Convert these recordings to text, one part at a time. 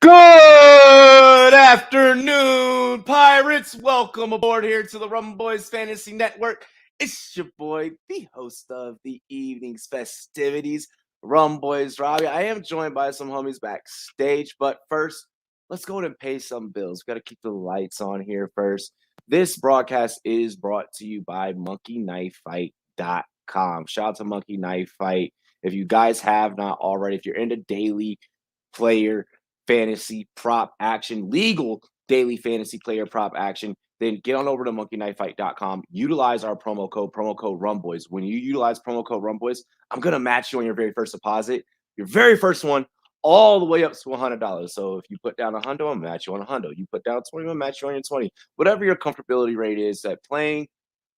Good afternoon, Pirates. Welcome aboard here to the Rumboyz Fantasy Network. It's your boy, the host of the evening's festivities, Rumboyz Robbie. I am joined by some homies backstage, but first, let's go ahead and pay some bills. We got to keep the lights on here first. This broadcast is brought to you by monkeyknifefight.com. Shout out to Monkey Knife Fight. If you guys have not already, if you're into daily player fantasy prop action, legal daily fantasy player prop action, then get on over to monkeyknifefight.com. Utilize our promo code Rumboyz. When you utilize promo code Rumboyz, I'm going to match you on your very first deposit, your very first one, all the way up to $100. So if you put down $100, I'll match you on $100. You put down $20, I'll match you on your $20. Whatever your comfortability rate is at playing,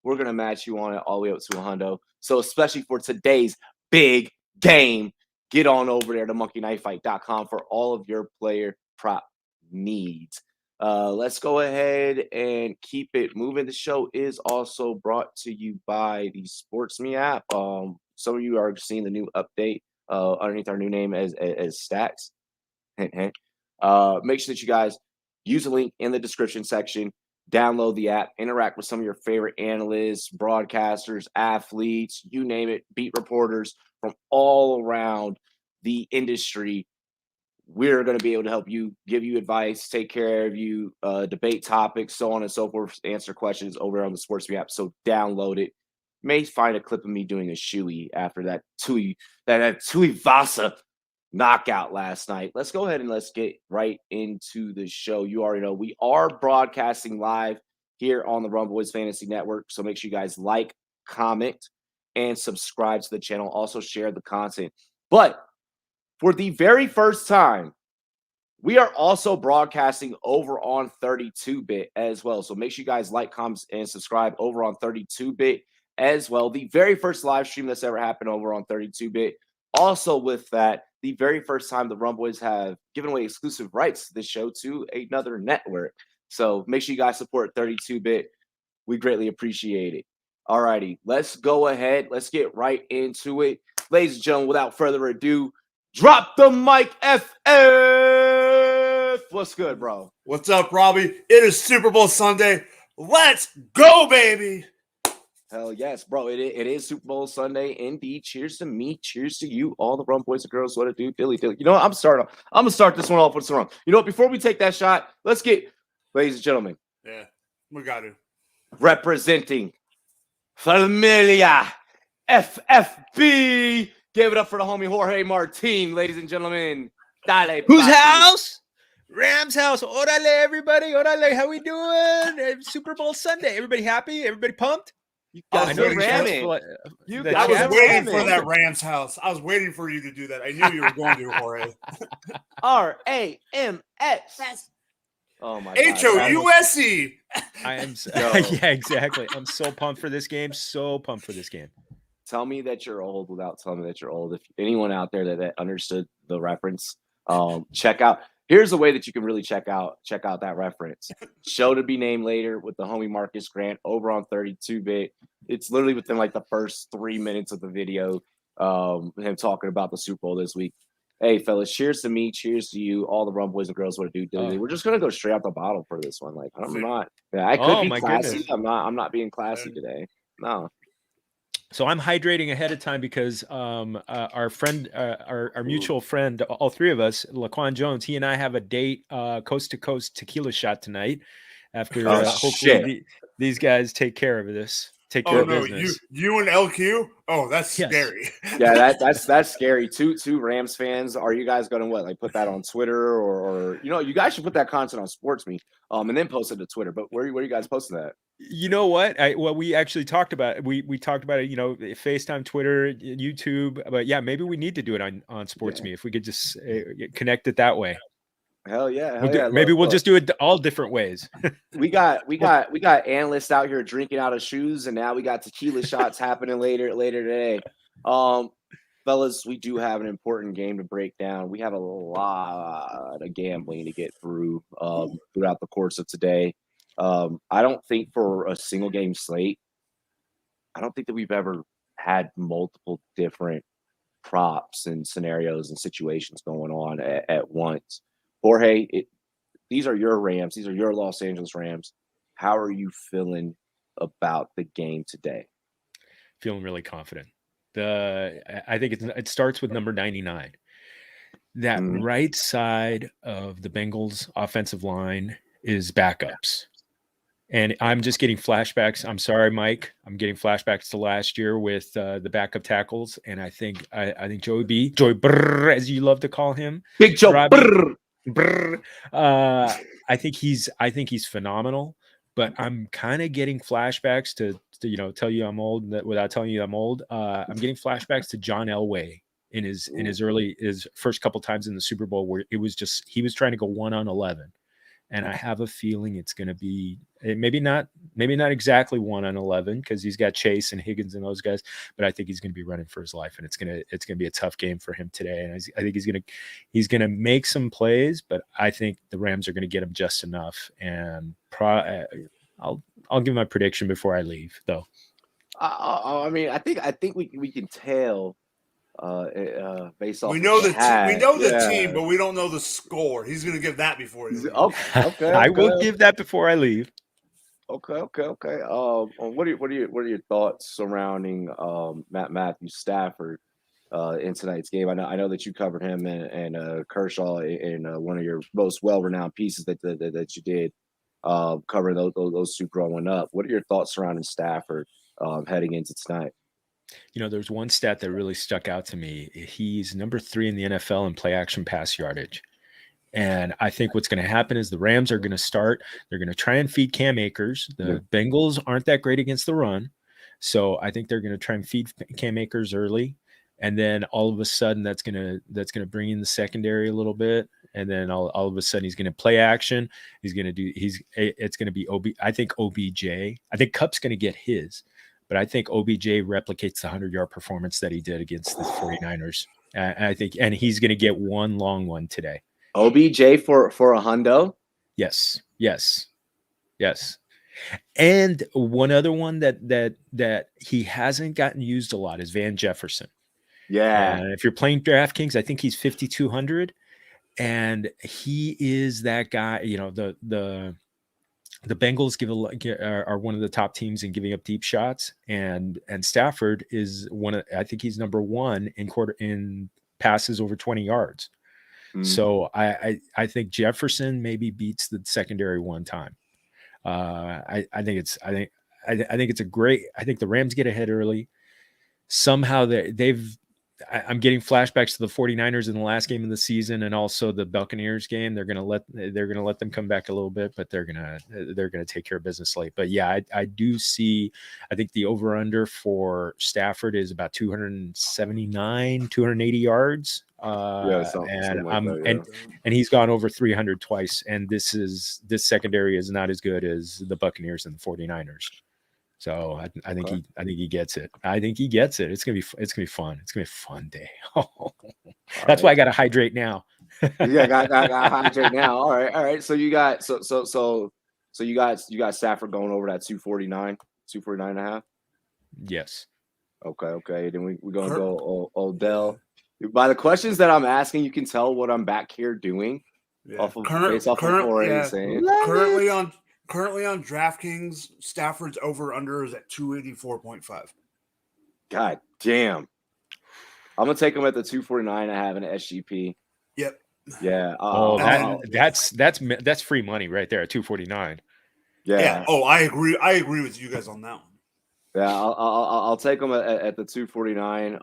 we're going to match you on it all the way up to $100. So especially for today's big game, get on over there to monkeyknifefight.com for all of your player prop needs. Let's go ahead and keep it moving. The show is also brought to you by the SportsMe app. Some of you are seeing the new update underneath our new name as Stacks. Make sure that you guys use the link in the description section. Download the app, interact with some of your favorite analysts, broadcasters, athletes, you name it, beat reporters from all around the industry. We're going to be able to help you, give you advice, take care of you, debate topics, so on and so forth, answer questions over on the SportsMe app. So download it. You may find a clip of me doing a shoey after that Tuivasa knockout last night. Let's go ahead and let's get right into the show. You already know we are broadcasting live here on the Rumboyz Fantasy Network. So make sure you guys like, comment, and subscribe to the channel. Also share the content. But for the very first time, we are also broadcasting over on 32-bit as well. So make sure you guys like, comment, and subscribe over on 32-bit as well. The very first live stream that's ever happened over on 32-bit. Also with that, the very first time the Rumboyz have given away exclusive rights to this show to another network. So make sure you guys support 32-bit. We greatly appreciate it. All righty, let's go ahead. Let's get right into it. Ladies and gentlemen, without further ado, drop the mic, FF. What's good, bro? What's up, Robbie? It is Super Bowl Sunday. Let's go, baby. Hell yes, bro. It is Super Bowl Sunday. Indeed. Cheers to me. Cheers to you. All the Rumboyz and girls. What it do? Dilly. You know what? I'm going to start this one off with some rum. You know what? Before we take that shot, let's get, ladies and gentlemen. Yeah, we got to. Representing Familia FFB. Give it up for the homie Jorge Martin, ladies and gentlemen. Dale, whose house? Rams house. Orale, everybody. Orale, how we doing? Super Bowl Sunday. Everybody happy? Everybody pumped? I was waiting for that Rams house. I was waiting for you to do that. I knew you were going to, Jorge. RAMS. Oh my God. HOUSE. I am. Yeah, exactly. I'm so pumped for this game. So pumped for this game. Tell me that you're old without telling me that you're old. If anyone out there that understood the reference, check out. Here's a way that you can really check out that reference. Show to be named later with the homie Marcus Grant over on 32-bit. It's literally within like the first 3 minutes of the video, him talking about the Super Bowl this week. Hey, fellas, cheers to me. Cheers to you. All the Rumboyz and girls want to do. We're just going to go straight out the bottle for this one. Like, I'm not. Yeah, I could be classy. Goodness. I'm not being classy today. No. So I'm hydrating ahead of time because our friend, our mutual friend, all three of us, Laquan Jones, he and I have a date, coast to coast tequila shot tonight. After hopefully these guys take care of this. Take care of business. You and LQ? Oh, that's scary. Yeah, that's scary. Two Rams fans. Are you guys going to put that on Twitter or you guys should put that content on SportsMe, and then post it to Twitter. But where are you guys posting that? You know what? We actually talked about it. We talked about it. FaceTime, Twitter, YouTube. But yeah, maybe we need to do it on SportsMe if we could just connect it that way. Hell yeah! Maybe we'll just do it all different ways. we got analysts out here drinking out of shoes, and now we got tequila shots happening later today. Fellas, we do have an important game to break down. We have a lot of gambling to get through throughout the course of today. I don't think for a single game slate, I don't think that we've ever had multiple different props and scenarios and situations going on at once. Jorge, these are your Rams. These are your Los Angeles Rams. How are you feeling about the game today? Feeling really confident. I think it starts with number 99. That right side of the Bengals offensive line is backups. And I'm just getting flashbacks. I'm sorry, Mike. I'm getting flashbacks to last year with the backup tackles. And I think Joey Brrr, as you love to call him, Big Joe Brrr. Brrr, I think he's phenomenal. But I'm kind of getting flashbacks to tell you I'm old without telling you I'm old. I'm getting flashbacks to John Elway in his first couple times in the Super Bowl, where it was just he was trying to go 1-on-11, and I have a feeling it's going to be maybe not exactly 1-on-11 because he's got Chase and Higgins and those guys, but I think he's going to be running for his life, and it's going to be a tough game for him today. And I think he's going to make some plays, but I think the Rams are going to get him just enough. And I'll give my prediction before I leave, though. I mean, I think we can tell based off. We know the team, but we don't know the score. He's going to give that before he leaves. Okay. I will give that before I leave. Okay. What are your thoughts surrounding Matthew Stafford in tonight's game? I know that you covered him and Kershaw in one of your most well-renowned pieces that you did covering those two growing up. What are your thoughts surrounding Stafford heading into tonight? There's one stat that really stuck out to me. He's number 3 in the NFL in play action pass yardage. And I think what's going to happen is the Rams are going to start. They're going to try and feed Cam Akers. The Bengals aren't that great against the run. So I think they're going to try and feed Cam Akers early. And then all of a sudden that's going to bring in the secondary a little bit. And then all of a sudden he's going to play action. It's going to be I think OBJ. I think Kupp's going to get his. But I think OBJ replicates the 100-yard performance that he did against the 49ers. And he's going to get one long one today. OBJ for a hundo? Yes. And one other one that he hasn't gotten used a lot is Van Jefferson. Yeah. And if you're playing DraftKings, I think he's 5,200, and he is that guy. The Bengals are one of the top teams in giving up deep shots, and Stafford is I think he's number 1 in passes over 20 yards. So I think Jefferson maybe beats the secondary one time. I think it's a great. I think the Rams get ahead early. Somehow I'm getting flashbacks to the 49ers in the last game of the season, and also the Buccaneers game. They're gonna let them come back a little bit, but they're gonna take care of business late. But yeah, I do see. I think the over under for Stafford is about 279, 280 yards. And he's gone over 300 twice. And this secondary is not as good as the Buccaneers and the 49ers. So I think he gets it. I think he gets it. It's gonna be fun. It's gonna be a fun day. That's why I gotta hydrate now. Yeah, got hydrate now. All right. So you got you got Stafford going over that 249 and a half. Yes. Okay. Then we're gonna go Odell. By the questions that I'm asking, you can tell what I'm back here doing. Yeah. Currently on DraftKings, Stafford's over-under is at 284.5. God damn. I'm going to take him at the 249 I have in SGP. Yep. Yeah. That's free money right there at 249. Yeah. Oh, I agree. I agree with you guys on that one. Yeah, I'll take him at the 249.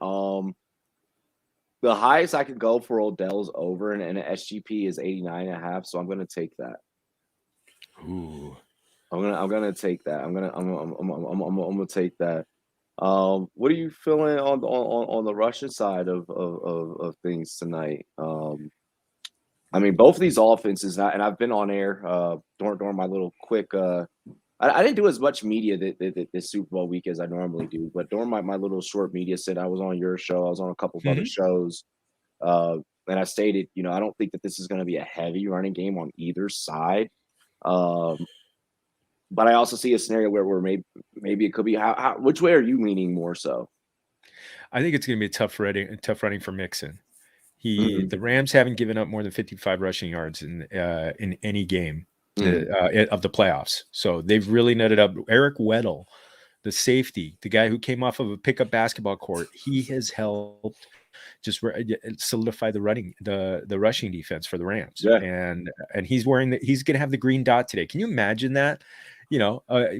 The highest I could go for Odell's over in an SGP is 89.5, so I'm going to take that. Ooh, I'm gonna take that. I'm gonna take that. What are you feeling on the Russian side of things tonight? I mean, both of these offenses, and I've been on air during my little quick. I didn't do as much media this Super Bowl week as I normally do, but during my little short media set, I was on your show. I was on a couple of other shows, and I stated, I don't think that this is going to be a heavy running game on either side. But I also see a scenario where maybe it could be. Which way are you leaning more so? I think it's going to be a tough running for Mixon. The Rams haven't given up more than 55 rushing yards in any game of the playoffs. So they've really nutted up. Eric Weddle, the safety, the guy who came off of a pickup basketball court, he has helped just solidify the rushing defense for the Rams. Yeah. And he's going to have the green dot today. Can you imagine that?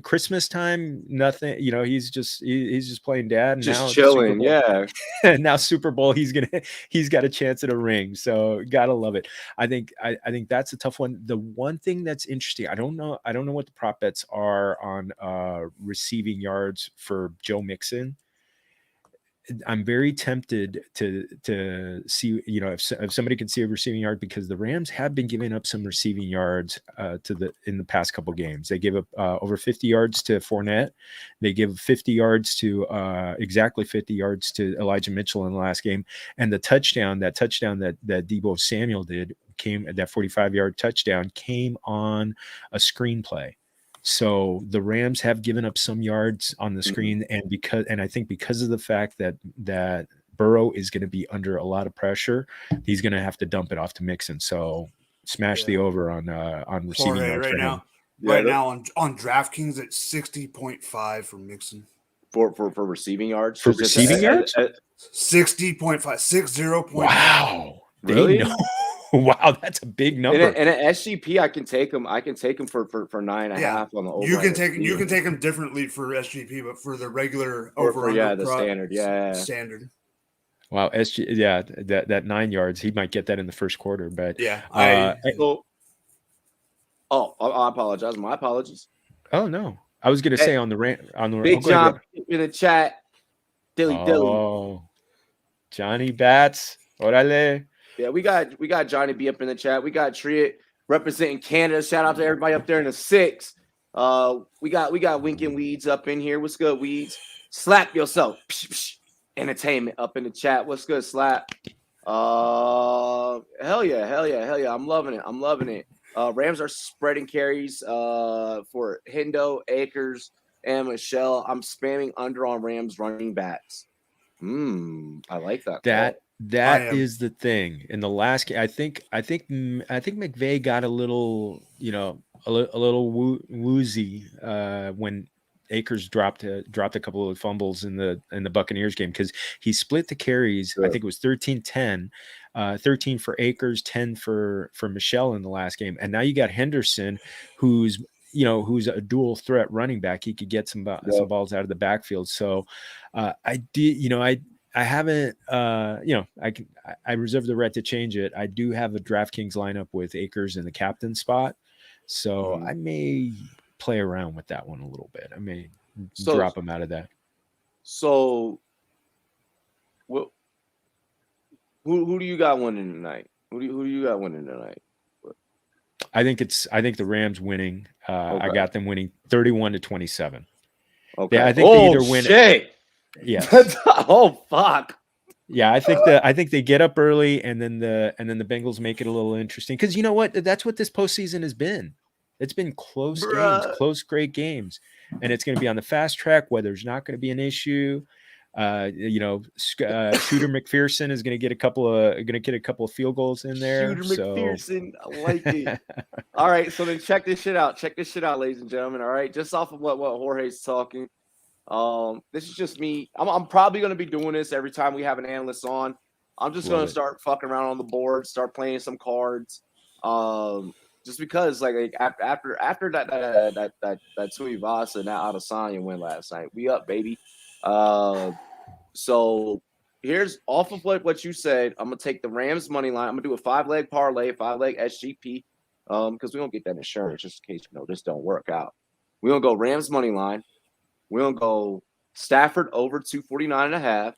Christmas time, nothing, he's just playing dad and just now chilling. Yeah. And now Super Bowl, he's got a chance at a ring. So gotta love it. I think that's a tough one. The one thing that's interesting, I don't know what the prop bets are on receiving yards for Joe Mixon. I'm very tempted to see, if somebody can see a receiving yard, because the Rams have been giving up some receiving yards in the past couple games. They gave up over 50 yards to Fournette. They give 50 yards to exactly 50 yards to Elijah Mitchell in the last game. And that touchdown that Deebo Samuel did that 45-yard touchdown came on a screenplay. So the Rams have given up some yards on the screen, and I think because of the fact that Burrow is going to be under a lot of pressure, he's going to have to dump it off to Mixon. So smash the over on receiving yards right for now. him. Right now on DraftKings at 60.5 for Mixon. For receiving yards? For receiving yards? 60.5, 60.5. Wow. Really? Wow, that's a big number. And an SGP, I can take him. I can take him for 9.5 on the over. You can take him differently for SGP, but for the regular over the standard, standard. Wow, that 9 yards, he might get that in the first quarter, but I apologize. My apologies. Oh no, I was going to say on the Big John in the chat. Dilly. Johnny Bats, orale. Yeah, we got Johnny B up in the chat. We got Triet representing Canada. Shout out to everybody up there in the 6. We got Winking Weeds up in here. What's good, Weeds? Slap yourself. Psh, psh. Entertainment up in the chat. What's good, Slap? Hell yeah. I'm loving it. Rams are spreading carries for Hendo, Akers, and Michelle. I'm spamming under on Rams running backs. I like that. That is the thing. In the last game, I think McVay got a little, a little woozy when Akers dropped a couple of fumbles in the Buccaneers game, because he split the carries. Sure. I think it was 13-10, 13 for Akers, 10 for Michelle in the last game. And now you got Henderson, who's a dual threat running back. He could get some balls out of the backfield. So I haven't, I reserve the right to change it. I do have a DraftKings lineup with Akers in the captain spot. So I may play around with that one a little bit. I may drop him out of that. So who do you got winning tonight? Who do you got winning tonight? I think the Rams winning. Okay. I got them winning 31-27. Okay. Yeah, I think they either win. Shit. Yeah. Oh fuck. Yeah, I think they get up early, and then the Bengals make it a little interesting, because you know what? That's what this postseason has been. It's been close games, close great games, and it's going to be on the fast track. Weather's not going to be an issue. Shooter McPherson is going to get a couple of field goals in there. McPherson, I like it. All right, so then check this shit out. Ladies and gentlemen. All right, just off of what Jorge's talking. This is just me. I'm probably going to be doing this every time we have an analyst on. I'm just going to start fucking around on the board, start playing some cards. Just because like after that Tuivasa and that Adesanya win last night, we up, baby. So here's off of what you said. I'm gonna take the Rams money line. I'm gonna do a 5-leg parlay, 5-leg SGP, because we don't get that insurance just in case this don't work out. We're gonna go Rams money line. We're gonna go Stafford over 249.5,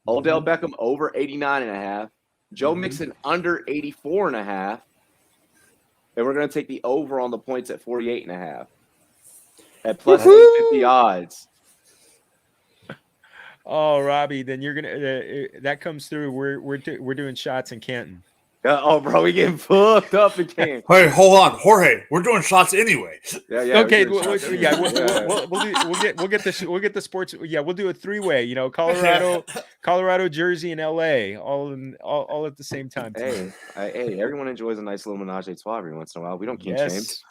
Odell Beckham over 89.5, Joe Mixon under 84.5, and we're gonna take the over on the points at 48.5 at plus 850 odds. Oh, Robbie, then you're gonna that comes through. We're doing shots in Canton. Oh, bro, we getting fucked up again. Hey, hold on, Jorge. We're doing shots anyway. Yeah. Okay. We'll get the sports. Yeah, we'll do a 3-way. You know, Colorado, Jersey, and LA, all at the same time. Hey, everyone enjoys a nice little menage a trois every once in a while. We don't kink shame. Yes.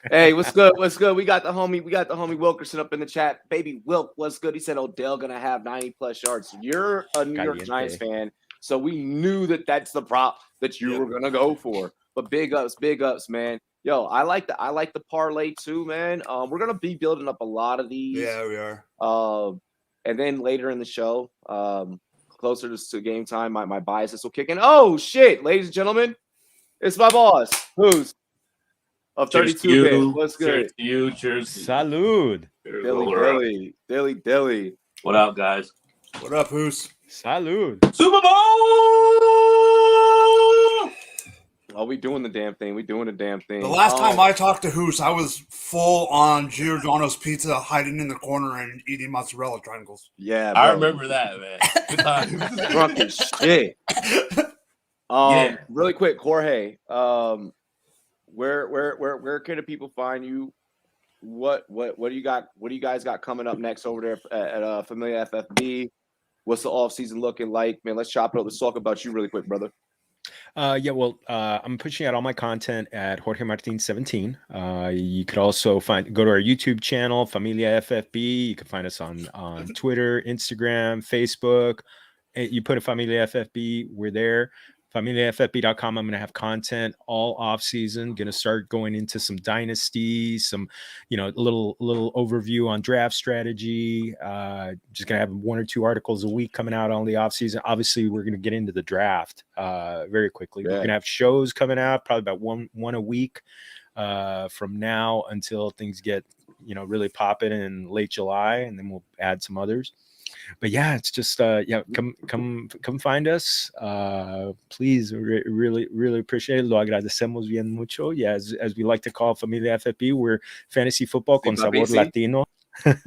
Hey, what's good? What's good? We got the homie Wilkerson up in the chat. Baby Wilk, what's good? He said Odell gonna have 90+ yards. You're a New York Giants fan, so we knew that's the prop that you were gonna go for. But big ups, man. Yo, I like the parlay too, man. We're gonna be building up a lot of these. Yeah, we are. And then later in the show, closer to game time, my biases will kick in. Oh shit, ladies and gentlemen, it's my boss, who's of 32 bit. What's good? Cheers. Salud. Dilly. What up, guys? What up, Hoos? Salud. Super Bowl! Oh, we doing the damn thing. The last time I talked to Hoos, I was full on Giordano's pizza, hiding in the corner and eating mozzarella triangles. Yeah, bro. I remember that, man. Good time. Drunk as shit. Really quick, Jorge. Where can the people find you? What do you got? What do you guys got coming up next over there at Familia FFB? What's the off season looking like, man? Let's chop it up. Let's talk about you really quick, brother. I'm pushing out all my content at Jorge Martin 17. You could also go to our YouTube channel, Familia FFB. You can find us on Twitter, Instagram, Facebook. You put a Familia FFB, we're there. FamiliaFFB.com. I'm going to have content all off season. Going to start going into some dynasties, some, a little overview on draft strategy. Just going to have 1 or 2 articles a week coming out on the off season. Obviously, we're going to get into the draft very quickly. Yeah. We're going to have shows coming out, probably about one a week from now until things get, really popping in late July, and then we'll add some others. But yeah, it's just come find us, please. Really appreciate it. Lo agradecemos bien mucho. Yeah, as we like to call Familia FFB, we're fantasy football con sabor latino. Yes,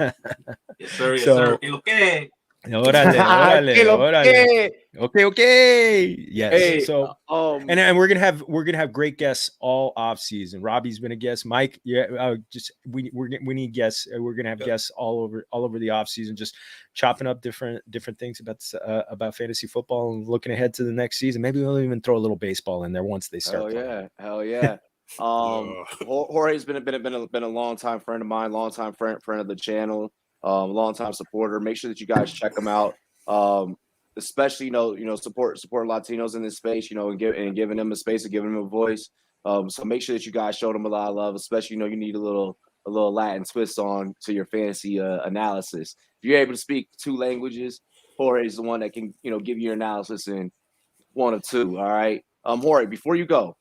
sir. Yes, sir. Órale. Okay. Yes. Hey, so and we're gonna have great guests all off season. Robbie's been a guest. Mike, we need guests. We're gonna have guests all over the off season, just chopping up different things about fantasy football and looking ahead to the next season. Maybe we'll even throw a little baseball in there once they start. Hell yeah. Jorge's been a long time friend of mine, long time friend of the channel. Long time supporter. Make sure that you guys check them out. Especially support Latinos in this space, and giving them a space and giving them a voice. So make sure that you guys show them a lot of love, especially you need a little Latin twist on to your fantasy analysis. If you're able to speak 2 languages, Jorge is the one that can give you your analysis in 1 or 2. All right. Jorge, before you go.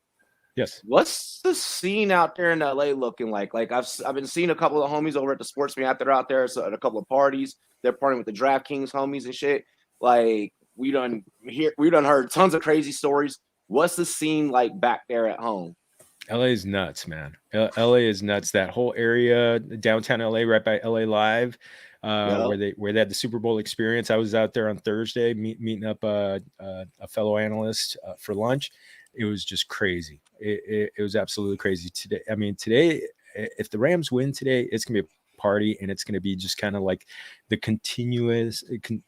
Yes. What's the scene out there in LA looking like? Like I've been seeing a couple of homies over at the SportsMe after they're out there at a couple of parties. They're partying with the DraftKings homies and shit. Like we done heard tons of crazy stories. What's the scene like back there at home? LA is nuts, man. LA is nuts. That whole area, downtown LA, right by LA Live, where they had the Super Bowl experience. I was out there on Thursday meeting up a fellow analyst for lunch. It was just crazy. It was absolutely crazy today. I mean, today, if the Rams win today, it's gonna be a party, and it's gonna be just kind of like the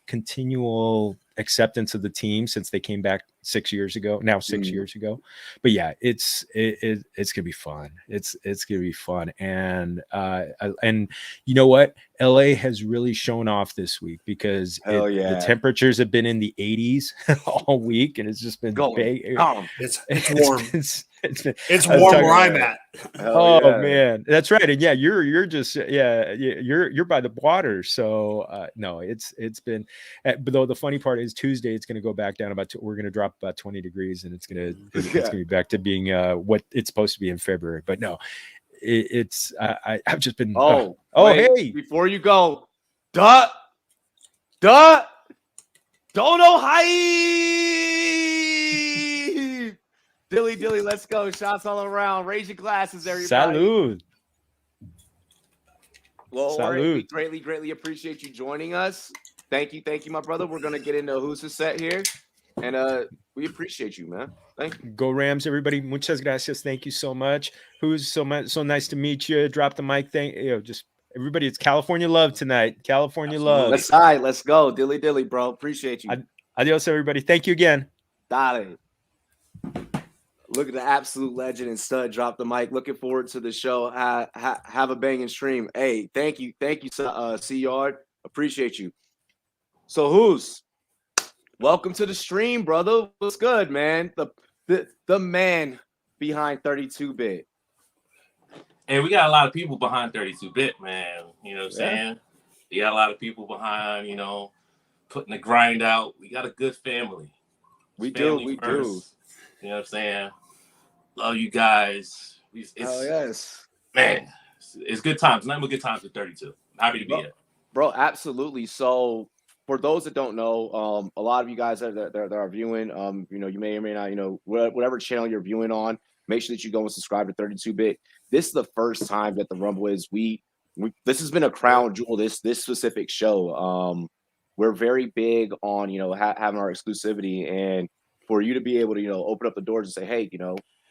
continual acceptance of the team since they came back 6 years ago. Now 6 years ago. But yeah, it's gonna be fun. It's gonna be fun, and you know what? LA has really shown off this week because the temperatures have been in the 80s all week, and it's just been it's warm. It's warm where I'm at. Man, that's right. And you're just you're by the water. So no, it's been. But though the funny part is Tuesday, it's going to go back down we're going to drop about 20 degrees, and it's going to be back to being what it's supposed to be in February. But no, I've just been. Hey, before you go, don't know hype. Dilly, let's go. Shots all around. Raise your glasses, everybody. Salud. Well, Salud. We greatly appreciate you joining us. Thank you, my brother. We're going to get into who's the set here. And we appreciate you, man. Thank you. Go Rams, everybody. Muchas gracias. Thank you so much. Who's so nice to meet you. Drop the mic. Just everybody. It's California love tonight. California Absolutely. love. Let's side. Let's go. Dilly dilly, bro. Appreciate you. Adios, everybody. Thank you again. Dale. Look at the absolute legend and stud drop the mic. Looking forward to the show. Have a banging stream. Hey, thank you, C Yard. Appreciate you. So who's welcome to the stream, brother. What's good, man? The man behind 32-bit. Hey, we got a lot of people behind 32-bit, man. You know what I'm saying? We got a lot of people behind, putting the grind out. We got a good family. We Family do. first. You know what I'm saying? Love you guys. Oh yes, man. It's good times. Nothing but good times at 32. Happy to be here, bro. Absolutely. So, for those that don't know, a lot of you guys that are viewing, you may or may not, whatever channel you're viewing on, make sure that you go and subscribe to 32-bit. This is the first time that the Rumboyz this has been a crown jewel. This specific show. We're very big on having our exclusivity, and for you to be able to open up the doors and say, hey,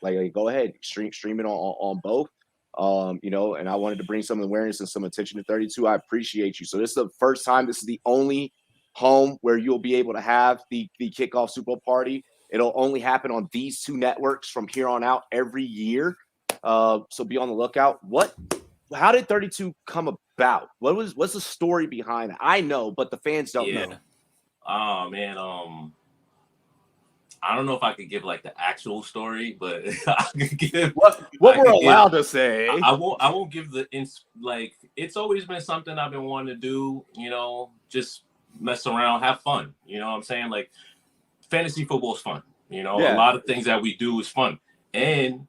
like go ahead, stream it on both. And I wanted to bring some awareness and some attention to 32. I appreciate you. So this is the first time. This is the only home where you'll be able to have the kickoff Super Bowl party. It'll only happen on these two networks from here on out every year. So be on the lookout. How did 32 come about? What's the story behind it? I know, but the fans don't know. Oh man, I don't know if I could give like the actual story, but I could give what we're allowed to say. I won't give it's always been something I've been wanting to do, just mess around, have fun. You know what I'm saying? Like fantasy football is fun. A lot of things that we do is fun. And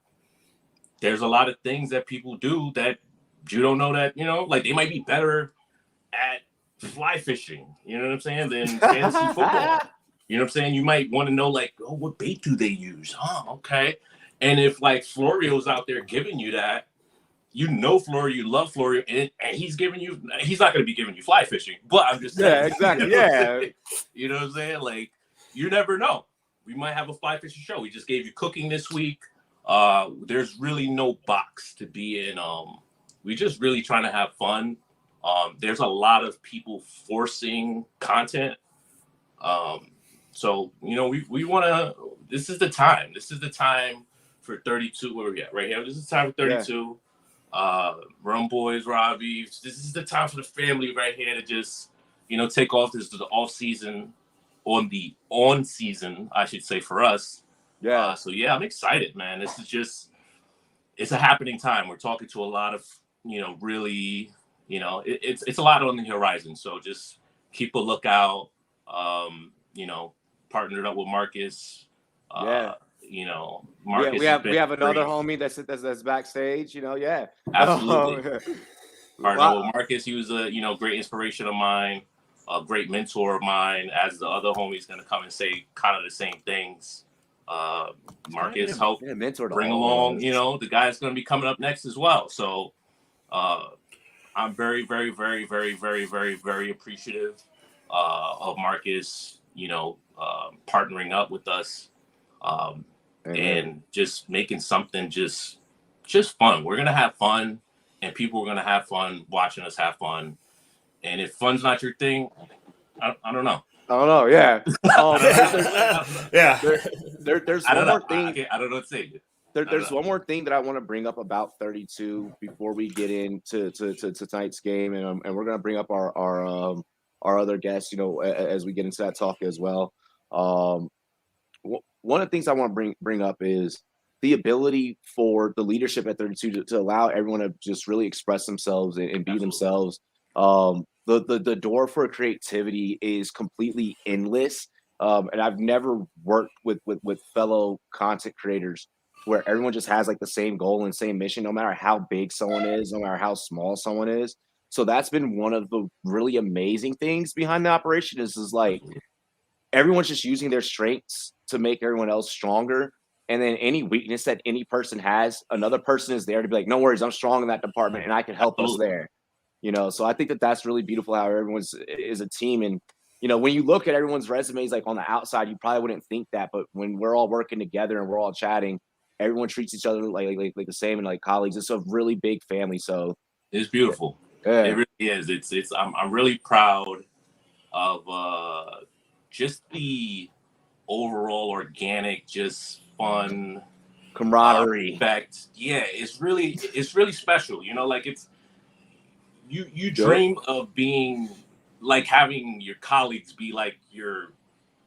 there's a lot of things that people do that you don't know that, like they might be better at fly fishing, you know what I'm saying, than fantasy football. You know what I'm saying? You might want to know, like, oh, what bait do they use? Oh, okay. And if, like, Florio's out there giving you that, Florio, you love Florio, and he's not going to be giving you fly fishing. But I'm just saying. Yeah, exactly. You know what I'm saying? Like, you never know. We might have a fly fishing show. We just gave you cooking this week. There's really no box to be in. We just really trying to have fun. There's a lot of people forcing content. So, we want to, this is the time. This is the time for 32. Where we at? Right here. This is the time for 32. Rumboyz, Robbie. This is the time for the family right here to just, take off. This is the off season on season, I should say, for us. Yeah. So, yeah, I'm excited, man. This is just, it's a happening time. We're talking to a lot of, really, it's a lot on the horizon. So just keep a lookout. Partnered up with Marcus. Marcus. We have another homie that's backstage. Yeah, absolutely. Partnered with Marcus. He was a great inspiration of mine, a great mentor of mine. As the other homie's gonna come and say kind of the same things. Marcus helped bring along. The guy that's gonna be coming up next as well. So, I'm very, very, very, very, very, very, very appreciative of Marcus. Partnering up with us and just making something just fun. We're gonna have fun, and people are gonna have fun watching us have fun. And if fun's not your thing, I don't know. I don't know. Yeah. There's one more thing. I don't know what to say. There's one more thing that I want to bring up about 32 before we get into tonight's game, and we're gonna bring up our other guests, as we get into that talk as well. One of the things I want to bring up is the ability for the leadership at 32 to allow everyone to just really express themselves and be themselves. The door for creativity is completely endless. And I've never worked with fellow content creators where everyone just has like the same goal and same mission, no matter how big someone is, no matter how small someone is. So that's been one of the really amazing things behind the operation is like everyone's just using their strengths to make everyone else stronger. And then any weakness that any person has, another person is there to be like, no worries, I'm strong in that department and I can help us there. So I think that's really beautiful how everyone's is a team. And, you know, when you look at everyone's resumes, like on the outside, you probably wouldn't think that, but when we're all working together and we're all chatting, everyone treats each other like the same and like colleagues. It's a really big family. So it's beautiful. Yeah. It really is. I'm really proud of just the overall organic, just fun camaraderie. Effect. Yeah, it's really special. You know, like you dream of being like having your colleagues be like your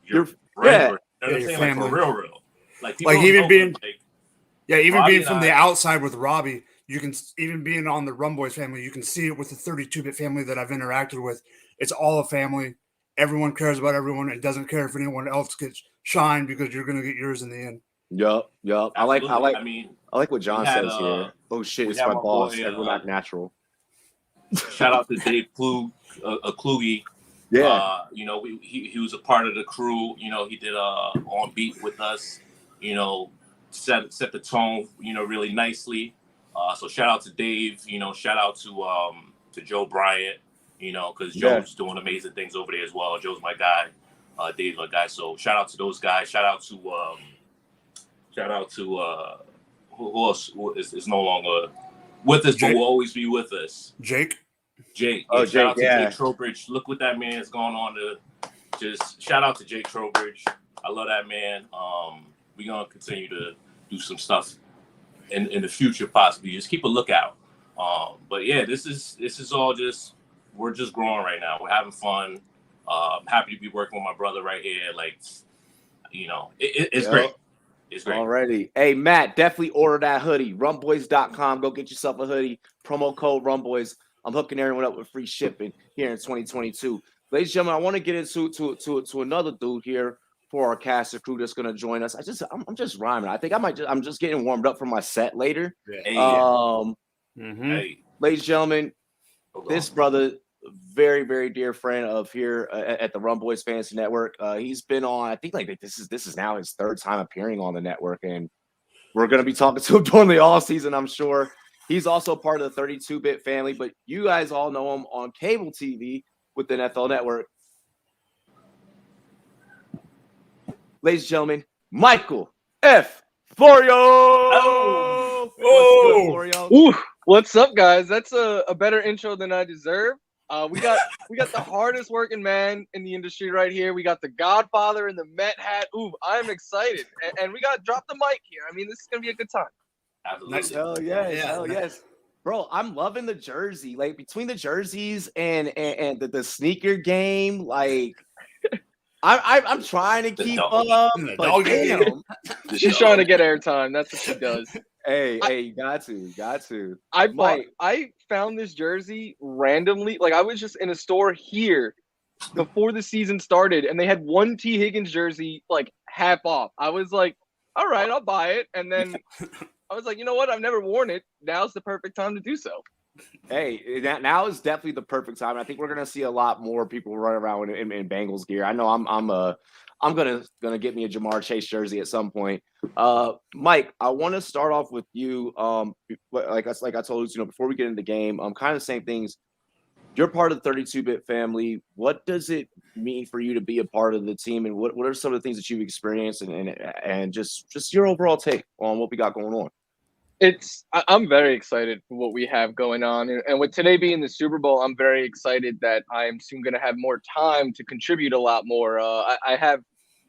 friend, yeah. or, you know what I'm saying? Like for real. Like people even being Robbie being from the outside with Robbie, you can even being on the Rumboyz family, you can see it with the 32-bit family that I've interacted with. It's all a family. Everyone cares about everyone. It doesn't care if anyone else gets shine because you're going to get yours in the end. Yup. I like what John says here. Oh shit, it's my boss. Everyone act natural. Shout out to Dave Kluge. Yeah. You know, he was a part of the crew. You know, he did on beat with us. You know, set the tone. You know, really nicely. So shout out to Dave. You know, shout out to Joe Bryant. You know, because Joe's doing amazing things over there as well. Joe's my guy. Dave's my guy. So shout out to those guys. Shout out to who else is no longer with us, but will always be with us. Jake. Oh, yeah, shout out to Jake Trowbridge. Look what that man is going on to. Just shout out to Jake Trowbridge. I love that man. We're gonna continue to do some stuff in the future, possibly. Just keep a lookout. But yeah, this is all just, we're just growing right now. We're having fun. I'm happy to be working with my brother right here. Like, you know, it's great. It's great. Already. Hey, Matt, definitely order that hoodie. Rumboyz.com. Go get yourself a hoodie. Promo code Rumboyz. I'm hooking everyone up with free shipping here in 2022. Ladies and gentlemen, I want to get into to another dude here for our cast crew that's going to join us. I'm just rhyming. I think I'm just getting warmed up for my set later. Yeah. Ladies and gentlemen, this brother, very, very dear friend of here at the Rumboyz Fantasy Network. He's been on, I think like this is now his third time appearing on the network, and we're going to be talking to him during the all season, I'm sure. He's also part of the 32-bit family, but you guys all know him on cable TV with the NFL Network. Ladies and gentlemen, Michael F. Florio. Oh. What's good, Florio? Ooh, what's up, guys? That's a better intro than I deserve. We got the hardest working man in the industry right here. We got the Godfather in the Met hat. Ooh, I'm excited, and we got drop the mic here. I mean, this is gonna be a good time. Absolutely. Hell yes, hell yes. Bro, I'm loving the jersey. Like between the jerseys and the sneaker game, like I'm trying to keep up. But damn. She's trying to get airtime. That's what she does. Hey, you got to. I found this jersey randomly. Like I was just in a store here before the season started, and they had one T. Higgins jersey like half off. I was like, all right, I'll buy it. And then I was like, you know what? I've never worn it. Now's the perfect time to do so. Hey, now is definitely the perfect time. I think we're gonna see a lot more people running around in Bengals gear. I know I'm gonna get me a Jamar Chase jersey at some point. Mike, I want to start off with you. Like I told you, before we get into the game, kind of the same things. You're part of the 32-bit family. What does it mean for you to be a part of the team, and what are some of the things that you've experienced, and just your overall take on what we got going on? I'm very excited for what we have going on, and with today being the Super Bowl, I'm very excited that I am soon going to have more time to contribute a lot more. I have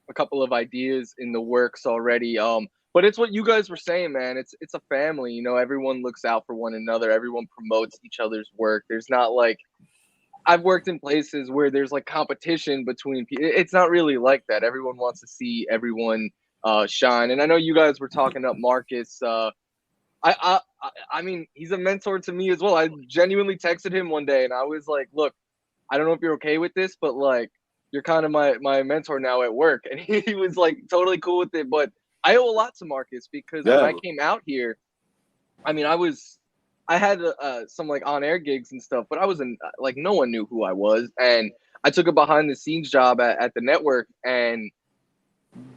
a couple of ideas in the works already. But it's what you guys were saying, man. It's a family. You know, everyone looks out for one another. Everyone promotes each other's work. There's not like, I've worked in places where there's like competition between people. It's not really like that. Everyone wants to see everyone shine. And I know you guys were talking up Marcus. I mean, he's a mentor to me as well. I genuinely texted him one day and I was like, look, I don't know if you're okay with this, but like, you're kind of my mentor now at work. And he was like totally cool with it. But I owe a lot to Marcus because when I came out here, I mean, I had some like on-air gigs and stuff, but I wasn't like, no one knew who I was. And I took a behind the scenes job at the network. And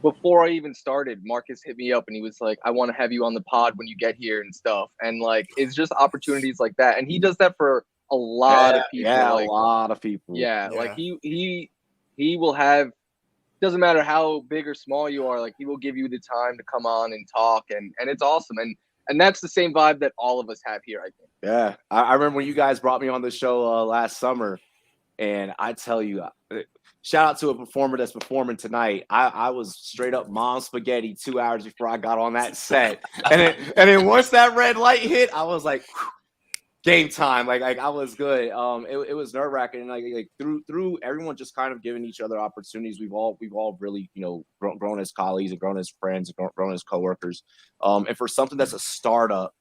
before I even started, Marcus hit me up and he was like, I want to have you on the pod when you get here and stuff. And like, it's just opportunities like that. And he does that for a lot of people. Yeah, like, a lot of people. Yeah, like he he will have, doesn't matter how big or small you are, like he will give you the time to come on and talk, and it's awesome. And that's the same vibe that all of us have here, I think. Yeah. I remember when you guys brought me on the show last summer, and I tell you, shout out to a performer that's performing tonight. I was straight up mom spaghetti 2 hours before I got on that set. And then once that red light hit, I was like, whew, game time. Like I was good. It was nerve wracking. And like through everyone just kind of giving each other opportunities. We've all really, grown as colleagues and grown as friends and grown as coworkers. And for something that's a startup,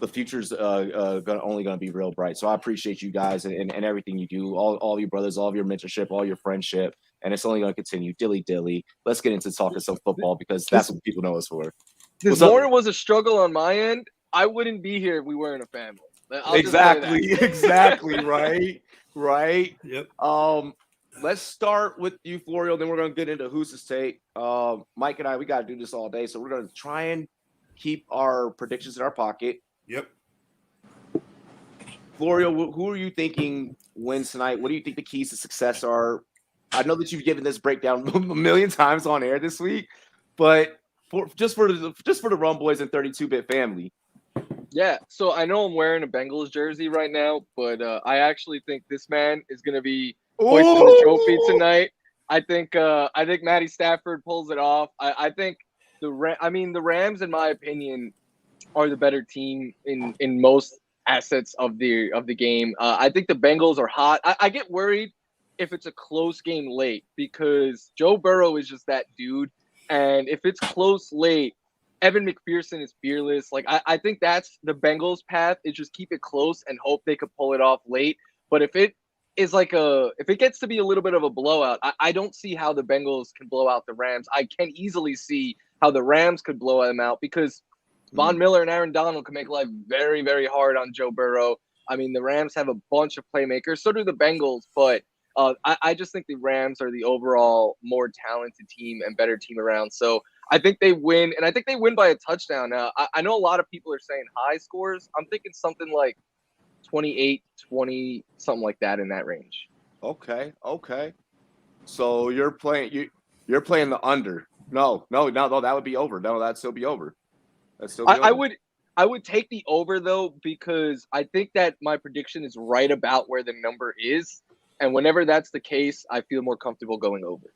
the future's only going to be real bright. So I appreciate you guys and everything you do, all your brothers, all of your mentorship, all your friendship, and it's only going to continue. Dilly. Let's get into talking some football because that's what people know us for. This morning was a struggle on my end. I wouldn't be here if we weren't a family. Exactly, right. Yep. Let's start with you, Florio. Then we're going to get into who's to take. Mike and I, we got to do this all day, so we're going to try and keep our predictions in our pocket. Yep. Florio, who are you thinking wins tonight? What do you think the keys to success are? I know that you've given this breakdown a million times on air this week, but just for the Rumboyz and 32-bit family. Yeah, so I know I'm wearing a Bengals jersey right now, but I actually think this man is going to be hoisting the trophy tonight. I think Matty Stafford pulls it off. I think the Rams, in my opinion, are the better team in most assets of the game. I think the Bengals are hot. I get worried if it's a close game late because Joe Burrow is just that dude. And if it's close late, Evan McPherson is fearless. Like I think that's the Bengals' path is just keep it close and hope they could pull it off late. But if it gets to be a little bit of a blowout, I don't see how the Bengals can blow out the Rams. I can easily see how the Rams could blow them out because Von Miller and Aaron Donald can make life very, very hard on Joe Burrow. I mean, the Rams have a bunch of playmakers. So do the Bengals. But I just think the Rams are the overall more talented team and better team around. So I think they win. And I think they win by a touchdown. I know a lot of people are saying high scores. I'm thinking something like 28-20, something like that in that range. Okay. So you're playing the under. No, that would be over. No, that'd still be over. I would take the over though because I think that my prediction is right about where the number is, and whenever that's the case, I feel more comfortable going over.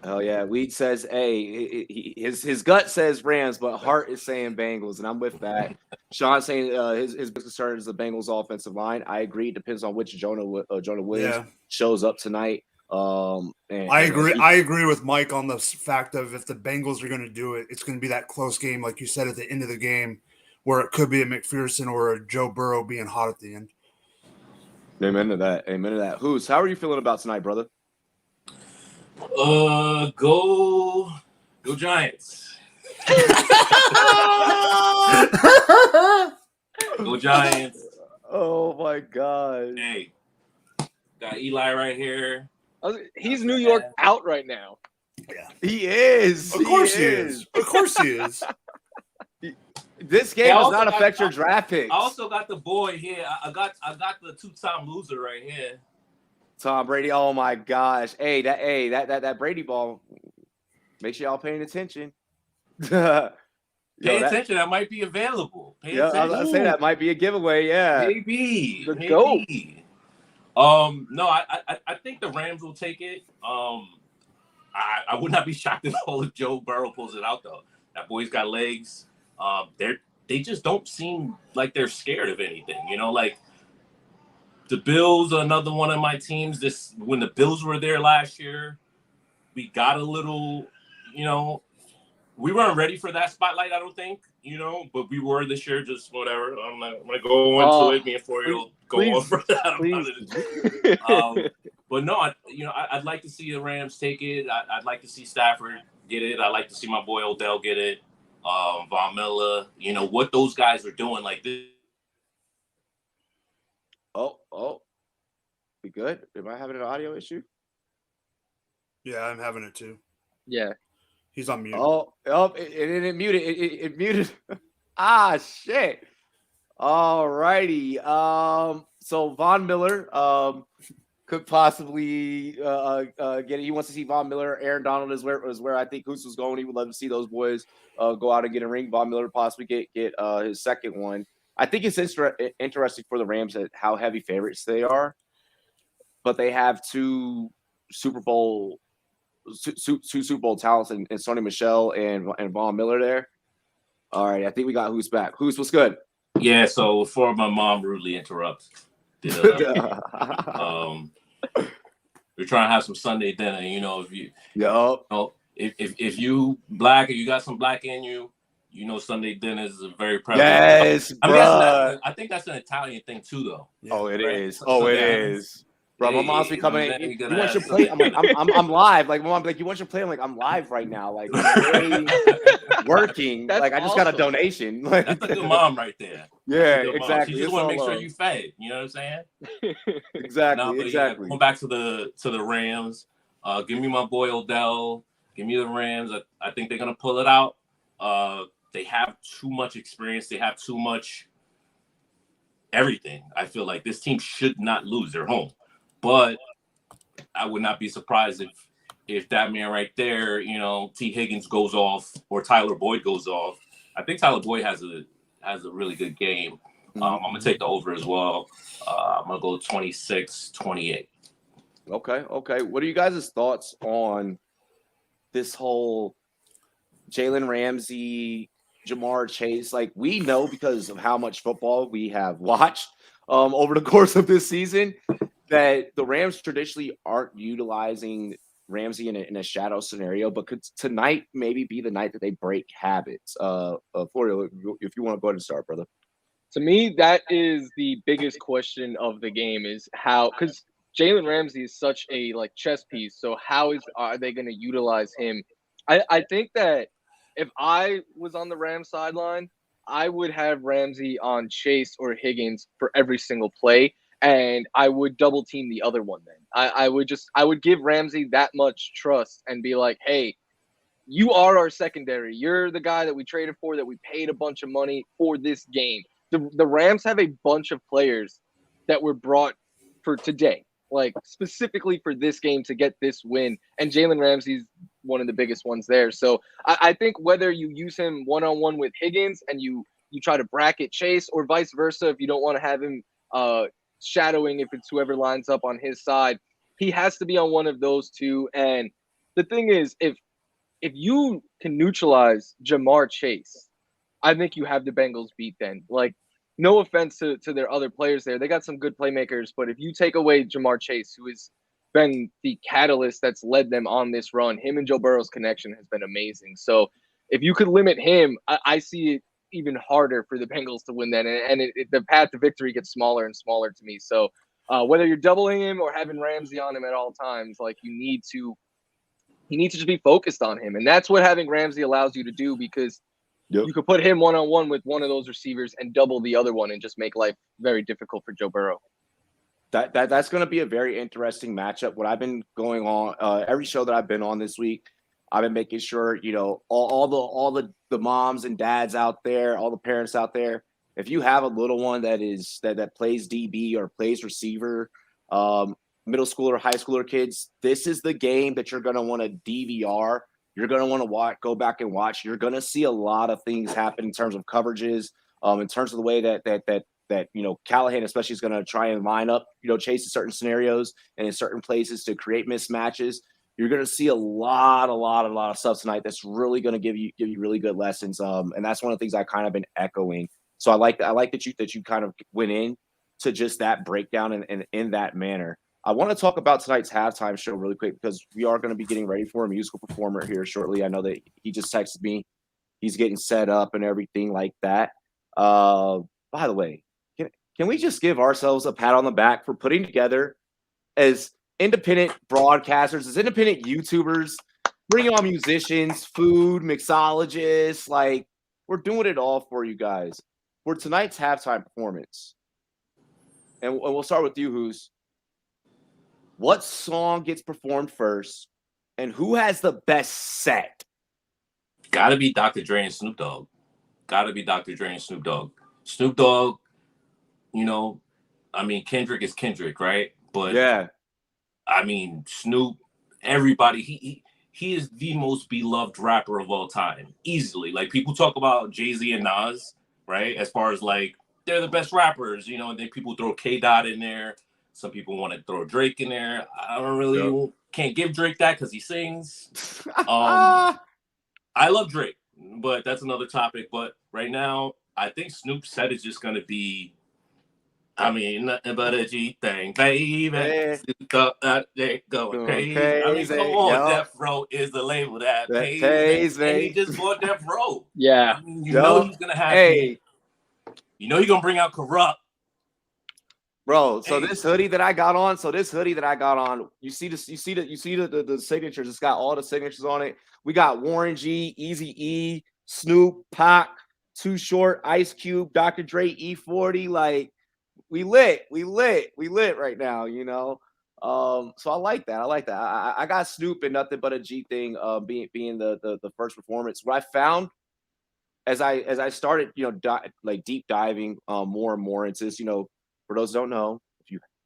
Oh yeah, Weed says, "Hey, his gut says Rams, but heart is saying Bengals," and I'm with that. Sean's saying his biggest concern is the Bengals' offensive line. I agree. It depends on which Jonah Williams shows up tonight. I agree with Mike on the fact of if the Bengals are going to do it, it's going to be that close game, like you said at the end of the game, where it could be a McPherson or a Joe Burrow being hot at the end. Amen to that. How are you feeling about tonight, brother? Go Giants. Go Giants. Oh my God. Hey, got Eli right here. He's New York out right now. Yeah, he is. Of course he is. This game does not affect your draft picks. I also got the boy here. I got the two-time loser right here. Tom Brady. Oh my gosh. That Brady ball. Make sure y'all paying attention. Pay attention. That might be available. I was gonna say that might be a giveaway. Yeah. Maybe. Go. No, I think the Rams will take it. I would not be shocked at all if Joe Burrow pulls it out though. That boy's got legs. They just don't seem like they're scared of anything. Like the Bills are another one of my teams. When the Bills were there last year, we got a little, we weren't ready for that spotlight, I don't think, but we were this year, just whatever. I'm gonna go into it. Me and Florio will go on for that. But no, I'd like to see the Rams take it. I'd like to see Stafford get it. I'd like to see my boy Odell get it. Von Miller, what those guys are doing like this. Oh, we good? Am I having an audio issue? Yeah, I'm having it too. Yeah. He's on mute. It muted. It muted. Shit. All righty. So Von Miller, could possibly get it. He wants to see Von Miller. Aaron Donald is where I think Hoos was going. He would love to see those boys go out and get a ring. Von Miller possibly get his second one. I think it's interesting for the Rams at how heavy favorites they are, but they have two Super Bowl talents in Sony Michel and Von Miller there. All right, I think we got Hoos back. Hoos, what's good? Yeah, so before my mom rudely interrupts, we're trying to have some Sunday dinner. You know, if you black, if you got some black in you, you know Sunday dinners is a very prevalent. Yes, I think that's an Italian thing too, though. Oh, it right? is. Oh, it is. Bro, my mom's be coming in. You want your plate? I'm like, I'm live. Like, my mom's like, you want your plate? I'm like, I'm live right now. Like, I'm working. That's like, I just got a donation. Like, that's a good mom right there. Yeah, exactly. She just want to make sure you fed. You know what I'm saying? Exactly. Yeah, going back to the Rams. Give me my boy Odell. Give me the Rams. I think they're gonna pull it out. They have too much experience. They have too much everything. I feel like this team should not lose. They're home. But I would not be surprised if that man right there, you know, T. Higgins goes off or Tyler Boyd goes off. I think Tyler Boyd has a really good game. I'm going to take the over as well. I'm going to go 26-28. Okay. What are you guys' thoughts on this whole Jalen Ramsey, Jamar Chase? Like, we know because of how much football we have watched over the course of this season that the Rams traditionally aren't utilizing Ramsey in a shadow scenario, but could tonight maybe be the night that they break habits? Florio, if you want to go ahead and start, brother. To me, that is the biggest question of the game is how, because Jalen Ramsey is such a chess piece. So how are they going to utilize him? I think that if I was on the Rams sideline, I would have Ramsey on Chase or Higgins for every single play. And I would double team the other one then. I would give Ramsey that much trust and be like, hey, you are our secondary. You're the guy that we traded for, that we paid a bunch of money for this game. The Rams have a bunch of players that were brought for today, like specifically for this game to get this win. And Jalen Ramsey's one of the biggest ones there. So I think whether you use him one-on-one with Higgins and you try to bracket Chase or vice versa, if you don't want to have him shadowing, if it's whoever lines up on his side, he has to be on one of those two. And the thing is, if you can neutralize Jamar Chase, I think you have the Bengals beat then. Like, no offense to their other players there. They got some good playmakers, but if you take away Jamar Chase, who has been the catalyst that's led them on this run, him and Joe Burrow's connection has been amazing. So if you could limit him, I see it even harder for the Bengals to win that, and the path to victory gets smaller and smaller to me. So whether you're doubling him or having Ramsey on him at all times, like you need to just be focused on him, and that's what having Ramsey allows you to do, because you could put him one-on-one with one of those receivers and double the other one and just make life very difficult for Joe Burrow. That's going to be a very interesting matchup. What I've been going on every show that I've been on this week, I've been making sure, you know, all the moms and dads out there, all the parents out there, if you have a little one that plays DB or plays receiver, middle schooler, high schooler kids, this is the game that you're going to want to DVR. You're going to want to go back and watch. You're going to see a lot of things happen in terms of coverages, in terms of the way that you know, Callahan especially is going to try and line up, you know, Chase in certain scenarios and in certain places to create mismatches. You're going to see a lot of stuff tonight that's really going to give you really good lessons. And that's one of the things I kind of been echoing. So I like that you kind of went in to just that breakdown and in that manner. I want to talk about tonight's halftime show really quick, because we are going to be getting ready for a musical performer here shortly. I know that he just texted me. He's getting set up and everything like that. By the way, can we just give ourselves a pat on the back for putting together as independent broadcasters, as independent YouTubers, bringing on musicians, food, mixologists, like we're doing it all for you guys for tonight's halftime performance. And we'll start with you, Who's. What song gets performed first, and who has the best set? Gotta be Dr. Dre and Snoop Dogg. Snoop Dogg, you know, I mean, Kendrick is Kendrick, right? But yeah, I mean, Snoop, everybody, he is the most beloved rapper of all time, easily. Like, people talk about Jay-Z and Nas, right? As far as like, they're the best rappers, you know, and then people throw K-Dot in there. Some people want to throw Drake in there. I don't really can't give Drake that because he sings. I love Drake, but that's another topic. But right now, I think Snoop's set is just going to be, I mean, nothing but a G thing, baby. Going crazy. I mean, come on, Death Row is the label that pays me. And he just bought Death Row. Yeah. I mean, you know he's going to have heat. You know he's going to bring out Corrupt. Bro, so this hoodie that I got on, you see the signatures. It's got all the signatures on it. We got Warren G, Easy E, Snoop, Pac, Too Short, Ice Cube, Dr. Dre, E40. Like, we lit right now, you know. So I like that. I got Snoop and Nothing But a G thing being the first performance. What I found as I started, you know, deep diving more and more into this, you know. For those that don't know,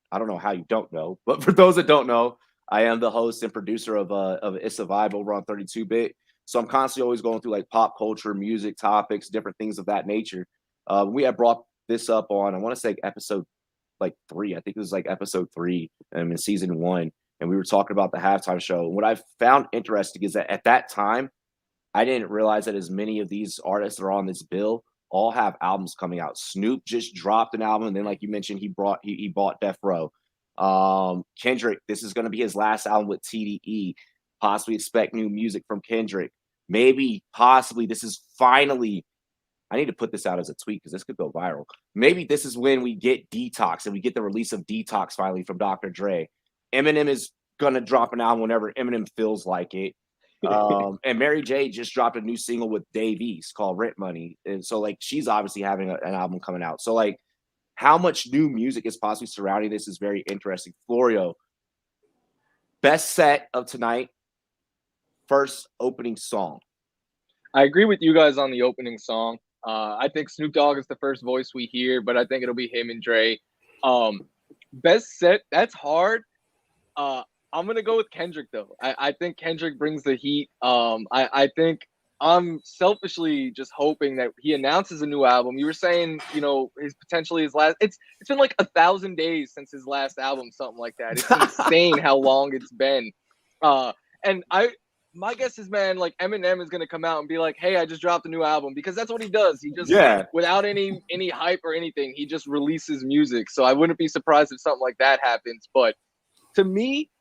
I don't know how you don't know, but for those that don't know, I am the host and producer of It's a Vibe over on 32-bit. So I'm constantly always going through like pop culture, music topics, different things of that nature. We had brought this up on, I want to say episode like 3. I think it was like episode 3 in season 1. And we were talking about the halftime show. And what I found interesting is that at that time, I didn't realize that as many of these artists that are on this bill all have albums coming out. Snoop just dropped an album, and then, like you mentioned, he bought Death Row. Kendrick, this is going to be his last album with TDE. Possibly expect new music from Kendrick. Maybe, possibly, this is finally. I need to put this out as a tweet because this could go viral. Maybe this is when we get Detox and we get the release of Detox finally from Dr. Dre. Eminem is going to drop an album whenever Eminem feels like it. And Mary J just dropped a new single with Dave East called Rent Money. And so like she's obviously having an album coming out. So like how much new music is possibly surrounding this is very interesting. Florio, best set of tonight, first opening song. I agree with you guys on the opening song. I think Snoop Dogg is the first voice we hear, but I think it'll be him and Dre. Best set, that's hard. I'm going to go with Kendrick, though. I think Kendrick brings the heat. I think I'm selfishly just hoping that he announces a new album. You were saying, you know, his last. It's been like 1,000 days since his last album, something like that. It's insane how long it's been. And my guess is, man, like Eminem is going to come out and be like, hey, I just dropped a new album, because that's what he does. He just, without any hype or anything, he just releases music. So I wouldn't be surprised if something like that happens. But to me,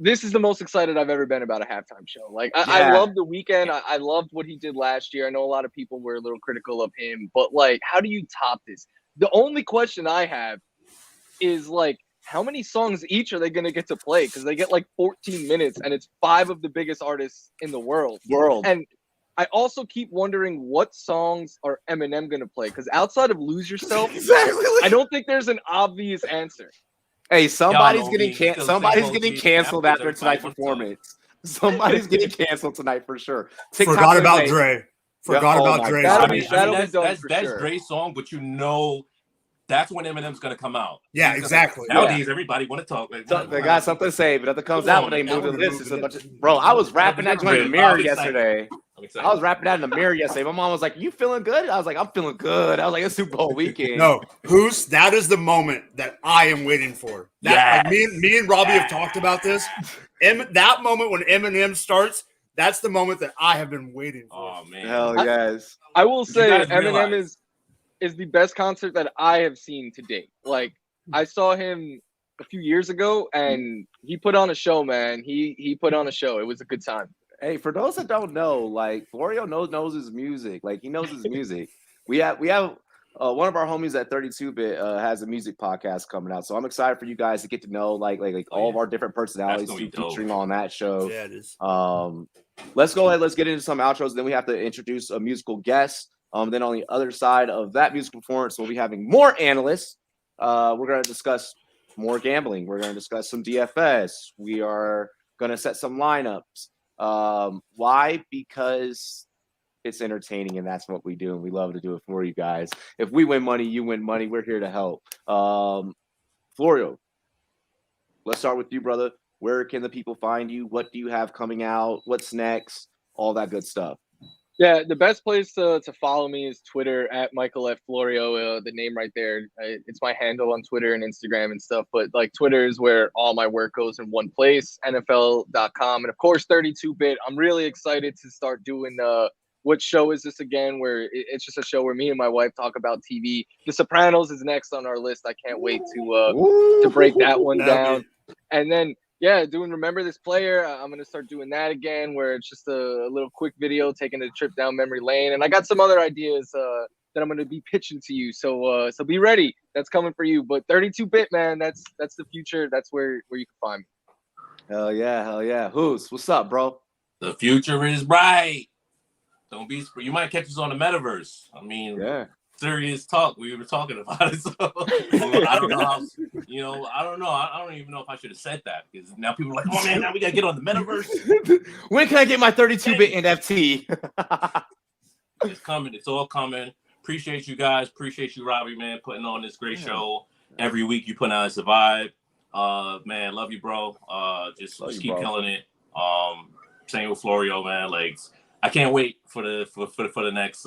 this is the most excited I've ever been about a halftime show. Like, I love The Weeknd. I loved what he did last year. I know a lot of people were a little critical of him, but like, how do you top this? The only question I have is like, how many songs each are they going to get to play? Because they get like 14 minutes and it's 5 of the biggest artists in the world. And I also keep wondering what songs are Eminem going to play? Because outside of Lose Yourself, I don't think there's an obvious answer. Hey, somebody's getting canceled after tonight's performance. Somebody's getting canceled tonight for sure. Forgot about Dre. About Dre. That's Dre's song, but you know that's when Eminem's gonna come out. Yeah, exactly. Nowadays, everybody want to talk. Like, they got something to say, but nothing comes out when they move to this. It's a bunch of, bro, I was rapping that joint in the mirror yesterday. I was rapping that in the mirror yesterday. My mom was like, "You feeling good?" I was like, "I'm feeling good." I was like, "It's Super Bowl weekend." No, that is the moment that I am waiting for. Like, me and Robbie have talked about this. That moment when Eminem starts, that's the moment that I have been waiting for. Oh man, hell yes! I will say Eminem is the best concert that I have seen to date. Like, I saw him a few years ago, and he put on a show, man. He put on a show. It was a good time. Hey, for those that don't know, like Florio knows his music. Like he knows his music. We have one of our homies at 32-bit has a music podcast coming out, so I'm excited for you guys to get to know like all of our different personalities featuring on that show. Yeah, it is. Let's go ahead. Let's get into some outros. Then we have to introduce a musical guest. Then on the other side of that musical performance, we'll be having more analysts. We're going to discuss more gambling. We're going to discuss some DFS. We are going to set some lineups. Why? Because it's entertaining and that's what we do, and we love to do it for you guys. If we win money, you win money. We're here to help. Florio, let's start with you, brother. Where can the people find you? What do you have coming out? What's next? All that good stuff. Yeah, the best place to follow me is Twitter at Michael F. Florio, the name right there. It's my handle on Twitter and Instagram and stuff. But like Twitter is where all my work goes in one place, NFL.com. And of course, 32-bit. I'm really excited to start doing what show is this again? Where it's just a show where me and my wife talk about TV. The Sopranos is next on our list. I can't wait to break that one down. And then yeah, doing Remember This Player. I'm going to start doing that again, where it's just a little quick video taking a trip down memory lane. And I got some other ideas that I'm going to be pitching to you. So be ready. That's coming for you. But 32-bit, man, that's the future. That's where you can find me. Hell yeah. What's up, bro? The future is bright. Don't be. You might catch us on the metaverse. I mean, yeah. Serious talk. We were talking about it. So I don't know how. I don't know. I don't even know if I should have said that because now people are like, "Oh man, now we gotta get on the metaverse." When can I get my 32-bit NFT? It's coming. It's all coming. Appreciate you guys. Appreciate you, Robbie, man, putting on this great show every week. You put out a vibe. Man, love you, bro. Just keep killing it. Same with Florio, man. Like, I can't wait for the next.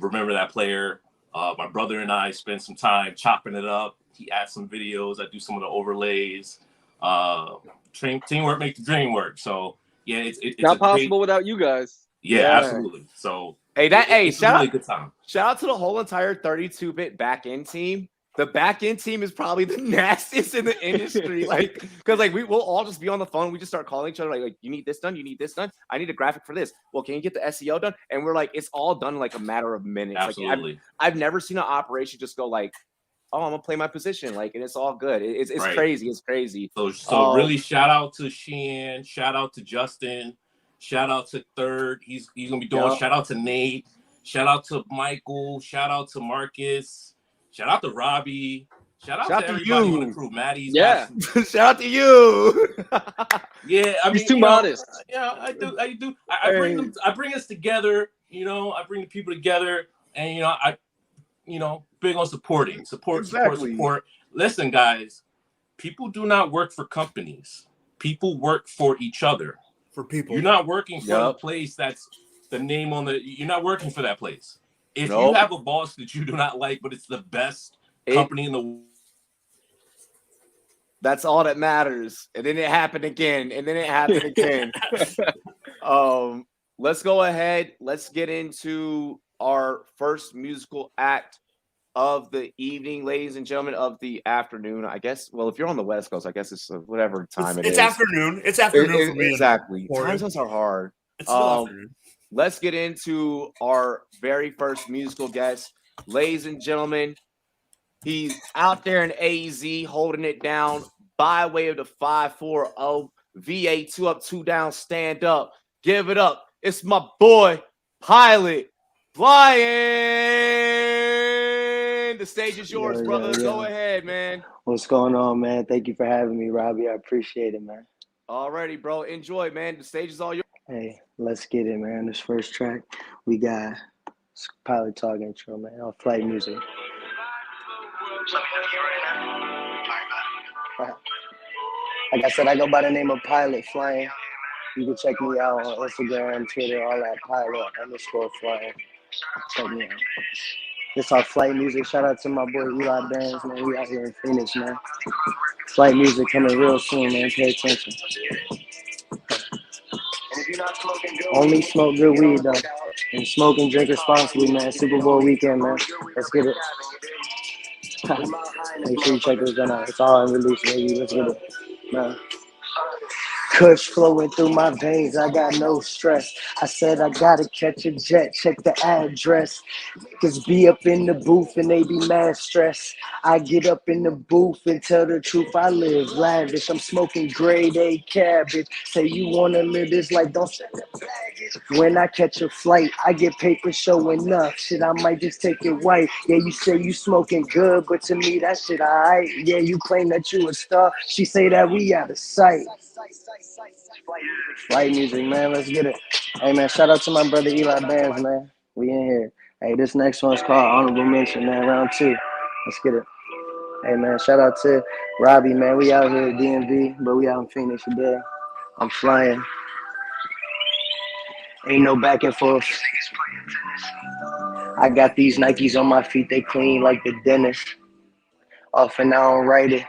Remember That Player. My brother and I spent some time chopping it up. He adds some videos. I do some of the overlays. Teamwork makes the dream work. So yeah, it's not possible without you guys. Yeah, absolutely. So shout out, really good time. Shout out to the whole entire 32-bit back end team. The back end team is probably the nastiest in the industry. Because we'll all just be on the phone. We just start calling each other like you need this done, you need this done. I need a graphic for this. Well, can you get the SEO done? And we're like, it's all done in like a matter of minutes. Absolutely. Like, I've never seen an operation just go like, oh, I'm gonna play my position, and it's all good. It's right. Crazy. It's crazy. So really, shout out to Sheehan. Shout out to Justin. Shout out to Third. He's gonna be doing. Shout out to Nate. Shout out to Michael. Shout out to Marcus. Shout out to Robbie. Shout out to everybody on the crew. Maddie's. Yeah. Shout out to you. Yeah, I mean, he's too modest. Yeah, I do. I bring them. I bring us together. I bring the people together, and I big on supporting. Support. Listen, guys, people do not work for companies. People work for each other. For people. You're not working for a place that's the name on the. You're not working for that place. If you have a boss that you do not like, but it's the best company in the world. That's all that matters. And then it happened again. Let's go ahead. Let's get into our first musical act of the evening, ladies and gentlemen, of the afternoon. I guess, well, if you're on the West Coast, I guess it's whatever time it's afternoon. It's afternoon for me. Exactly. Time zones are hard. It's still afternoon. Let's get into our very first musical guest. Ladies and gentlemen, he's out there in AZ holding it down by way of the 540 VA 2 up, 2 down, stand up. Give it up. It's my boy, Pilot Flying. The stage is yours, brother. Go ahead, man. What's going on, man? Thank you for having me, Robbie. I appreciate it, man. Alrighty, bro. Enjoy, man. The stage is all yours. Hey, let's get it, man. This first track, we got Pilot Talk intro, man, on Flight Music. Like I said, I go by the name of Pilot Flying. You can check me out on Instagram, Twitter, all that, Pilot_Flying. Check me out. This our Flight Music. Shout out to my boy Eli Bands, man. We out here in Phoenix, man. Flight Music coming real soon, man. Pay attention. Only smoke good weed, though. And smoke and drink responsibly, man. Super Bowl weekend, man. Let's get it. Make sure you check this one out. It's all unreleased, baby. Let's get it, man. Kush flowing through my veins, I got no stress. I said I gotta catch a jet, check the address. Niggas be up in the booth and they be mad stressed. I get up in the booth and tell the truth, I live lavish. I'm smoking grade A cabbage. Say you wanna live this life, don't send the baggage. When I catch a flight, I get paper showing up. Shit, I might just take it white. Yeah, you say you smoking good, but to me that shit alright. Yeah, you claim that you a star. She say that we out of sight. Flight Music, man. Let's get it. Hey, man, shout out to my brother Eli Bands, man. We in here. Hey, this next one's called Honorable Mention, man. Round 2. Let's get it. Hey, man, shout out to Robbie, man. We out here at DMV, but we out in Phoenix today. I'm flying. Ain't no back and forth. I got these Nikes on my feet, they clean like the dentist. Off and I don't write it.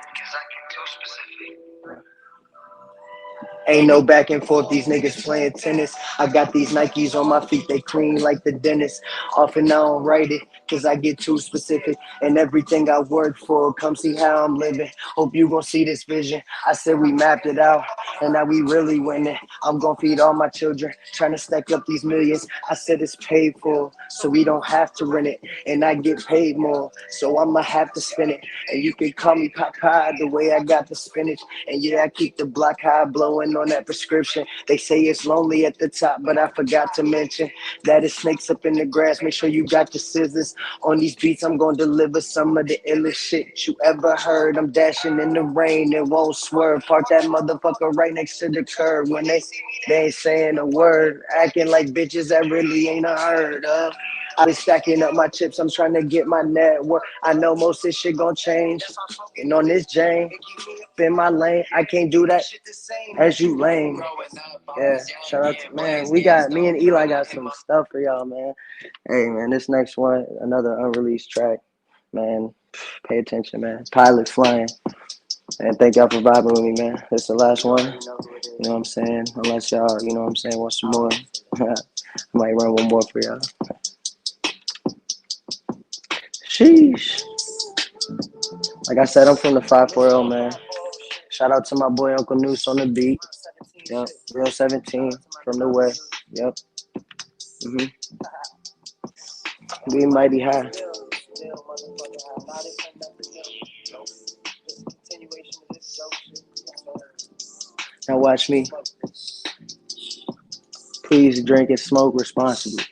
Ain't no back and forth, these niggas playing tennis. I got these Nikes on my feet, they clean like the dentist. Often I don't write it, cause I get too specific. And everything I work for, come see how I'm living. Hope you gon' see this vision. I said we mapped it out, and now we really winning. I'm gon' feed all my children, trying to stack up these millions. I said it's paid for, so we don't have to rent it. And I get paid more, so I'ma have to spend it. And you can call me Popeye, the way I got the spinach. And yeah, I keep the block high, blowing on that prescription. They say it's lonely at the top, but I forgot to mention that it's snakes up in the grass. Make sure you got your scissors. On these beats, I'm gonna deliver some of the illest shit you ever heard. I'm dashing in the rain and won't swerve. Park that motherfucker right next to the curb. When they ain't saying a word, acting like bitches that really ain't heard of. I been stacking up my chips, I'm trying to get my net worth. I know most of this shit gon' change. And on this Jane, in my lane, I can't do that as you lame. Yeah, shout out to, man, me and Eli got some stuff for y'all, man. Hey, man, this next one, another unreleased track, man, pay attention, man. Pilots flying. And thank y'all for vibing with me, man. This is the last one. You know what I'm saying? Unless y'all, you know what I'm saying, want some more. I might run one more for y'all. Sheesh. Like I said, I'm from the 540, man. Shout out to my boy Uncle Noose on the beat. Yep. Real 17 from the West. Yep. We mighty high. Now watch me. Please drink and smoke responsibly.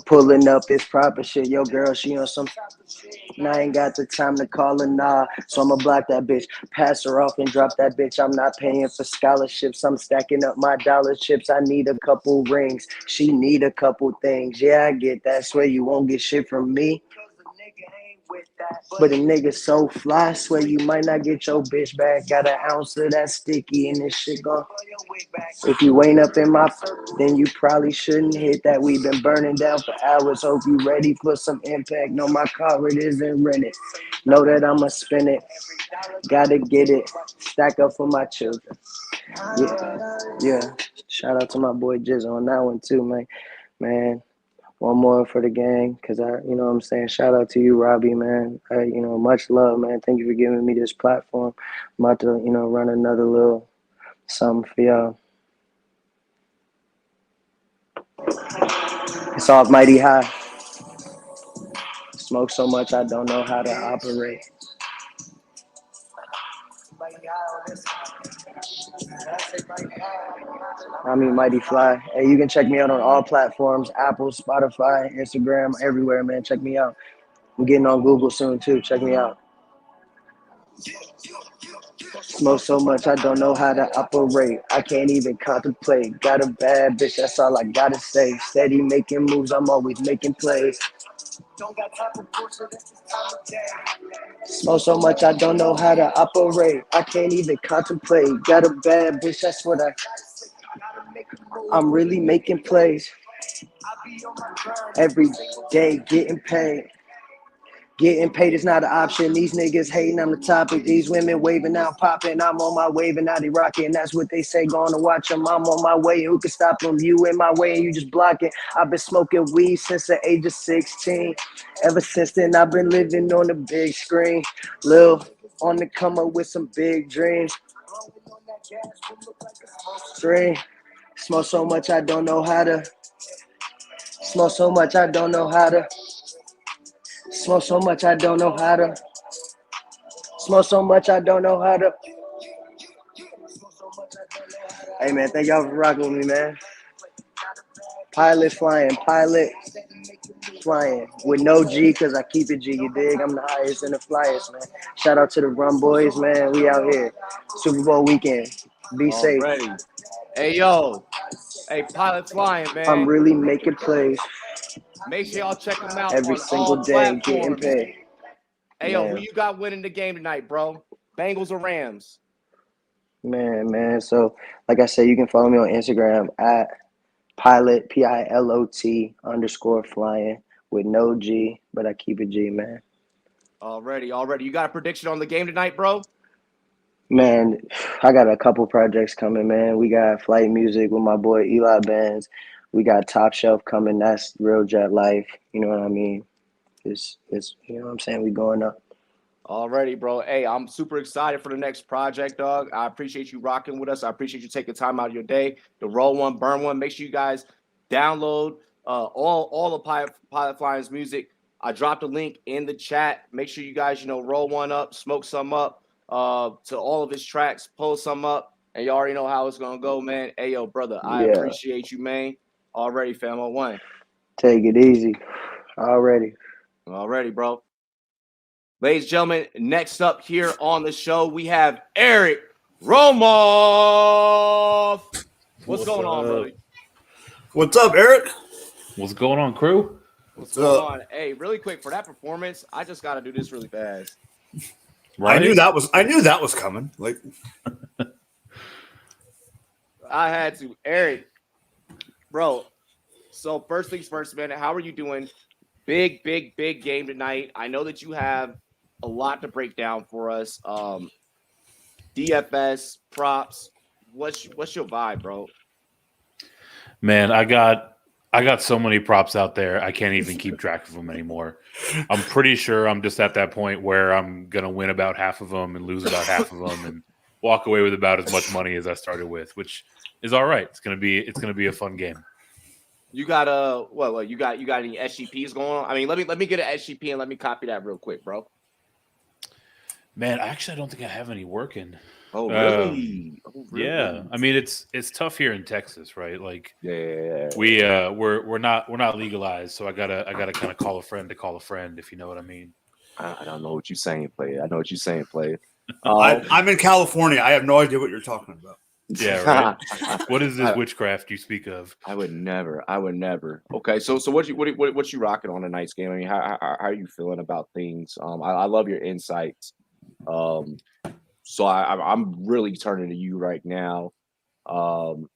Pulling up this proper shit. Yo, girl, she on some. And I ain't got the time to call her, nah. So I'ma block that bitch, pass her off and drop that bitch. I'm not paying for scholarships. I'm stacking up my dollar chips. I need a couple rings. She need a couple things. Yeah, I get that. Swear you won't get shit from me. But a nigga so fly, swear you might not get your bitch back. Got an ounce of that sticky and this shit gone. If you ain't up in my, then you probably shouldn't hit that. We've been burning down for hours. Hope you ready for some impact. No, my car it isn't rented. Know that I'ma spend it. Gotta get it. Stack up for my children. Yeah. Shout out to my boy Jizz on that one too, man. Man. One more for the gang, because you know what I'm saying, shout out to you, Robbie, man. Much love, man. Thank you for giving me this platform. I'm about to, run another little something for y'all. It's off mighty high. Smoke so much I don't know how to operate. I mean, mighty fly. Hey, you can check me out on all platforms: Apple, Spotify, Instagram, everywhere, man. Check me out. I'm getting on Google soon too. Check me out. Smoke so much I don't know how to operate. I can't even contemplate. Got a bad bitch, that's all I gotta say. Steady making moves, I'm always making plays. Smoke so much I don't know how to operate. I can't even contemplate. Got a bad bitch, that's what I'm really making plays. Every day getting paid. Getting paid is not an option. These niggas hating on the topic. These women waving out, popping. I'm on my wave and now they rocking. That's what they say. Gonna watch them. I'm on my way. Who can stop them? You in my way and you just blocking. I've been smoking weed since the age of 16. Ever since then, I've been living on the big screen. Lil on the come up with some big dreams. Smoke so much I don't know how to. Smoke so much I don't know how to. Smoke so much I don't know how to. Smoke so much I don't know how to. Hey man, thank y'all for rocking with me, man. Pilot flying with no G, cause I keep it G. You dig? I'm the highest and the flyest, man. Shout out to the Rumboyz, man. We out here. Super Bowl weekend. Be safe. Already. Hey yo, hey Pilot Flying, man. I'm really making plays. Make sure y'all check them out every on single all day, getting platforms. paid. Hey, yo, who you got winning the game tonight, bro? Bengals or Rams? Man. So, like I said, you can follow me on Instagram at pilot pilot_flying with no G, but I keep it G, man. Already. You got a prediction on the game tonight, bro? Man, I got a couple projects coming, man. We got Flight Music with my boy Eli Benz. We got Top Shelf coming. That's real jet life. You know what I mean? It's you know what I'm saying? We going up. Already, bro. Hey, I'm super excited for the next project, dog. I appreciate you rocking with us. I appreciate you taking time out of your day to roll one, burn one. Make sure you guys download all the Pilot Flying's music. I dropped a link in the chat. Make sure you guys, roll one up, smoke some up to all of his tracks, pull some up, and you already know how it's gonna go, man. Hey, yo, brother, I appreciate you, man. Already, fam. I won. Take it easy. Already, bro. Ladies and gentlemen, next up here on the show, we have Eric Romoff. What's going on, buddy? What's up, Eric? What's going on, crew? What's going on? Hey, really quick, for that performance, I just got to do this really fast. Right? I knew that was coming. Like, I had to. Eric, bro. So first things first, man. How are you doing? Big game tonight. I know that you have a lot to break down for us. DFS props. What's your vibe, bro? Man, I got so many props out there. I can't even keep track of them anymore. I'm pretty sure I'm just at that point where I'm gonna win about half of them and lose about half of them, and walk away with about as much money as I started with, which is all right. It's gonna be a fun game. You got you got any SGPs going on? I mean, let me get an SGP and let me copy that real quick, bro. Man, I don't think I have any working. Oh, really? Yeah. I mean, it's tough here in Texas, right? Like, yeah. We're not legalized, so I gotta kind of call a friend to call a friend, if you know what I mean. I don't know what you're saying, player. I know what you're saying, player. I'm in California. I have no idea what you're talking about. Yeah, right. What is this witchcraft you speak of? I would never. Okay, so what you rocking on tonight's game? I mean, how are you feeling about things? I love your insights. So I'm really turning to you right now. Who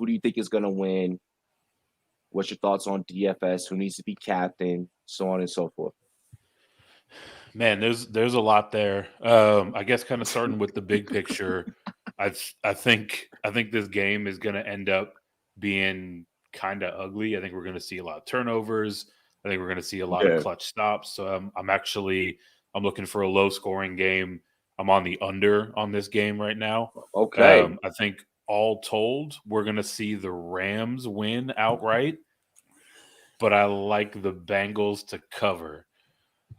do you think is going to win? What's your thoughts on DFS? Who needs to be captain? So on and so forth. Man, there's a lot there. I guess kind of starting with the big picture. I think this game is going to end up being kind of ugly. I think we're going to see a lot of turnovers. I think we're going to see a lot of clutch stops. So I'm looking for a low scoring game. I'm on the under on this game right now. Okay. I think all told, we're going to see the Rams win outright, but I like the Bengals to cover.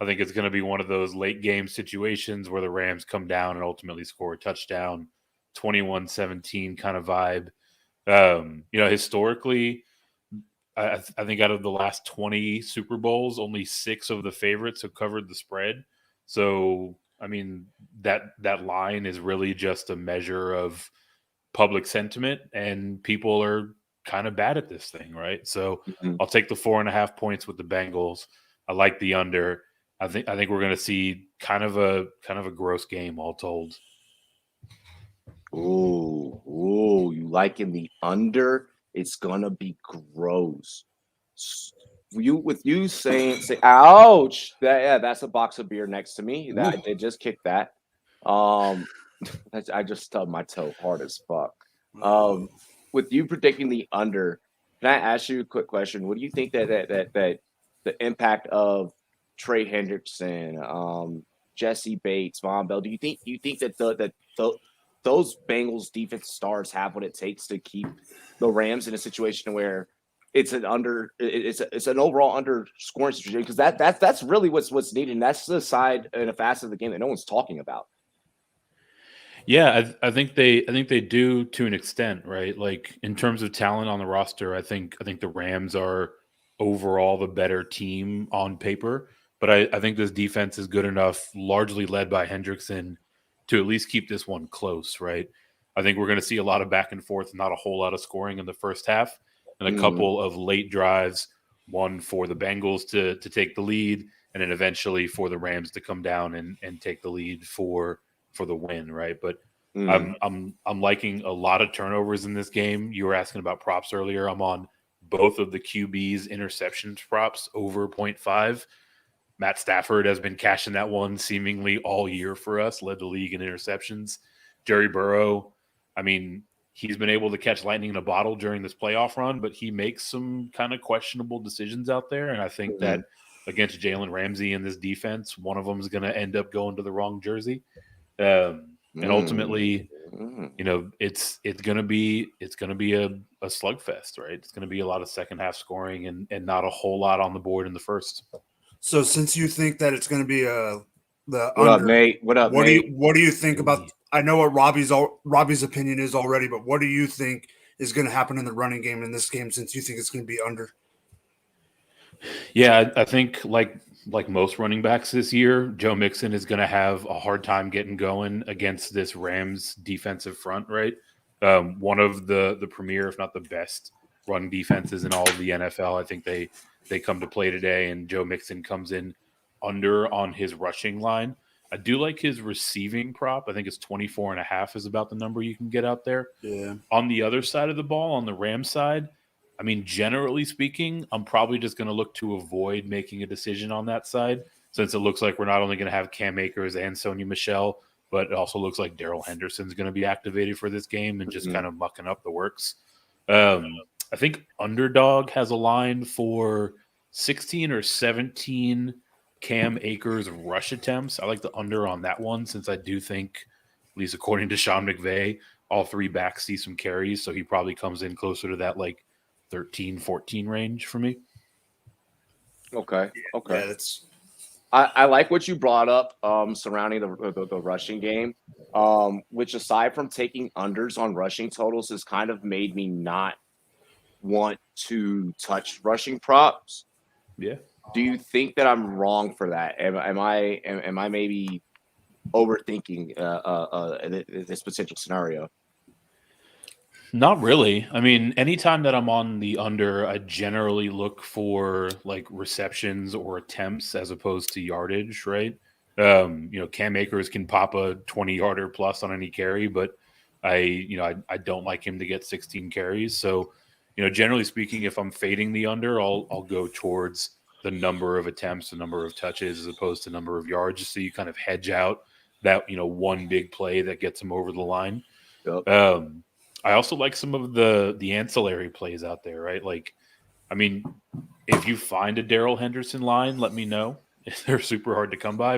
I think it's going to be one of those late game situations where the Rams come down and ultimately score a touchdown, 21-17 kind of vibe. Historically, I think out of the last 20 Super Bowls, only 6 of the favorites have covered the spread. So, I mean, that line is really just a measure of public sentiment, and people are kind of bad at this thing, right? So I'll take the 4.5 points with the Bengals. I like the under. I think we're going to see kind of a gross game, all told. Ooh, you liking the under? It's gonna be gross. You saying, ouch! That's a box of beer next to me. That it just kicked that. I just stubbed my toe hard as fuck. With you predicting the under, can I ask you a quick question? What do you think that the impact of Trey Hendrickson, Jesse Bates, Von Bell? Do you think that those Bengals defense stars have what it takes to keep the Rams in a situation where it's an overall under scoring situation? Because that's really what's needed. And that's the side and a facet of the game that no one's talking about. Yeah, I think they do to an extent, right? Like in terms of talent on the roster, I think the Rams are overall the better team on paper. But I think this defense is good enough, largely led by Hendrickson, to at least keep this one close, right? I think we're going to see a lot of back and forth, not a whole lot of scoring in the first half, and a couple of late drives, one for the Bengals to take the lead, and then eventually for the Rams to come down and take the lead for the win, right? But I'm liking a lot of turnovers in this game. You were asking about props earlier. I'm on both of the QB's interceptions props over 0.5. Matt Stafford has been cashing that one seemingly all year for us, led the league in interceptions. Jerry Burrow, I mean, he's been able to catch lightning in a bottle during this playoff run, but he makes some kind of questionable decisions out there. And I think that against Jalen Ramsey in this defense, one of them is going to end up going to the wrong jersey. And ultimately, you know, it's going to be a slugfest, right? It's going to be a lot of second half scoring and not a whole lot on the board in the first. So since you think that it's going to be the What under, up, Nate? What up, Nate? What do you think about? I know what Robbie's opinion is already, but what do you think is going to happen in the running game in this game? Since you think it's going to be under. Yeah, I think like most running backs this year, Joe Mixon is going to have a hard time getting going against this Rams defensive front, right? One of the premier, if not the best, run defenses in all of the NFL. I think they come to play today, and Joe Mixon comes in under on his rushing line. I do like his receiving prop. I think it's 24.5 is about the number you can get out there. Yeah. On the other side of the ball, on the Rams side, I mean, generally speaking, I'm probably just going to look to avoid making a decision on that side, since it looks like we're not only going to have Cam Akers and Sony Michel, but it also looks like Darrell Henderson's going to be activated for this game and just kind of mucking up the works. I think Underdog has a line for 16 or 17 Cam Akers rush attempts. I like the under on that one, since I do think, at least according to Sean McVay, all three backs see some carries, so he probably comes in closer to that like 13, 14 range for me. Okay. Yeah, I like what you brought up surrounding the rushing game, which aside from taking unders on rushing totals has kind of made me not want to touch rushing props. Yeah. Do you think that I'm wrong for that? Am I maybe overthinking this potential scenario? Not really. I mean, anytime that I'm on the under, I generally look for like receptions or attempts as opposed to yardage, right? You know, Cam Akers can pop a 20-yarder plus on any carry, but I don't like him to get 16 carries. So, you know, generally speaking, if I'm fading the under, I'll go towards the number of attempts, the number of touches, as opposed to number of yards, just so you kind of hedge out that, you know, one big play that gets him over the line. Yep. I also like some of the ancillary plays out there, right? Like, I mean, if you find a Darrell Henderson line, let me know. They're super hard to come by.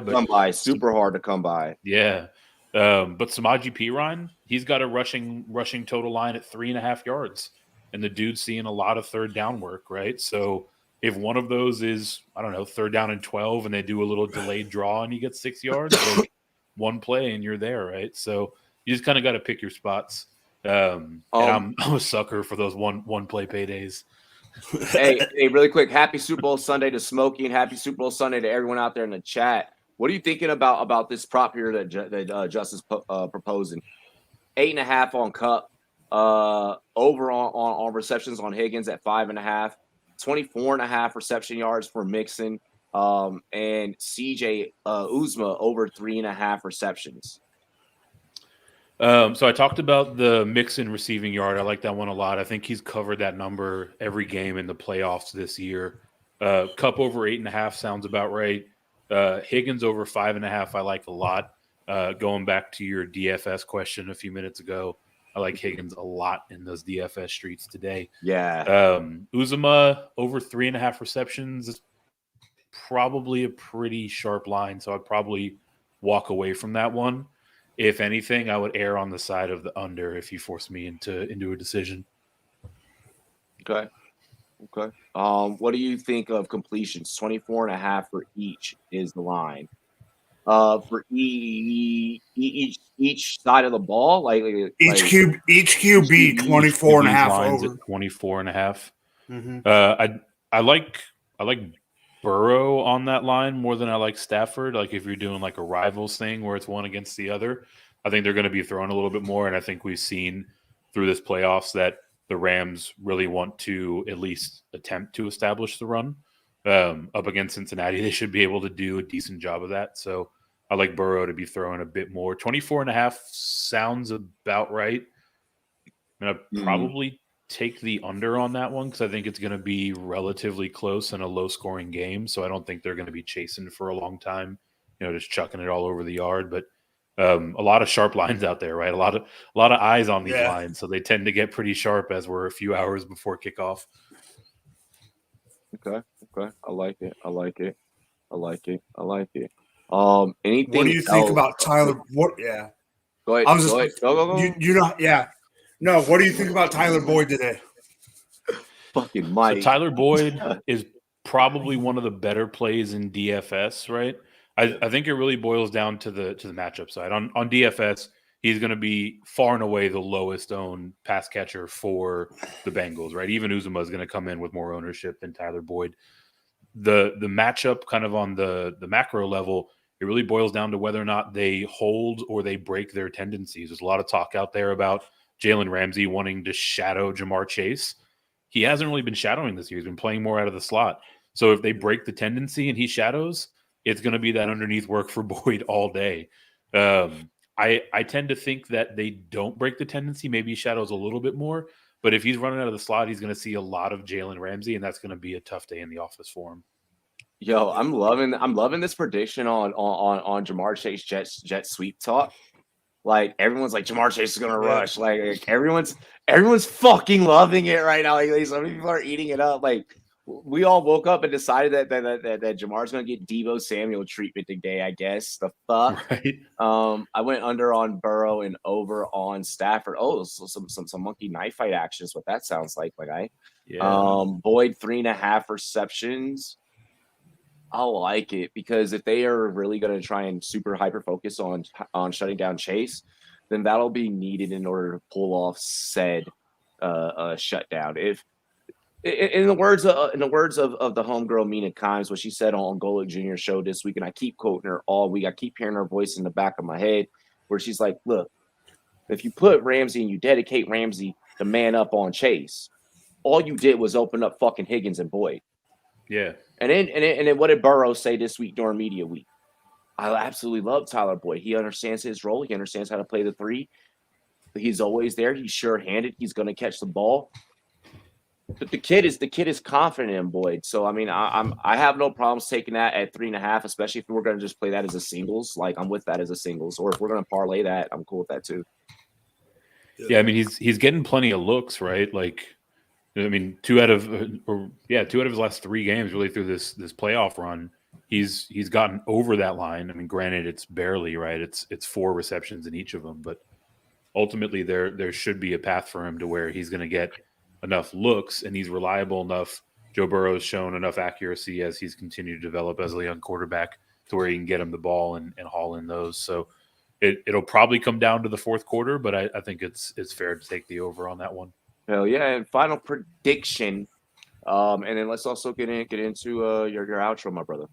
Super hard to come by. Yeah. But Samaje Perine, he's got a rushing total line at 3.5 yards. And the dude's seeing a lot of third down work, right? So if one of those is, I don't know, 3rd down and 12, and they do a little delayed draw and you get 6 yards, like one play and you're there, right? So you just kind of got to pick your spots. And I'm a sucker for those one play paydays. hey, really quick. Happy Super Bowl Sunday to Smokey, and happy Super Bowl Sunday to everyone out there in the chat. What are you thinking about this prop here that Justin's proposing? 8.5 on Cup, over on receptions on Higgins at 5.5, 24.5 reception yards for Mixon, and CJ Uzma over 3.5 receptions. So I talked about the Mixon receiving yard. I like that one a lot. I think he's covered that number every game in the playoffs this year. Cup over 8.5 sounds about right. Higgins over 5.5 I like a lot. Going back to your DFS question a few minutes ago, I like Higgins a lot in those DFS streets today. Yeah. Uzuma over 3.5 receptions is probably a pretty sharp line, so I'd probably walk away from that one. If anything, I would err on the side of the under if you force me into a decision. Okay. What do you think of completions? 24.5 for each is the line. For each side of the ball, like each QB 24.5 over 24.5. Mm-hmm. I like Burrow on that line more than I like Stafford. Like if you're doing like a rivals thing where it's one against the other, I think they're going to be thrown a little bit more. And I think we've seen through this playoffs that the Rams really want to at least attempt to establish the run. up against Cincinnati, they should be able to do a decent job of that. So I like Burrow to be throwing a bit more. 24.5 sounds about right. I'm going to probably take the under on that one because I think it's going to be relatively close in a low-scoring game. So I don't think they're going to be chasing for a long time, just chucking it all over the yard. But a lot of sharp lines out there, right? A lot of eyes on these lines, so they tend to get pretty sharp as we're a few hours before kickoff. Okay. I like it. Anything? What do you think about Tyler? What? Yeah. Go ahead. Go. No. What do you think about Tyler Boyd today? Fucking Mike. So Tyler Boyd is probably one of the better plays in DFS, right? I think it really boils down to the matchup side. On DFS, he's going to be far and away the lowest owned pass catcher for the Bengals, right? Even Uzomah is going to come in with more ownership than Tyler Boyd. The matchup kind of on the macro level, it really boils down to whether or not they hold or they break their tendencies. There's a lot of talk out there about Jalen Ramsey wanting to shadow Jamar Chase. He hasn't really been shadowing this year. He's been playing more out of the slot. So if they break the tendency and he shadows, it's going to be that underneath work for Boyd all day. I tend to think that they don't break the tendency. Maybe he shadows a little bit more. But if he's running out of the slot, he's going to see a lot of Jalen Ramsey, and that's going to be a tough day in the office for him. Yo, I'm loving this prediction on Jamar Chase jet sweep talk. Like everyone's like Jamar Chase is gonna rush. Like everyone's fucking loving it right now. Like some people are eating it up. Like we all woke up and decided that Jamar's gonna get Deebo Samuel treatment today. I guess the fuck. Right. I went under on Burrow and over on Stafford. Oh, so some monkey knife fight action is what that sounds like. Boyd 3.5 receptions. I like it because if they are really going to try and super hyper focus on shutting down Chase, then that'll be needed in order to pull off said shutdown. If in the words of the homegirl Mina Kimes, what she said on Golick Jr. show this week, and I keep quoting her all week. I keep hearing her voice in the back of my head where she's like, "Look, if you put Ramsey and you dedicate Ramsey to man up on Chase, all you did was open up fucking Higgins and Boyd." Yeah. And then what did Burrow say this week during media week? I absolutely love Tyler Boyd. He understands his role. He understands how to play the three. He's always there. He's sure-handed. He's going to catch the ball. But the kid is confident in Boyd. So I mean, I have no problems taking that at 3.5, especially if we're going to just play that as a singles. Like I'm with that as a singles, or if we're going to parlay that, I'm cool with that too. Yeah, I mean he's getting plenty of looks, right? Like. I mean, two out of his last 3 games, really through this playoff run, he's gotten over that line. I mean, granted, it's barely right. It's 4 receptions in each of them, but ultimately there should be a path for him to where he's going to get enough looks and he's reliable enough. Joe Burrow's shown enough accuracy as he's continued to develop as a young quarterback to where he can get him the ball and haul in those. So it'll probably come down to the fourth quarter, but I think it's fair to take the over on that one. Hell yeah! And final prediction, and then let's also get into your outro, my brother.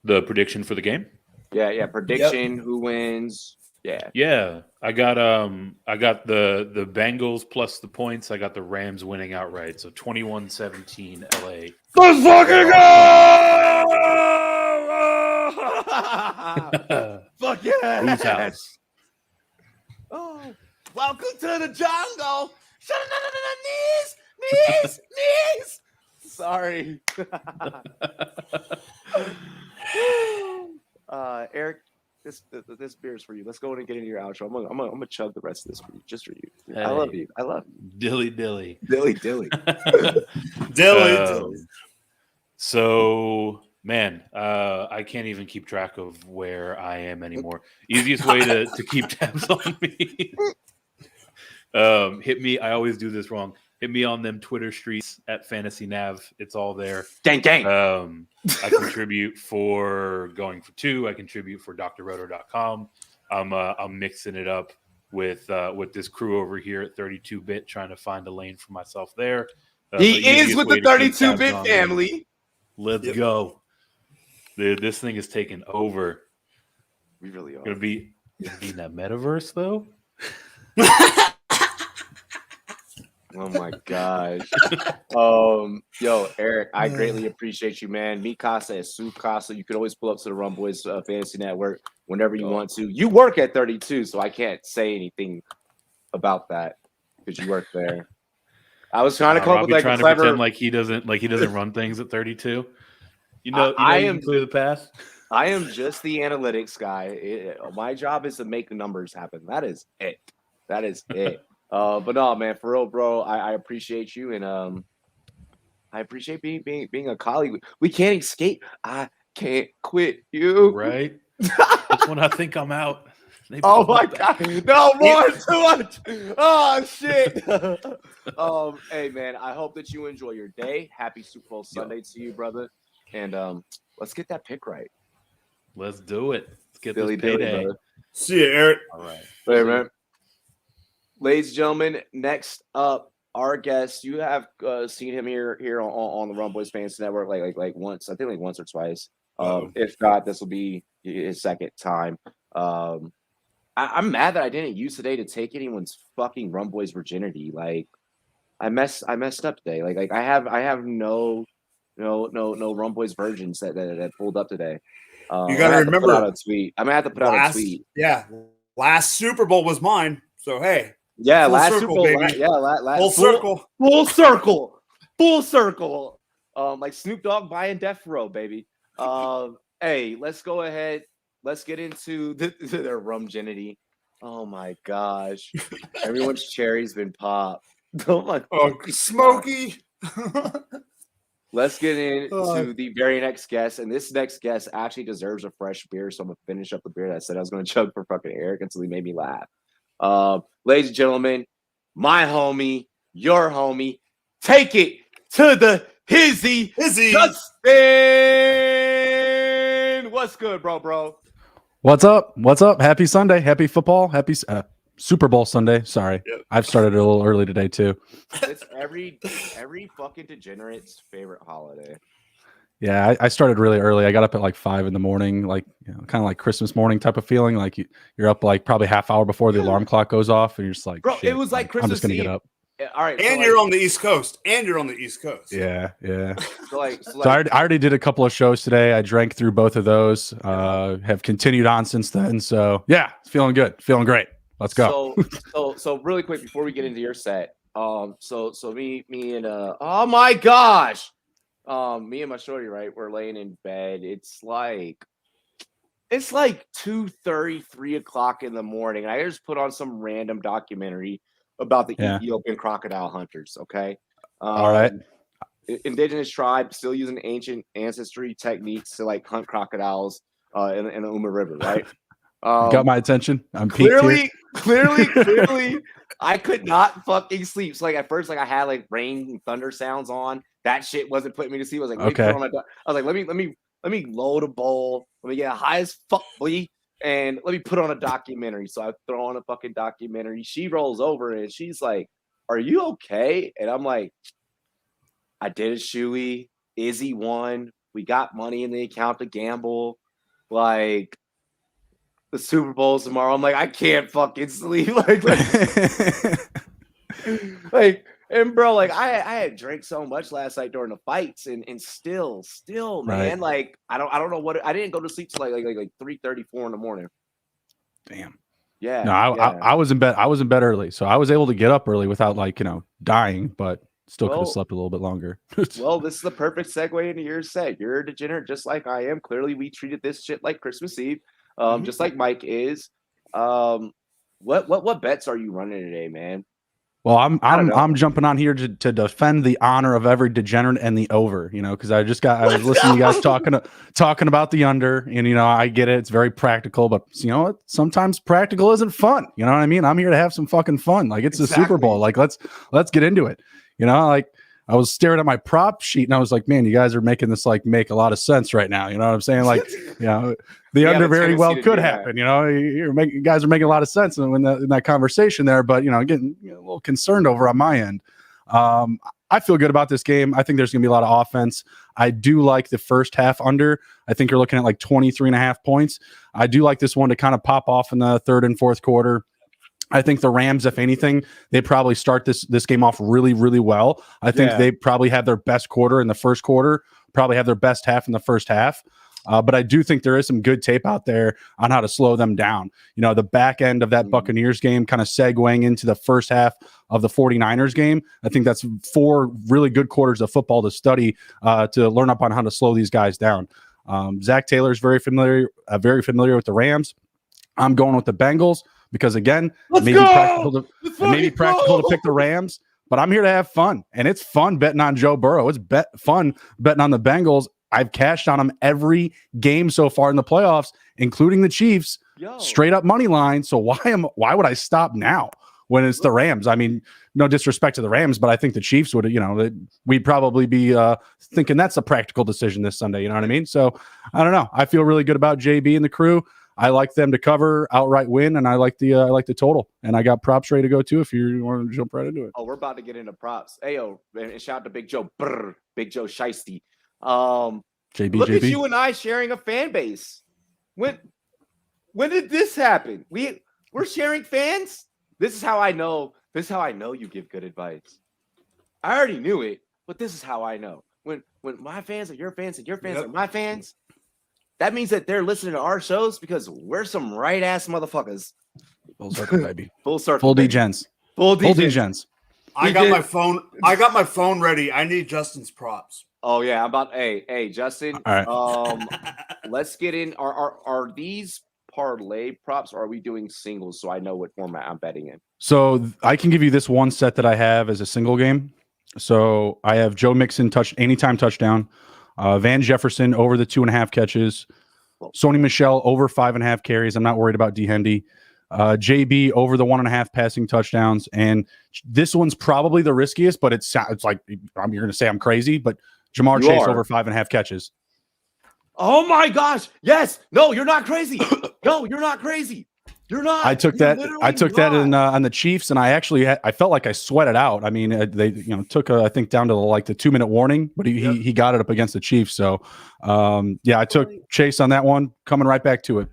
The prediction for the game? Yeah. Prediction. Yep. Who wins? Yeah. I got the Bengals plus the points. I got the Rams winning outright. So 21-17 LA. Let's fucking go! Fuck yeah! Whose house? Oh. Welcome to the jungle. Knees. Sorry. Eric, this beer's for you. Let's go in and get into your outro. I'm gonna chug the rest of this for you, just for you. Hey. I love you. Dilly. Dilly. So, man, I can't even keep track of where I am anymore. Easiest way to keep tabs on me. Hit me. I always do this wrong. Hit me on them Twitter streets at Fantasy Nav. It's all there. Gang. I contribute for Going for Two. I contribute for drroto.com. I'm mixing it up with this crew over here at 32-bit, trying to find a lane for myself there. He is with the 32-bit family. Let's go. Dude, this thing is taking over. We really are. Gonna be in that metaverse though. Oh my gosh. Yo, Eric, I greatly appreciate you, man. Me Casa is Sue Casa. You could always pull up to the Rumboyz Fantasy Network whenever you want to. You work at 32, so I can't say anything about that because you work there. I was trying to come up with like trying a clever. to pretend like he doesn't run things at 32. You know, I you am can clear the pass. I am just the analytics guy. My job is to make the numbers happen. That is it. That is it. But no, man, for real, bro. I appreciate you, and I appreciate being a colleague. We can't escape. I can't quit you. Right. That's when I think I'm out. Oh my god! No more too much. Oh shit. Hey man, I hope that you enjoy your day. Happy Super Bowl Sunday to you, brother. And let's get that pick right. Let's do it. Let's get Billy this payday. brother. See you, Eric. All right. Hey, man. Ladies and gentlemen, next up, our guest. You have seen him here on the Rumboyz Fantasy Network like once. I think like once or twice. If not, this will be his second time. I'm mad that I didn't use today to take anyone's fucking Rumboyz virginity. Like, I messed up today. Like I have no Rumboyz virgins that pulled up today. You got to remember put out a tweet. I'm gonna have to put out a tweet. Yeah, last Super Bowl was mine. So hey, yeah, full last circle, Super Bowl, baby. yeah, Full circle. full circle. Like Snoop Dogg buying Death Row, baby. Hey, let's go ahead. Let's get into their rumgenity. Oh my gosh, everyone's cherry's been popped. Oh my, Smokey. Let's get into the very next guest, and this next guest actually deserves a fresh beer, so I'm gonna finish up the beer that I said I was gonna chug for fucking Eric until he made me laugh. Ladies and gentlemen, my homie, your homie, take it to the hizzy, Justin. What's good, bro? What's up? Happy Sunday. Happy football. Happy Super Bowl Sunday. Sorry. Yep. I've started a little early today too. It's every fucking degenerate's favorite holiday. Yeah, I started really early. I got up at like 5 in the morning, like kind of like Christmas morning type of feeling. Like you're up like probably half hour before the alarm clock goes off, and you're just like, bro, shit, it was like Christmas I'm just gonna Eve. get up. All right, And you're on the East Coast. Yeah. So I already did a couple of shows today. I drank through both of those. Have continued on since then. So yeah, it's feeling good, feeling great. Let's go. So really quick before we get into your set, so me and oh my gosh, me and my shorty, right? We're laying in bed. It's like 2:30, 3 o'clock in the morning. I just put on some random documentary about the Ethiopian crocodile hunters. Okay. All right. Indigenous tribe still using ancient ancestry techniques to like hunt crocodiles in the Uma River, right? Got my attention. I'm clearly, I could not fucking sleep. So like at first, like I had like rain and thunder sounds on. That shit wasn't putting me to sleep. I was like, let me load a bowl. Let me get high as fuck, boy, and let me put on a documentary. So I throw on a fucking documentary. She rolls over and she's like, "Are you okay?" And I'm like, "I did a shoey. Izzy won. We got money in the account to gamble. Like." The Super Bowl's tomorrow. I'm like, I can't fucking sleep. And bro, like I had drank so much last night during the fights, and still, man, like I don't know what I didn't go to sleep till like 3:34 in the morning. Damn. Yeah. No, I was in bed. I was in bed early, so I was able to get up early without dying, but still could have slept a little bit longer. Well, this is the perfect segue into your set. You're a degenerate just like I am. Clearly, we treated this shit like Christmas Eve. Just like Mike is. What bets are you running today, man? Well, I'm jumping on here to defend the honor of every degenerate and the over, because I was listening to you guys talking about the under, and I get it, it's very practical, but you know what? Sometimes practical isn't fun. You know what I mean? I'm here to have some fucking fun. Like it's the Super Bowl. Like let's get into it. Like I was staring at my prop sheet and I was like, man, you guys are making this like make a lot of sense right now. You know what I'm saying? Like, the under very well could happen. You guys are making a lot of sense in that conversation there, but getting a little concerned over on my end. I feel good about this game. I think there's going to be a lot of offense. I do like the first half under. I think you're looking at like 23.5 points. I do like this one to kind of pop off in the third and fourth quarter. I think the Rams, if anything, they probably start this game off really, really well. I think they probably had their best quarter in the first quarter, probably have their best half in the first half. But I do think there is some good tape out there on how to slow them down. You know, the back end of that Buccaneers game kind of segueing into the first half of the 49ers game. I think that's 4 really good quarters of football to study to learn up on how to slow these guys down. Zach Taylor is very familiar with the Rams. I'm going with the Bengals because, again, it may be practical to pick the Rams, but I'm here to have fun. And it's fun betting on Joe Burrow. It's fun betting on the Bengals. I've cashed on them every game so far in the playoffs, including the Chiefs, straight up money line. So why would I stop now when it's the Rams? I mean, no disrespect to the Rams, but I think the Chiefs would, we'd probably be thinking that's a practical decision this Sunday. You know what I mean? So I don't know. I feel really good about JB and the crew. I like them to cover, outright win, and I like the total. And I got props ready to go too if you want to jump right into it. Oh, we're about to get into props. Hey, and shout out to Big Joe, Big Joe Shiesty. Look at you and I sharing a fan base. When did this happen? We're sharing fans. This is how I know you give good advice. I already knew it, but this is how I know. When my fans are your fans and your fans are my fans, that means that they're listening to our shows because we're some right ass motherfuckers. Full circle, baby. Full circle. Full D-gens. Full D-gens. I got my phone ready. I need Justin's props. Oh yeah, hey Justin. All right. Let's get in. Are these parlay props or are we doing singles so I know what format I'm betting in? So I can give you this one set that I have as a single game. So I have Joe Mixon anytime touchdown, Van Jefferson over the 2.5 catches, Sony Michel over 5.5 carries. I'm not worried about D Hendy. JB over the 1.5 passing touchdowns, and this one's probably the riskiest, but it's like you're going to say I'm crazy, but Jamar Chase over 5.5 catches. Oh my gosh! Yes, no, you're not crazy. No, you're not crazy. You're not. I took that in on the Chiefs, and I felt like I sweated out. I mean, they took I think down to the 2-minute warning, but he got it up against the Chiefs. So I took Chase on that one. Coming right back to it.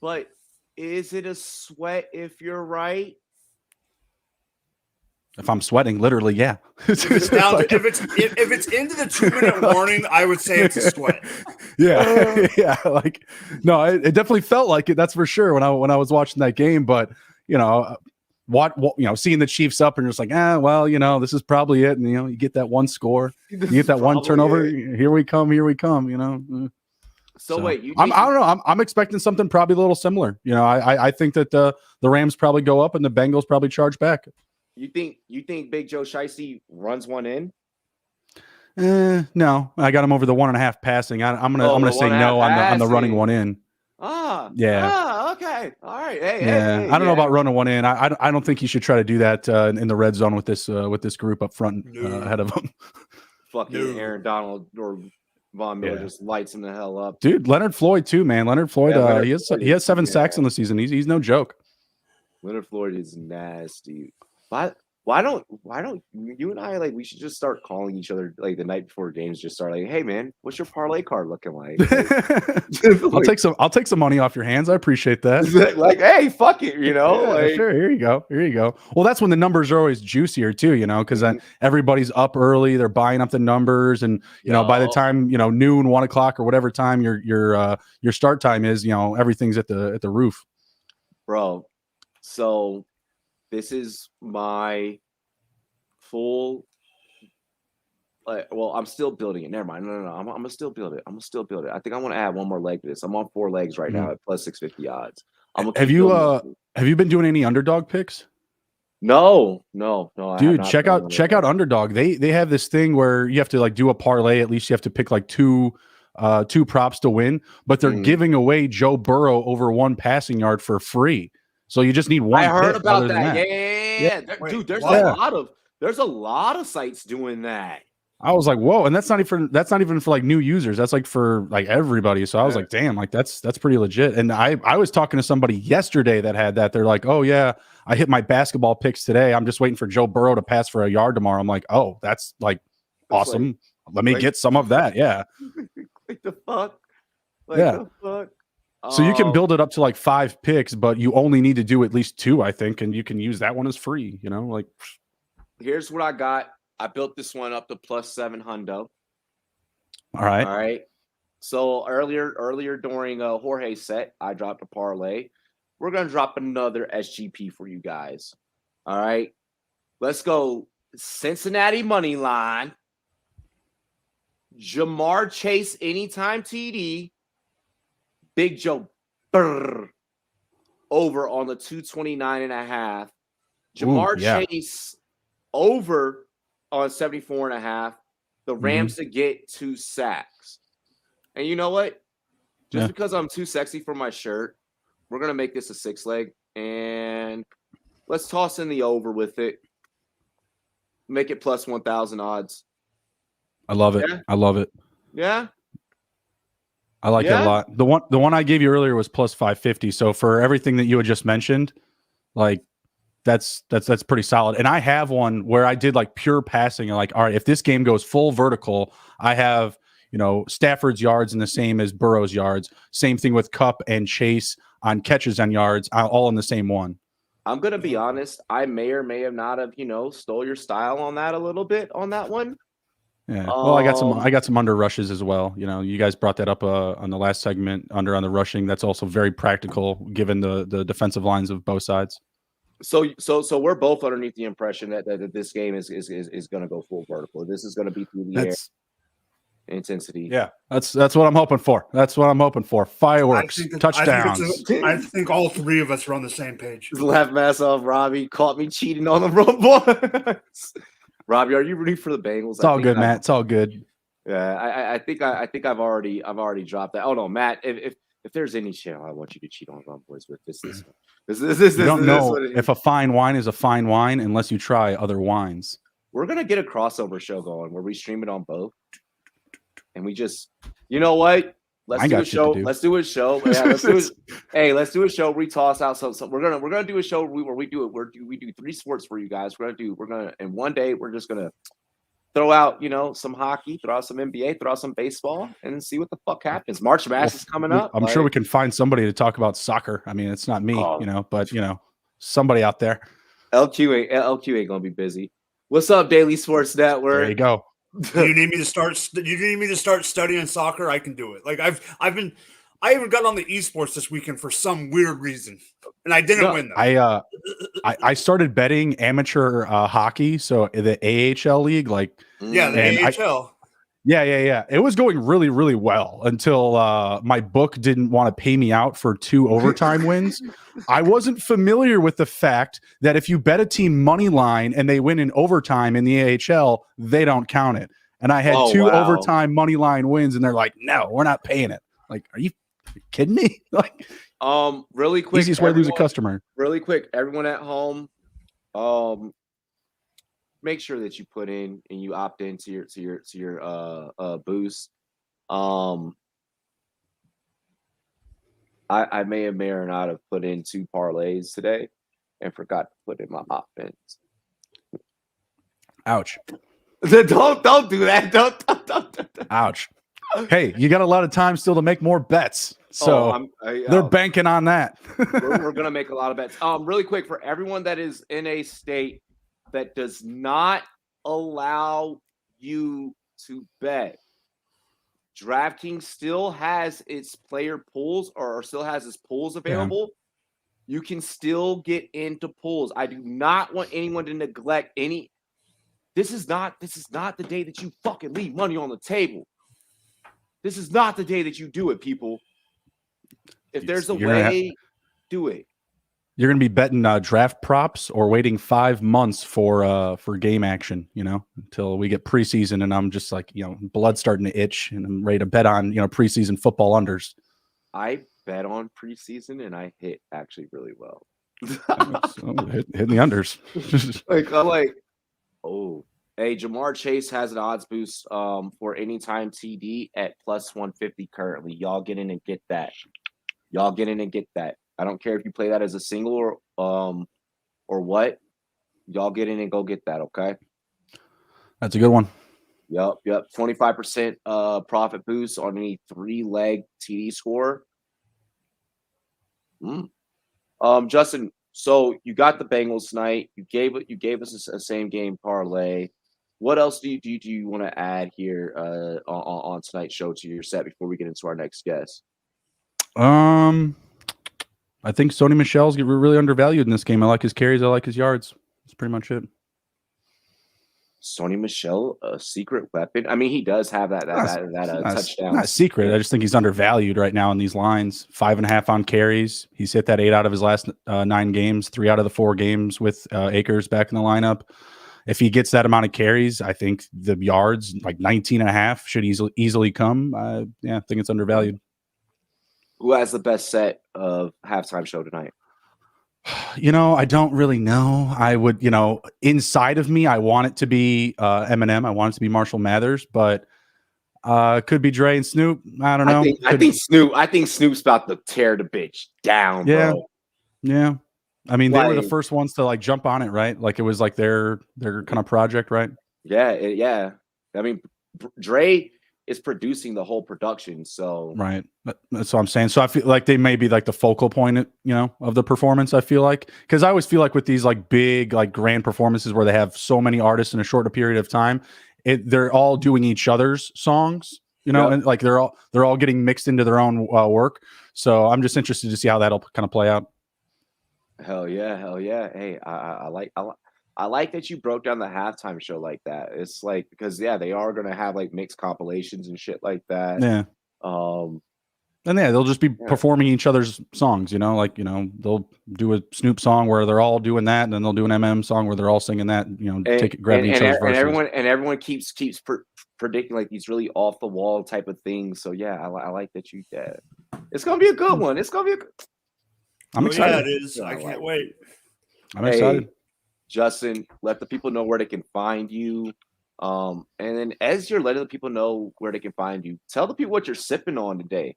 But is it a sweat if you're right? If I'm sweating, literally, yeah. If it's into the 2-minute warning, I would say it's a sweat. Yeah, yeah. No, it definitely felt like it. That's for sure when I was watching that game. But seeing the Chiefs up and just like, this is probably it. And you get that one score, you get that one turnover. Here we come. So wait, I don't know. I'm expecting something probably a little similar. I think that the Rams probably go up and the Bengals probably charge back. You think Big Joe Shiesty runs one in? No, I got him over the 1.5 passing. I'm gonna say no on the running one in. Okay, all right. Hey, I don't know about running one in. I don't think you should try to do that in the red zone with this group up front ahead of them. Fucking Aaron Donald or Von Miller just lights him the hell up, dude. Leonard Floyd too, man. Leonard Floyd, he has 7 sacks in the season. He's no joke. Leonard Floyd is nasty. Why don't you and I we should just start calling each other the night before games, just start hey man, what's your parlay card looking like? I'll take some money off your hands. I appreciate that. Hey, fuck it, sure, here you go. Well, that's when the numbers are always juicier too, because everybody's up early, they're buying up the numbers, and by the time noon, 1 o'clock, or whatever time your start time is, everything's at the roof, bro. So this is my full. I'm still building it. Never mind. No. I'm gonna still build it. I think I want to add one more leg to this. I'm on 4 legs right now at plus 650 odds. Have you been doing any underdog picks? No. Dude, check out Underdog. They have this thing where you have to do a parlay. At least you have to pick two props to win, but they're giving away Joe Burrow over 1 passing yard for free. So you just need one. I heard about that. Yeah. Dude, there's a lot of sites doing that. I was like, whoa, and that's not even for new users. That's for everybody. So I was like, damn, that's pretty legit. And I was talking to somebody yesterday that had that. They're like, oh yeah, I hit my basketball picks today. I'm just waiting for Joe Burrow to pass for a yard tomorrow. I'm like, oh, that's awesome. Let me get some of that. Yeah. The fuck? The fuck? So you can build it up to like 5 picks, but you only need to do at least 2, I think, and you can use that one as free. Like. Here's what I got. I built this one up to +7 hundo. All right. All right. So earlier during Jorge's set, I dropped a parlay. We're gonna drop another SGP for you guys. All right. Let's go Cincinnati money line. Jamar Chase anytime TD. Big Joe over on the 229.5. Jamar Chase over on 74.5. The Rams to get 2 sacks. And you know what? Just because I'm too sexy for my shirt, we're going to make this a 6-leg. And let's toss in the over with it. Make it +1,000 odds. I love it. Yeah. I love it. Yeah. I like it a lot. The one I gave you earlier was +550. So for everything that you had just mentioned, like that's pretty solid. And I have one where I did like pure passing. And like, all right, if this game goes full vertical, I have Stafford's yards and the same as Burrow's yards. Same thing with Kupp and Chase on catches and yards, all in the same one. I'm gonna be honest. I may or may have not have stole your style on that a little bit on that one. Yeah. Well, I got some under rushes as well. You guys brought that up on the last segment under on the rushing. That's also very practical given the defensive lines of both sides. So we're both underneath the impression that this game is going to go full vertical. This is going to be through the air intensity. Yeah, that's what I'm hoping for. That's what I'm hoping for. Fireworks, touchdowns. I think all 3 of us are on the same page. Laugh mask off. Robbie caught me cheating on the Rumboyz. Robbie, are you rooting for the Bengals? It's all good, Matt. It's all good. Yeah, I think I've already dropped that. Oh no, Matt, if there's any channel I want you to cheat on Rumboyz with, this you don't know if a fine wine is a fine wine unless you try other wines. We're gonna get a crossover show going where we stream it on both, and we just, you know what? Let's do a show. Let's do a show. Yeah, let's do a show. We toss out some. We're gonna do a show where we do it. We do 3 sports for you guys. We're gonna and one day we're just gonna throw out some hockey, throw out some NBA, throw out some baseball, and see what the fuck happens. March Madness is coming up. I'm sure we can find somebody to talk about soccer. I mean, it's not me, but somebody out there. LQ ain't gonna be busy. What's up, Daily Sports Network? There you go. Do you need me to start? Studying soccer? I can do it. Like I even got on the esports this weekend for some weird reason, and I didn't win them. I started betting amateur hockey, so the AHL league, the AHL. Yeah. It was going really, really well until my book didn't want to pay me out for 2 overtime wins. I wasn't familiar with the fact that if you bet a team money line and they win in overtime in the AHL, they don't count it. And I had 2 overtime money line wins, and they're like, "No, we're not paying it." Like, are you kidding me? Like, really quick, easiest way to lose a customer. Really quick, everyone at home, make sure that you put in and you opt into your boost. I may or not have put in 2 parlays today and forgot to put in my offense. Ouch. Don't do that. Don't. Ouch. Hey, you got a lot of time still to make more bets. So they're banking on that. we're going to make a lot of bets. Really quick, for everyone that is in a state that does not allow you to bet, DraftKings still has its player pools or still has its pools available. Yeah. You can still get into pools. I do not want anyone to neglect any. This is not the day that you fucking leave money on the table. This is not the day that you do it, people. If there's a way, do it. You're going to be betting draft props or waiting 5 months for game action, until we get preseason, and I'm just like, blood starting to itch, and I'm ready to bet on, preseason football unders. I bet on preseason, and I hit actually really well. Hitting the unders. I'm like, oh, hey, Jamar Chase has an odds boost for anytime TD at +150 currently. Y'all get in and get that. I don't care if you play that as a single or what. Y'all get in and go get that, okay? That's a good one. Yep. 25% profit boost on any 3-leg TD score. Justin, so you got the Bengals tonight. You gave us a same game parlay. What else do you want to add here on tonight's show to your set before we get into our next guest? I think Sony Michel's really undervalued in this game. I like his carries. I like his yards. That's pretty much it. Sony Michel, a secret weapon. I mean, he does have that touchdown. Not secret. I just think he's undervalued right now in these lines. 5.5 on carries. He's hit that 8 out of his last 9 games. 3 out of the 4 games with Akers back in the lineup. If he gets that amount of carries, I think the yards, like 19.5, should easily come. I think it's undervalued. Who has the best set of halftime show tonight? I don't really know. I would, inside of me, I want it to be Eminem. I want it to be Marshall Mathers, but could be Dre and Snoop. I don't know. I think Snoop's about to tear the bitch down, bro. Yeah. I mean, they were the first ones to jump on it, right? Like it was like their kind of project, right? Yeah. I mean, Dre is producing the whole production, so right. That's what I'm saying. So I feel like they may be like the focal point, of the performance. I feel like because I always feel like with these big grand performances where they have so many artists in a short period of time, they're all doing each other's songs, and they're all getting mixed into their own work. So I'm just interested to see how that'll kind of play out. Hell yeah. Hey, I like that you broke down the halftime show like that. It's because they are gonna have mixed compilations and shit like that. Yeah. And they'll just be performing each other's songs. They'll do a Snoop song where they're all doing that, and then they'll do an MM song where they're all singing that. Grabbing each other's verses. And everyone keeps predicting these really off the wall type of things. So I like that you did. It's gonna be a good one. I'm excited. Yeah, it is. I can't wait. I'm excited. Justin, let the people know where they can find you. And then as you're letting the people know where they can find you, tell the people what you're sipping on today.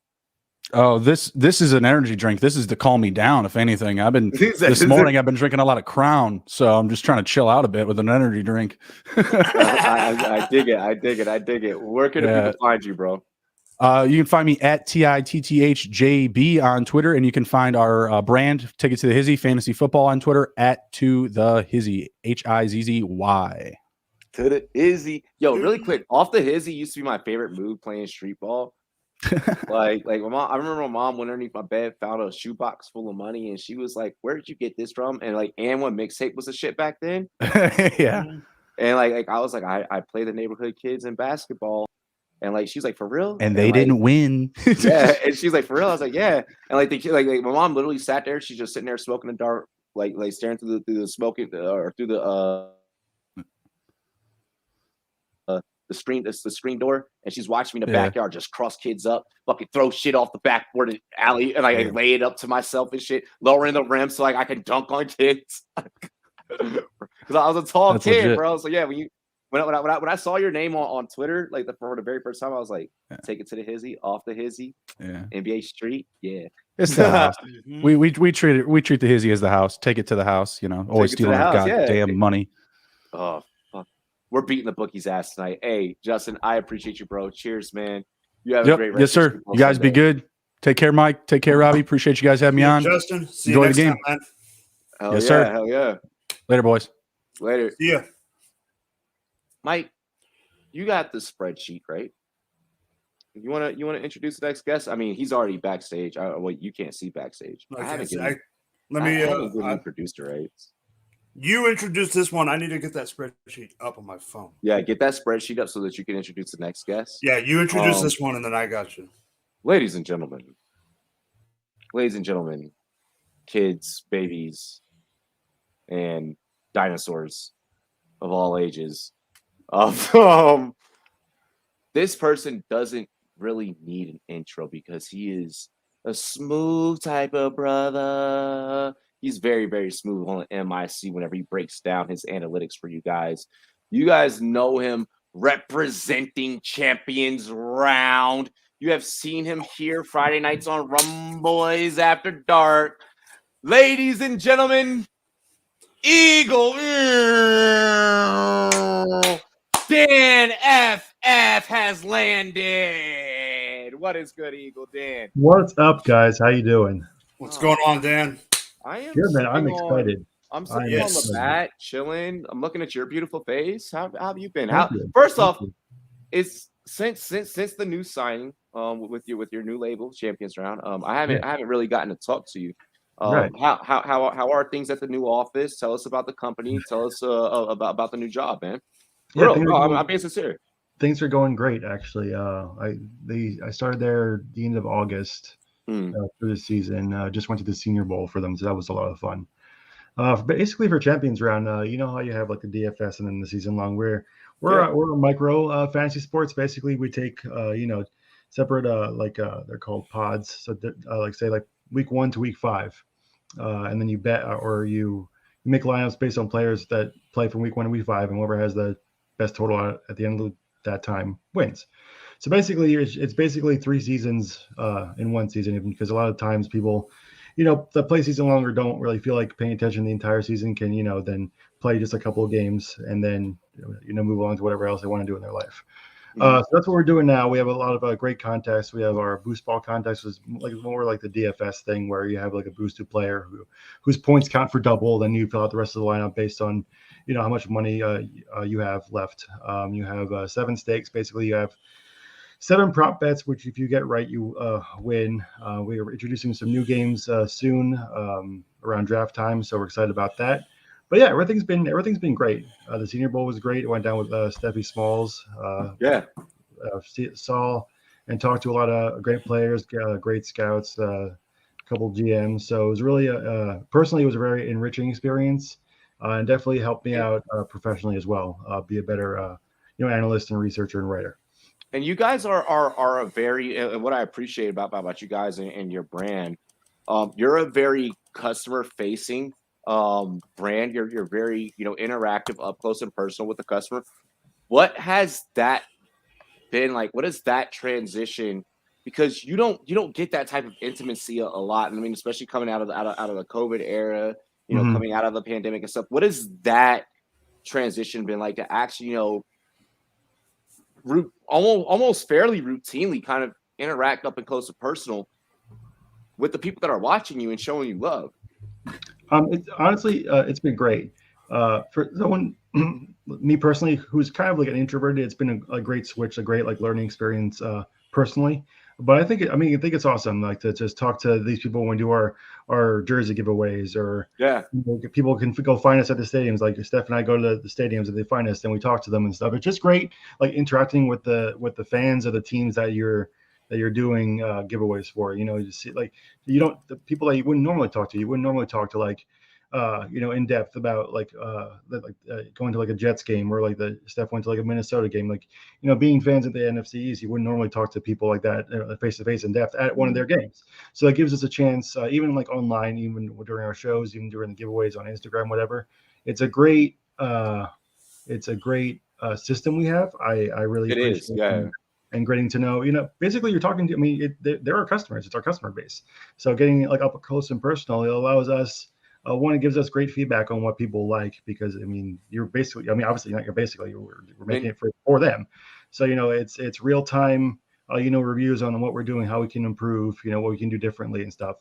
Oh, this is an energy drink. This is to calm me down, if anything. This morning I've been drinking a lot of Crown, so I'm just trying to chill out a bit with an energy drink. I dig it. Where can the people find you, bro? You can find me at TITTHJB on Twitter, and you can find our brand, Take It to the Hizzy, Fantasy Football on Twitter, at To The Hizzy, HIZZY. To the Hizzy. Yo, really quick, off the Hizzy used to be my favorite move playing street ball. My mom, I remember my mom went underneath my bed, found a shoebox full of money, and she was like, "Where did you get this from?" And and one mixtape was the shit back then. Yeah. And I was like, I play the neighborhood kids in basketball. And she's like, for real? And they didn't win. Yeah. And she's like, for real? I was like, yeah. And the kid, my mom literally sat there. She's just sitting there smoking in the dark, staring through the smoking or through the screen door, and she's watching me in the backyard just cross kids up, fucking throw shit off the backboard of the alley, and I lay it up to myself and shit, lowering the rim so I can dunk on kids. Because I was a tall kid, legit. Bro. So when I saw your name on Twitter, for the very first time, I was like, take it to the Hizzy, off the Hizzy, NBA Street, it's the house. we treat the Hizzy as the house. Take it to the house, always stealing our goddamn money. Oh fuck, we're beating the bookies' ass tonight. Hey, Justin, I appreciate you, bro. Cheers, man. You have a great rest. Yes, sir. You guys be good. Take care, Mike. Take care, Robbie. Appreciate you guys having me on. Justin, see you next time, man. Yes, sir. Hell yeah. Later, boys. Later. See ya. Mike, you got the spreadsheet, right? You wanna introduce the next guest? I mean, he's already backstage. You can't see backstage. I haven't given producer rights. You introduce this one. I need to get that spreadsheet up on my phone. Yeah, get that spreadsheet up so that you can introduce the next guest. Yeah, you introduce this one, and then I got you. Ladies and gentlemen, kids, babies, and dinosaurs of all ages. This person doesn't really need an intro because he is a smooth type of brother. He's very, very smooth on MIC whenever he breaks down his analytics for you guys. You guys know him representing Champions Round. You have seen him here Friday nights on Rumboyz After Dark. Ladies and gentlemen, Eagle Dan FF has landed. What is good, Eagle Dan? What's up, guys? How you doing? What's going on, Dan? I am Good, man. I'm sitting on- excited. I'm sitting on the mat, chilling. I'm looking at your beautiful face. How have you been? Thank you. First Thank off, you. it's since the new signing with your new label, Champions Round. I haven't really gotten to talk to you. Right. How are things at the new office? Tell us about the company. Tell us about the new job, man. Yeah, I'm being sincere. Things are going great, actually. I started there the end of August for the season. Just went to the Senior Bowl for them, so that was a lot of fun. Basically for Champions Round, you know how you have like the DFS and then the season long. We're a micro fantasy sports. Basically, we take separate they're called pods. So like say like week 1 to week 5, and then you bet or you make lineups based on players that play from week 1 to week 5, and whoever has the best total at the end of that time wins. So basically, it's basically 3 seasons in one season, because a lot of times people, that play season longer don't really feel like paying attention the entire season, can then play just a couple of games and then move on to whatever else they want to do in their life. So that's what we're doing now. We have a lot of great contests. We have our boost ball contest, was like more like the DFS thing, where you have like a boosted player whose points count for double. Then you fill out the rest of the lineup based on how much money you have left. You have 7 stakes. Basically, you have 7 prop bets, which if you get right, you win. We are introducing some new games soon around draft time, so we're excited about that. But yeah, everything's been great. The Senior Bowl was great. It went down with Steffi Smalls. Saw and talked to a lot of great players, great scouts, a couple GMs. So it was really personally, it was a very enriching experience, and definitely helped me out professionally as well. Be a better analyst and researcher and writer. And you guys are a very, and what I appreciate about you guys and your brand, you're a very customer facing brand. You're very interactive, up close and personal with the customer. What has that been like? What is that transition? Because you don't get that type of intimacy a lot. I mean, especially coming out of the COVID era, coming out of the pandemic and stuff. What has that transition been like to actually almost fairly routinely kind of interact up and close and personal with the people that are watching you and showing you love? It's been great. For someone, me personally, who's kind of like an introverted, it's been a great switch, a great learning experience personally. But I think it's awesome, like to just talk to these people when we do our jersey giveaways, or people can go find us at the stadiums. Like Steph and I go to the stadiums and they find us, and we talk to them and stuff. It's just great, like interacting with the fans of the teams that you're doing giveaways for. You see, like the people that you wouldn't normally talk to. You wouldn't normally talk to in depth about going to like a Jets game, or like the Steph went to like a Minnesota game. Like being fans of the NFC East, you wouldn't normally talk to people like that face to face in depth at one of their games. So that gives us a chance, even like online, even during our shows, even during the giveaways on Instagram, whatever. It's a great system we have. I really appreciate it. And getting to know, basically you're talking to, they're our customers. It's our customer base. So getting like up close and personal, it allows us, one, it gives us great feedback on what people like, because you're basically, obviously not, we're making it for them. So, it's real time, reviews on what we're doing, how we can improve, what we can do differently and stuff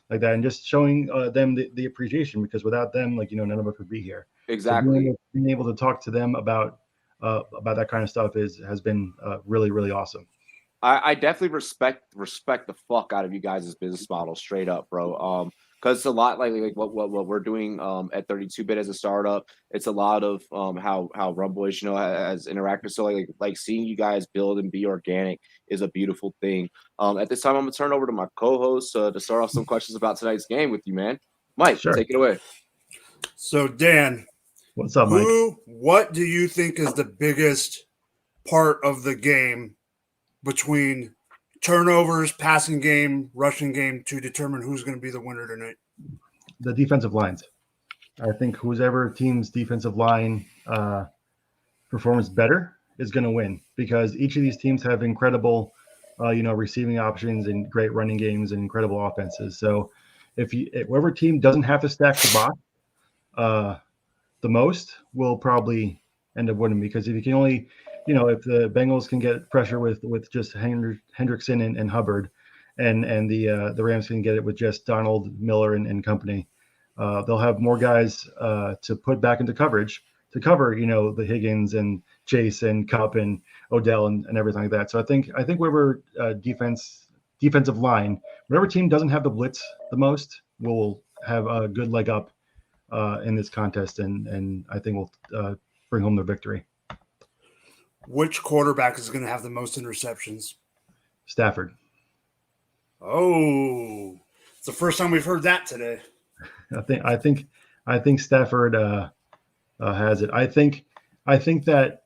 like that. And just showing them the appreciation, because without them, none of us would be here. Exactly. So being able to talk to them about that kind of stuff has been really, really awesome. I definitely respect the fuck out of you guys' business model, straight up, bro. Because it's a lot like what we're doing at 32-bit as a startup. It's a lot of how Rumboyz has interacted. So like seeing you guys build and be organic is a beautiful thing. At this time, I'm gonna turn over to my co-host to start off some questions about tonight's game with you, man. Mike, take it away. So Dan, what's up, Mike? What do you think is the biggest part of the game between turnovers, passing game, rushing game, to determine who's going to be the winner tonight? The defensive lines. I think whoever team's defensive line performs better is going to win, because each of these teams have incredible, receiving options and great running games and incredible offenses. So if whoever team doesn't have to stack the box the most will probably end up winning, because if you can only, if the Bengals can get pressure with just Hendrickson and Hubbard, and the Rams can get it with just Donald, Miller, and company. They'll have more guys to put back into coverage to cover, the Higgins and Chase and Cup and Odell and everything like that. So I think whoever defensive line, whatever team doesn't have the blitz the most will have a good leg up in this contest, and I think we'll bring home the victory. Which quarterback is going to have the most interceptions? Stafford. Oh, it's the first time we've heard that today. I think Stafford has it. I think that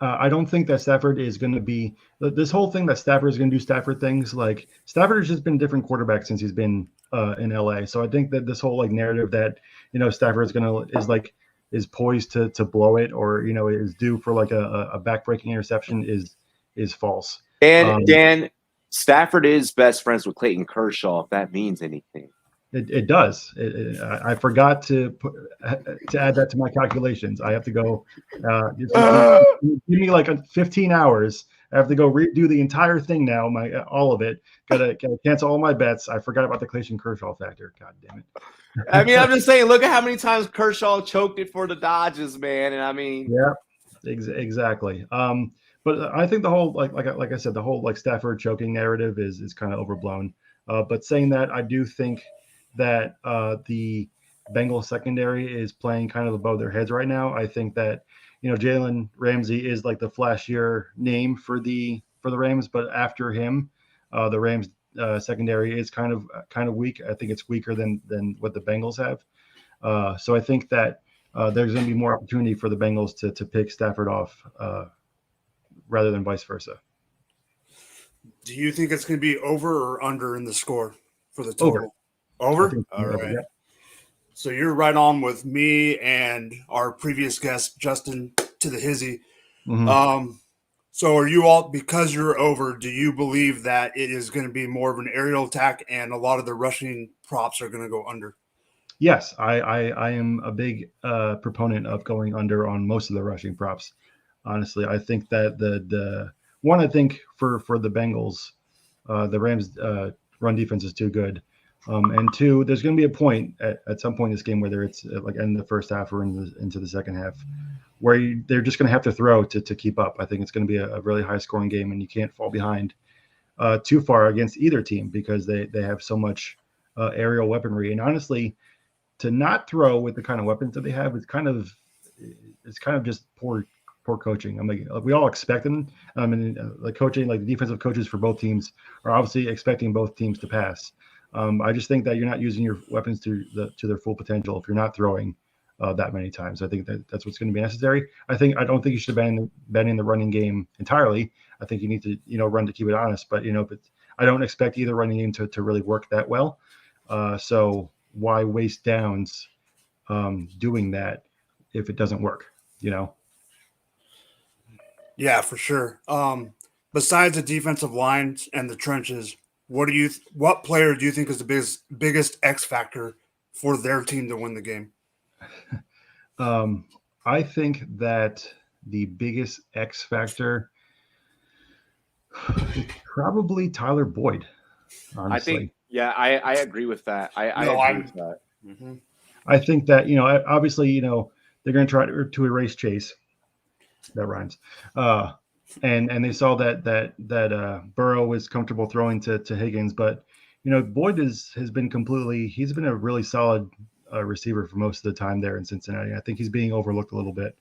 I don't think that Stafford is going to be this whole thing that Stafford is going to do Stafford things. Like Stafford has just been a different quarterback since he's been in LA. So I think that this whole narrative that Stafford is poised to blow it, or is due for a backbreaking interception is false. And Dan, Stafford is best friends with Clayton Kershaw, if that means anything. It does. I forgot to add that to my calculations. I have to go. Give me 15 hours. I have to go redo the entire thing now. All of it. Gotta cancel all my bets. I forgot about the Clayton Kershaw factor. God damn it. I mean, I'm just saying. Look at how many times Kershaw choked it for the Dodgers, man. And I mean, yeah, exactly. But I think the whole like I said, the whole Stafford choking narrative is kind of overblown. But saying that, I do think that the Bengals secondary is playing kind of above their heads right now. I think that Jalen Ramsey is the flashier name for the Rams, but after him, the Rams secondary is kind of weak. I think it's weaker than what the Bengals have. So I think that there's going to be more opportunity for the Bengals to pick Stafford off rather than vice versa. Do you think it's going to be over or under in the score for the total? Over? All right. Yeah. So you're right on with me and our previous guest, Justin, to the hizzy. Mm-hmm. So are you all, because you're over, do you believe that it is going to be more of an aerial attack and a lot of the rushing props are going to go under? Yes, I am a big proponent of going under on most of the rushing props. Honestly, I think that the one, I think for the Bengals, the Rams run defense is too good. And two, there's going to be a point at some point in this game, whether it's in the first half or into the second half, where they're just going to have to throw to keep up. I think it's going to be a really high scoring game, and you can't fall behind too far against either team because they have so much aerial weaponry. And honestly, to not throw with the kind of weapons that they have is kind of just poor coaching. I'm we all expect them. Coaching, the defensive coaches for both teams are obviously expecting both teams to pass. I just think that you're not using your weapons to their full potential if you're not throwing that many times. I think that's what's going to be necessary. I don't think you should have been in the running game entirely. I think you need to run to keep it honest. But but I don't expect either running game to really work that well. So why waste downs doing that if it doesn't work? Yeah, for sure. Besides the defensive lines and the trenches, what player do you think is the biggest X factor for their team to win the game? I think that the biggest X factor is probably Tyler Boyd. Honestly, I agree with that. I agree with that. Mm-hmm. I think that obviously they're going to try to erase Chase. That rhymes. And they saw that Burrow was comfortable throwing to Higgins, but Boyd has been he's been a really solid receiver for most of the time there in Cincinnati. I think he's being overlooked a little bit.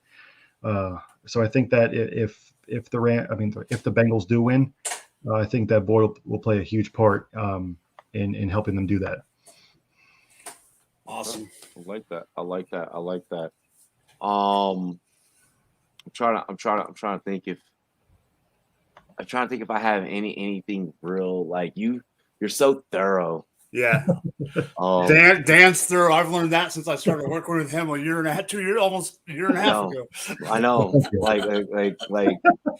So I think that if the Bengals do win, I think that Boyd will play a huge part in helping them do that. Awesome. I like that. I'm trying to think if I have anything real you're so thorough. Yeah. Dan's thorough. I've learned that since I started working with him almost a year and a half ago. I know.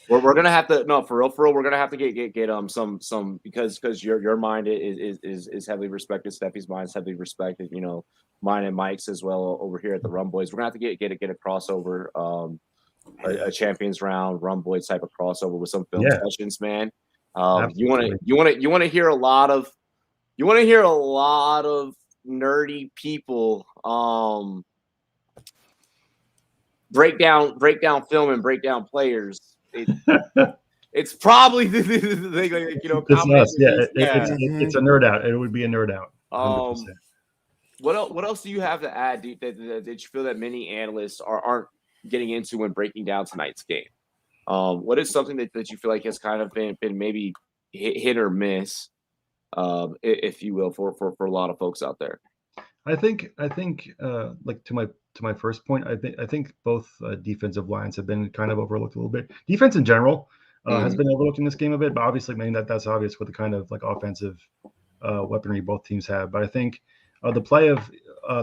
We're gonna have to for real, we're gonna have to get some because your mind is heavily respected. Steffi's mind is heavily respected, mine and Mike's as well over here at the Rumboyz. We're gonna have to get a crossover, a champions round Rumboyz type of crossover with some film sessions, man. You want to hear a lot of nerdy people break down film and break down players. It's probably the thing, like, you know, it's us. Yeah, Mm-hmm. it's a nerd out. It would be a nerd out. 100%. What else do you have to add that you feel that many analysts aren't getting into when breaking down tonight's game? What is something that you feel like has kind of been maybe hit or miss, if you will, for a lot of folks out there? I think like to my first point, I think both defensive lines have been kind of overlooked a little bit. Defense in general has been overlooked in this game a bit, but obviously, I mean, that's obvious with the kind of like offensive weaponry both teams have. But I think the play of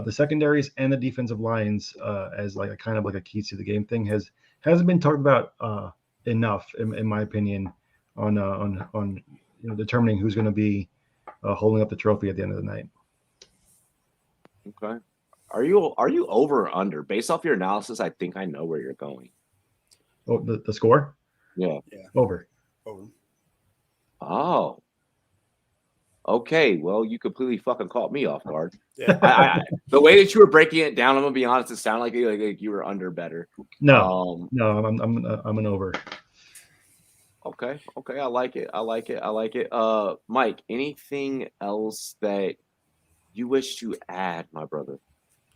the secondaries and the defensive lines as like a kind of like a key to the game thing hasn't been talked about enough, in my opinion, on you know, determining who's going to be holding up the trophy at the end of the night. Okay. Are you over or under? Based off your analysis, I think I know where you're going. Oh, the score? Yeah. Over. Oh. Okay. Well, you completely fucking caught me off guard. Yeah. The way that you were breaking it down, I'm gonna be honest, it sounded like you were under better. No, I'm an over. Okay. I like it. Mike, anything else that you wish to add, my brother?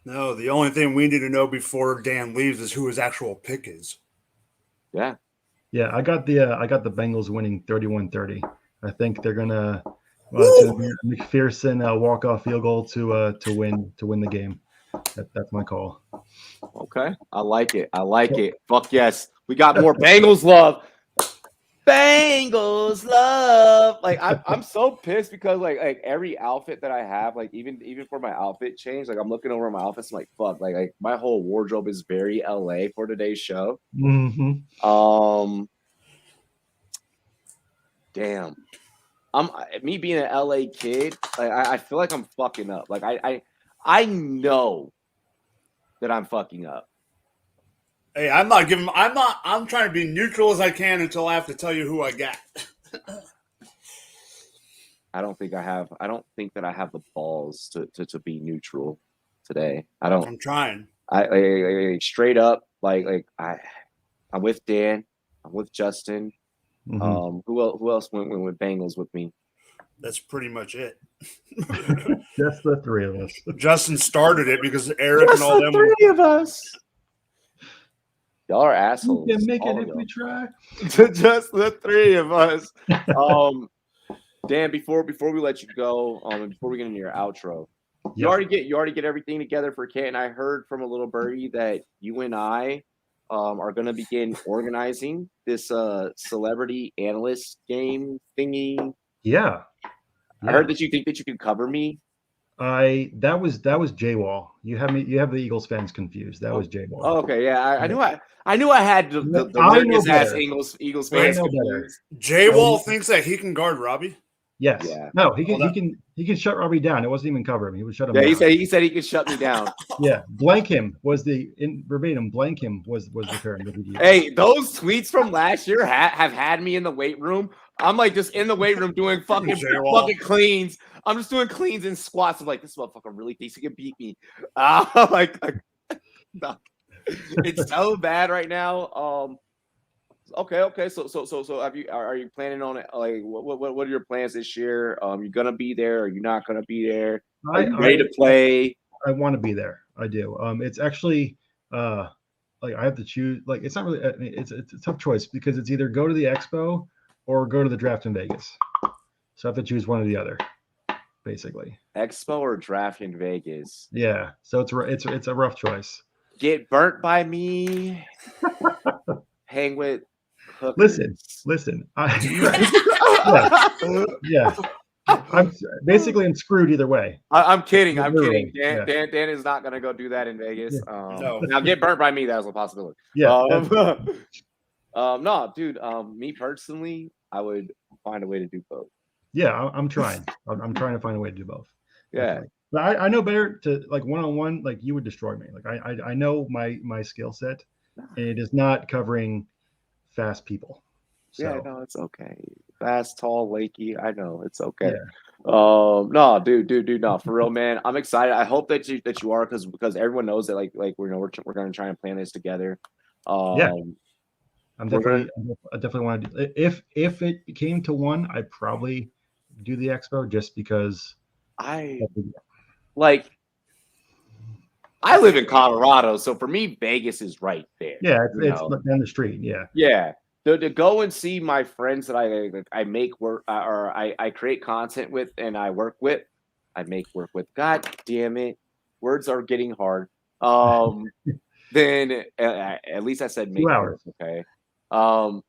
No, the only thing we need to know before Dan leaves is who his actual pick is. Yeah. Yeah, I got the Bengals winning 31-30. I think they're gonna McPherson walk-off field goal to win the game. That's my call. Okay. I like it. Fuck yes. We got more Bengals love. Bengals love. Like I'm so pissed because like every outfit that I have, like even for my outfit change, like I'm looking over my outfits, I'm like, fuck, like my whole wardrobe is very LA for today's show. Mm-hmm. Damn. Me being an LA kid, like I feel like I'm fucking up. Like I know that I'm fucking up. Hey, I'm trying to be neutral as I can until I have to tell you who I got. I don't think that I have the balls to be neutral today. I'm trying. I straight up like I'm with Dan. I'm with Justin. Mm-hmm. Who else went with Bengals with me? That's pretty much it. Just the three of us. Justin started it because Eric and all them. Three of us. Y'all are assholes. We can make it if we try. Just the three of us. Dan, before we let you go, and before we get into your outro, you already get everything together for Kent. And I heard from a little birdie that you and I are going to begin organizing this celebrity analyst game thingy. Yeah. I heard that you think that you can cover me. That was J-Wall. You have the Eagles fans confused. That was J-Wall. Oh, okay, yeah. I knew I had the weirdest ass Eagles fans confused. J-Wall thinks that he can guard Robbie. Yes. Yeah. No, he can shut Robbie down. It wasn't even cover him. He would shut him down. He said he could shut me down. Yeah. Blank him was verbatim. Blank him was the term. Hey, those tweets from last year have had me in the weight room. I'm like just in the weight room doing fucking cleans. I'm just doing cleans and squats. I'm like, this motherfucker really thinks he can beat me. No. It's so bad right now. Okay. So are you planning on it? Like, what are your plans this year? You gonna be there? Are you not gonna be there? Are you ready to play? I want to be there. I do. It's actually like I have to choose. Like, it's not really. It's a tough choice because it's either go to the expo or go to the draft in Vegas. So I have to choose one or the other, basically. Expo or draft in Vegas? Yeah. So it's a rough choice. Get burnt by me. Hang with hookers. Listen. Yeah. I'm screwed either way. I'm kidding. Dan is not gonna go do that in Vegas. Yeah. No. Now get burnt by me. That was a possibility. Yeah. No, dude. Me personally, I would find a way to do both. Yeah, I'm trying. I'm trying to find a way to do both. Yeah. Definitely. But I know better to like one-on-one. Like you would destroy me. Like I know my skill set, and it is not covering fast people. So. Yeah, no, it's okay. Fast, tall, lanky. I know it's okay. Yeah. No, dude, no, for real, man. I'm excited. I hope that you are because everyone knows that like we're gonna try and plan this together. Yeah. I definitely want to do. If it came to one, I'd probably do the expo just because I live in Colorado, so for me, Vegas is right there. Yeah, it's down the street. Yeah. Yeah. To go and see my friends that I make work or I create content with and I work with, God damn it, words are getting hard. Then at least I said make 2 hours. work, okay. But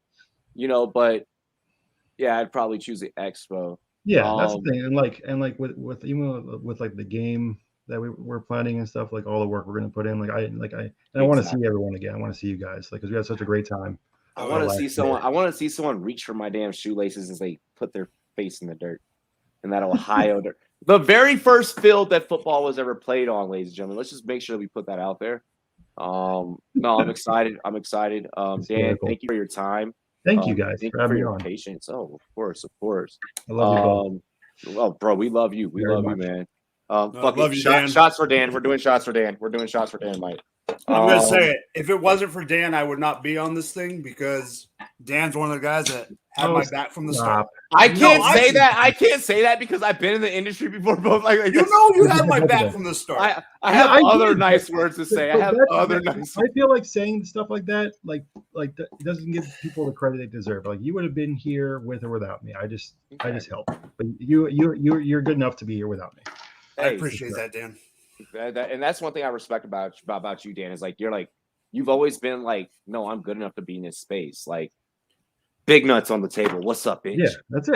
yeah, I'd probably choose the expo. Yeah, that's the thing, and like with even with like the game that we're planning and stuff, like all the work we're gonna put in, I want to see everyone again. I want to see you guys, because we had such a great time. I want to see someone. I want to see someone reach for my damn shoelaces as they put their face in the dirt, in that Ohio dirt. The very first field that football was ever played on, ladies and gentlemen. Let's just make sure that we put that out there. No, I'm excited. Dan, thank you for your time. Thank you guys thank for you having for me your on. patience. Oh, of course. I love you both. Well, bro, we love you. We Very love much. you, man. Love you, Dan. Shots for Dan. We're doing shots for Dan. Mike. I'm gonna say it. If it wasn't for Dan, I would not be on this thing, because Dan's one of the guys that had my back from the start. I can't say that. I can't say that because I've been in the industry before. But you had my back from the start. I have other nice words to say. I have other nice. I feel like saying stuff like that, like that doesn't give people the credit they deserve. Like, you would have been here with or without me. I just helped. But you're good enough to be here without me. I appreciate that, Dan. And that's one thing I respect about you, Dan, is you've always been like, no, I'm good enough to be in this space. Like, big nuts on the table. What's up, bitch? Yeah, that's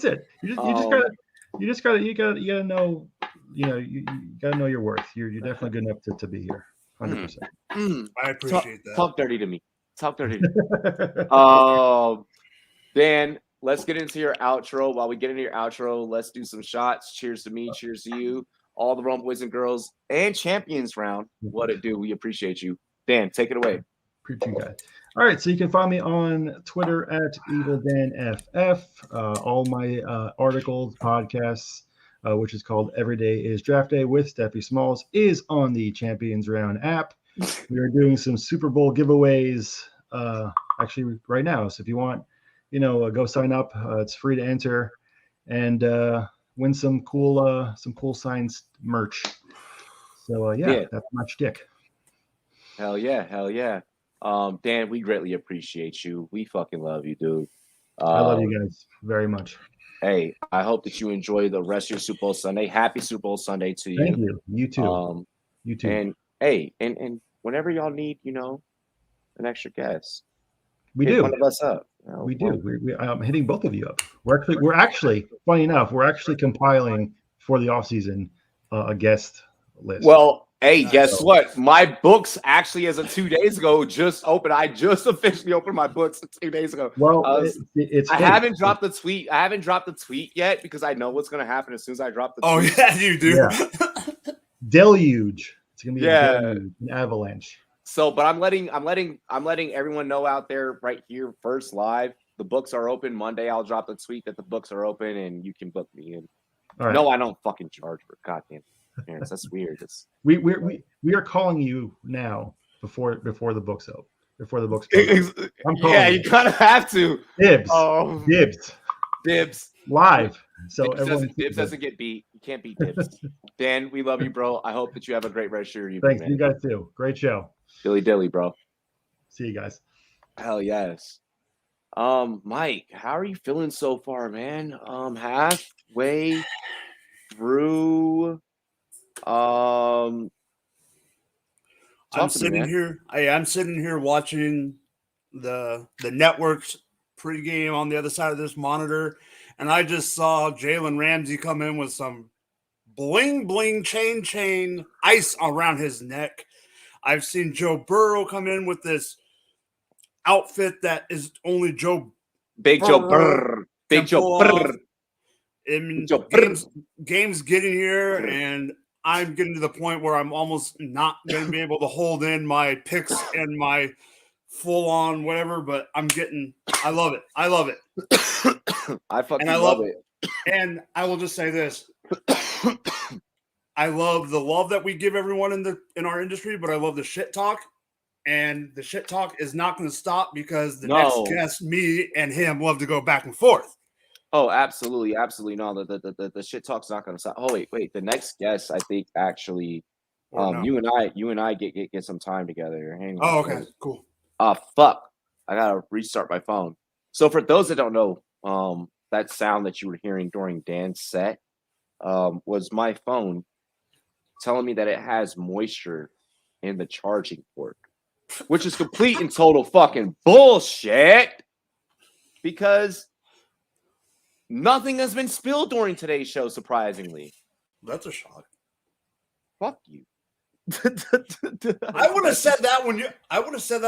it. You gotta know, you gotta know your worth. You're definitely good enough to be here. 100%. I appreciate that. Talk dirty to me. Dan, let's get into your outro. While we get into your outro, let's do some shots. Cheers to me. Cheers to you. All the Rumboyz and girls and champions round. What it do? We appreciate you. Dan, take it away. Appreciate you guys. All right, so you can find me on Twitter at EvilDanFF. All my articles, podcasts, which is called Every Day is Draft Day with Steffi Smalls, is on the Champions Round app. We are doing some Super Bowl giveaways actually right now. So if you want, go sign up. It's free to enter and win some cool science merch. So that's my shtick. Hell yeah. Dan, we greatly appreciate you. We fucking love you, dude. I love you guys very much. Hey, I hope that you enjoy the rest of your Super Bowl Sunday. Happy Super Bowl Sunday to you. Thank you. You too. You too. And hey, and whenever y'all need, an extra guest, we hit do. one of us up. We do. I'm hitting both of you up. We're actually funny enough. We're actually compiling for the off season a guest list. Well, hey, guess what? My books actually, as of 2 days ago, just opened. I just officially opened my books 2 days ago. Well, I haven't dropped the tweet. I haven't dropped the tweet yet because I know what's going to happen as soon as I drop the tweet. Oh yeah, you do. Yeah. Deluge. It's going to be an avalanche. So, but I'm letting everyone know out there right here first live. The books are open Monday. I'll drop the tweet that the books are open and you can book me in. Right. No, I don't fucking charge for goddamn parents. That's weird. We are calling you now before the books open. Before the books. Yeah, you kind of have to. Dibs. Live. So Dibs doesn't get beat. You can't beat Dibs. Dan, we love you, bro. I hope that you have a great rest of your evening. Thanks, man. You guys too. Great show. Dilly, bro. See you guys. Hell yes. Mike, how are you feeling so far, man? Halfway through. I'm sitting here watching the network's pregame on the other side of this monitor, and I just saw Jalen Ramsey come in with some bling chain ice around his neck. I've seen Joe Burrow come in with this outfit that is only Big Joe Burrow. I mean, game's getting here, and I'm getting to the point where I'm almost not going to be able to hold in my picks and my full on whatever, but I love it. I love it. I fucking love it. And I will just say this. I love the love that we give everyone in our industry, but I love the shit talk. And the shit talk is not going to stop because the next guest, me and him, love to go back and forth. Oh, absolutely, absolutely. No, the shit talk's not going to stop. Oh, wait. The next guest, I think, actually, no. you and I get some time together. Hang on. Oh, okay, cool. Fuck, I gotta restart my phone. So for those that don't know, that sound that you were hearing during Dan's set, was my phone telling me that it has moisture in the charging port, which is complete and total fucking bullshit because nothing has been spilled during today's show, surprisingly. That's a shock. Fuck you. I would have said that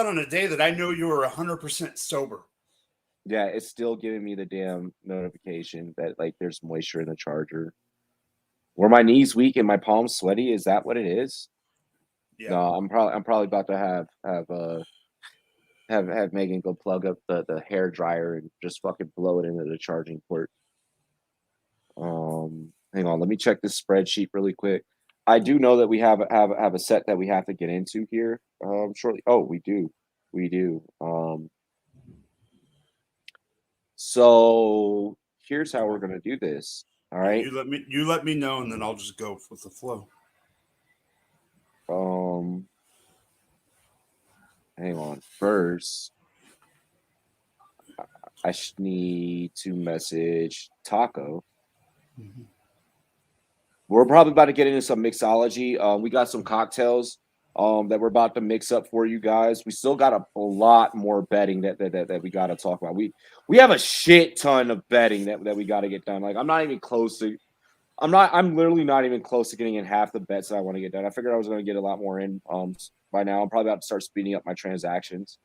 on a day that I know you were 100% sober. Yeah, it's still giving me the damn notification that like there's moisture in the charger. Were my knees weak and my palms sweaty? Is that what it is? Yeah. No, I'm probably about to have Megan go plug up the hair dryer and just fucking blow it into the charging port. Hang on, let me check this spreadsheet really quick. I do know that we have a set that we have to get into here shortly. Oh, we do. So here's how we're gonna do this. All right. You let me know, and then I'll just go with the flow. Hang on. First, I need to message Taco. Mm-hmm. We're probably about to get into some mixology. We got some cocktails that we're about to mix up for you guys. We still got a lot more betting that we got to talk about. We have a shit ton of betting that we got to get done. Like I'm literally not even close to getting in half the bets that I want to get done. I figured I was going to get a lot more in by now. I'm probably about to start speeding up my transactions.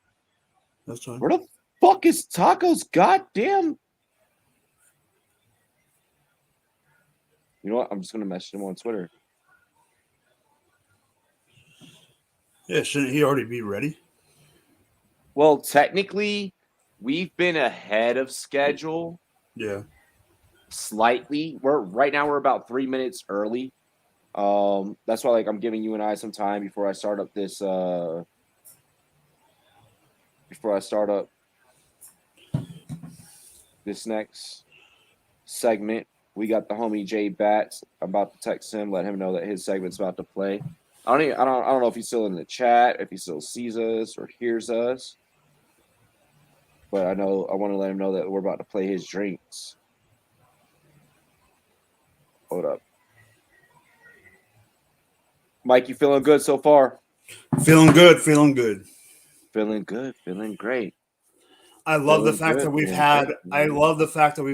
That's fine. Where the fuck is Taco's goddamn? You know what? I'm just going to message him on Twitter. Yeah, shouldn't he already be ready? Well, technically, we've been ahead of schedule. Yeah. Slightly. We're about 3 minutes early. That's why I'm giving you and I some time before I start up this next segment. We got the homie Jay Bats. I'm about to text him, let him know that his segment's about to play. I don't know if he's still in the chat, if he still sees us or hears us. But I want to let him know that we're about to play his drinks. Hold up. Mike, you feeling good so far? Feeling good. Feeling great. I love the fact that we've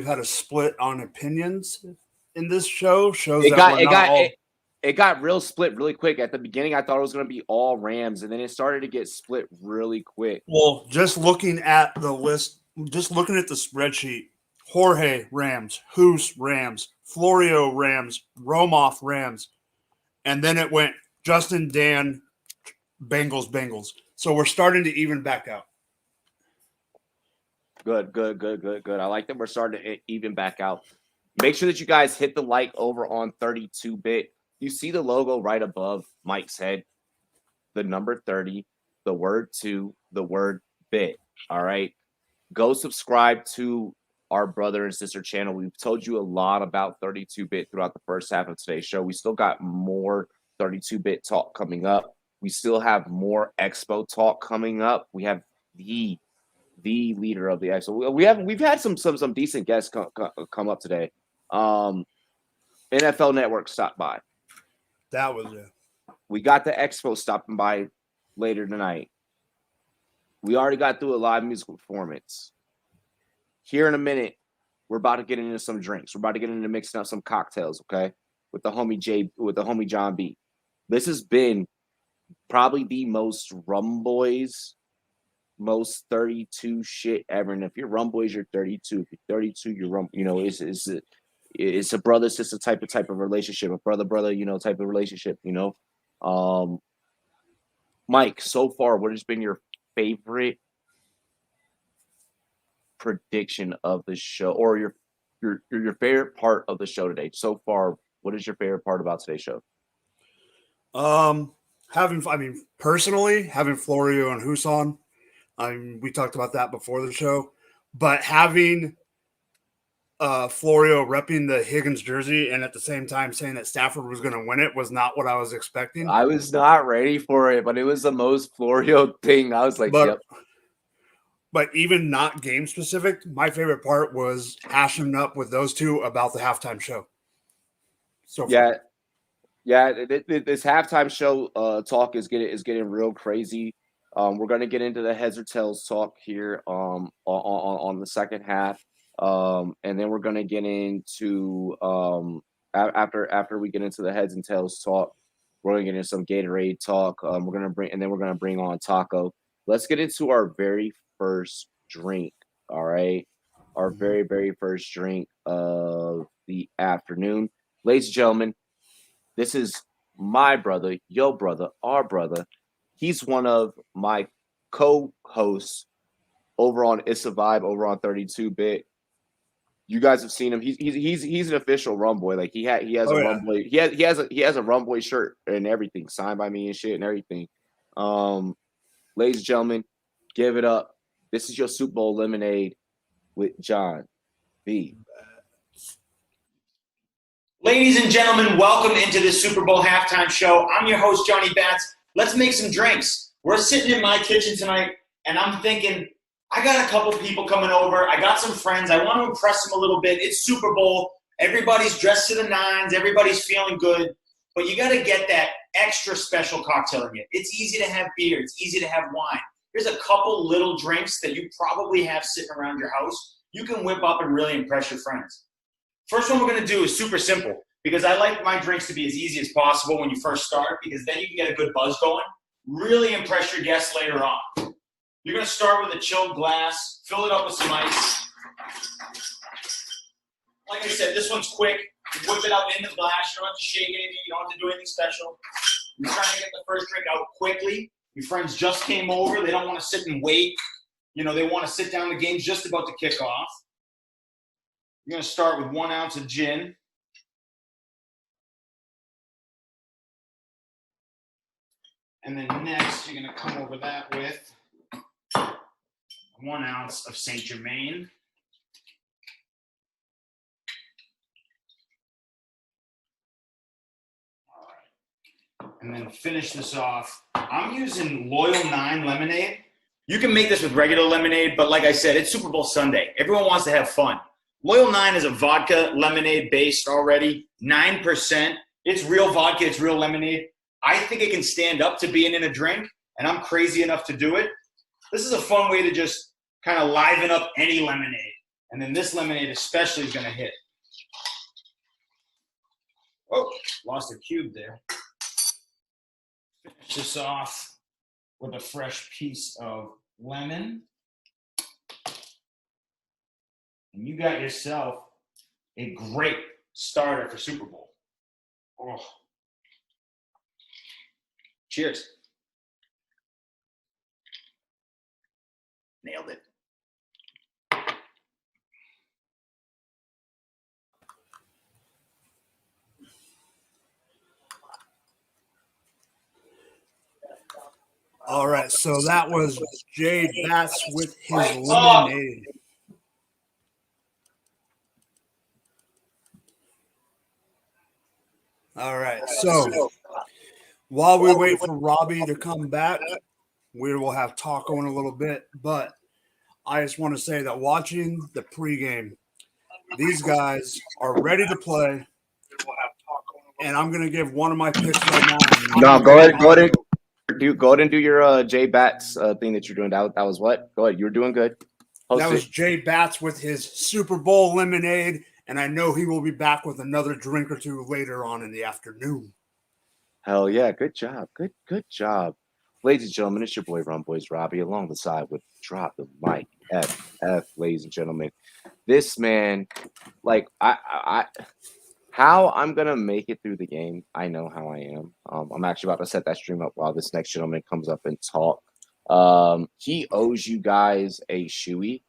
had a split on opinions in this show. It got real split really quick. At the beginning, I thought it was going to be all Rams, and then it started to get split really quick. Well, just looking at the list, just looking at the spreadsheet, Jorge Rams, Hoos Rams, Florio Rams, Romoff Rams, and then it went Justin, Dan, Bengals. So we're starting to even back out. Good. I like that we're starting to even back out. Make sure that you guys hit the like over on 32-bit. You see the logo right above Mike's head, the number 30, the word 2, the word bit. All right. Go subscribe to our brother and sister channel. We've told you a lot about 32-bit throughout the first half of today's show. We still got more 32-bit talk coming up. We still have more Expo talk coming up. We have the leader of the Expo. We've had some decent guests come up today. NFL Network stopped by. That was it. We got the Expo stopping by later tonight. We already got through a live musical performance. Here in a minute, we're about to get into some drinks. We're about to get into mixing up some cocktails, okay? With the homie John B. This has been probably the most Rumboyz, most 32 shit ever. And if you're Rumboyz, you're 32. If you're 32, you're Rum. You know, it's a brother sister type of relationship, a brother type of relationship. Mike, so far, what has been your favorite prediction of the show, or your favorite part of the show today so far? What is your favorite part about today's show? Personally, having Florio and Huson. We talked about that before the show, but having Florio repping the Higgins jersey and at the same time saying that Stafford was going to win it was not what I was expecting. I was not ready for it, but it was the most Florio thing. I was like, yep. But even not game specific, my favorite part was hashing up with those two about the halftime show. So yeah, this halftime show talk is getting real crazy. We're going to get into the heads or tails talk here on the second half. And then we're going to get into after we get into the heads and tails talk, we're going to get into some Gatorade talk. We're going to bring on Taco. Let's get into our very first drink. All right. Our very, very first drink of the afternoon. Ladies and gentlemen, this is my brother, your brother, our brother. He's one of my co-hosts over on It's a Vibe, over on 32-Bit. You guys have seen him. He's an official Rumboy. Like he has a Rumboy. He has a Rumboy shirt and everything signed by me and shit and everything. Ladies and gentlemen, give it up. This is your Super Bowl lemonade with John B. Ladies and gentlemen, welcome into the Super Bowl halftime show. I'm your host, Johnny Batts. Let's make some drinks. We're sitting in my kitchen tonight, and I'm thinking, I got a couple people coming over. I got some friends. I want to impress them a little bit. It's Super Bowl. Everybody's dressed to the nines. Everybody's feeling good. But you got to get that extra special cocktail in you. It's easy to have beer. It's easy to have wine. Here's a couple little drinks that you probably have sitting around your house. You can whip up and really impress your friends. First one we're going to do is super simple because I like my drinks to be as easy as possible when you first start because then you can get a good buzz going. Really impress your guests later on. You're going to start with a chilled glass, fill it up with some ice. Like I said, this one's quick. You whip it out in the glass. You don't have to shake anything. You don't have to do anything special. You're trying to get the first drink out quickly. Your friends just came over. They don't want to sit and wait. You know, they want to sit down. The game's just about to kick off. You're going to start with 1 ounce of gin. And then next, you're going to come over that with 1 ounce of Saint Germain. All right. And then finish this off. I'm using Loyal 9 lemonade. You can make this with regular lemonade, but like I said, it's Super Bowl Sunday. Everyone wants to have fun. Loyal 9 is a vodka lemonade based already, 9%. It's real vodka, it's real lemonade. I think it can stand up to being in a drink, and I'm crazy enough to do it. This is a fun way to just kind of liven up any lemonade. And then this lemonade especially is going to hit. Oh, lost a cube there. Finish this off with a fresh piece of lemon. And you got yourself a great starter for Super Bowl. Oh. Cheers. Nailed it. All right, so that was Jay Batts with his lemonade. All right, so while we wait for Robbie to come back, we will have Taco in a little bit. But I just want to say that watching the pregame, these guys are ready to play. And I'm going to give one of my picks right now. No, go ahead and do your Jay Batts thing that you're doing. That was what? Go ahead. You're doing good. That was Jay Batts with his Super Bowl lemonade. And I know he will be back with another drink or two later on in the afternoon. Hell yeah. Good job. Good job. Ladies and gentlemen, it's your boy Rumboyz Robbie along the side with Drop the Mic FF, ladies and gentlemen. This man, like, I how I'm going to make it through the game, I know how I am. I'm actually about to set that stream up while this next gentleman comes up and talk. He owes you guys a shoey.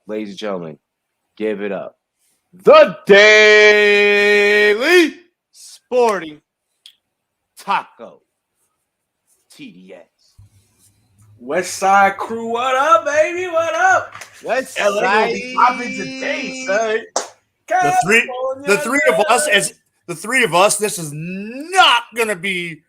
Ladies and gentlemen, give it up. The Daily Sporting Taco TDS. West Side Crew, what up, baby? What up? West LA Side. gonna be popping today, son. The three of us. This is not gonna be.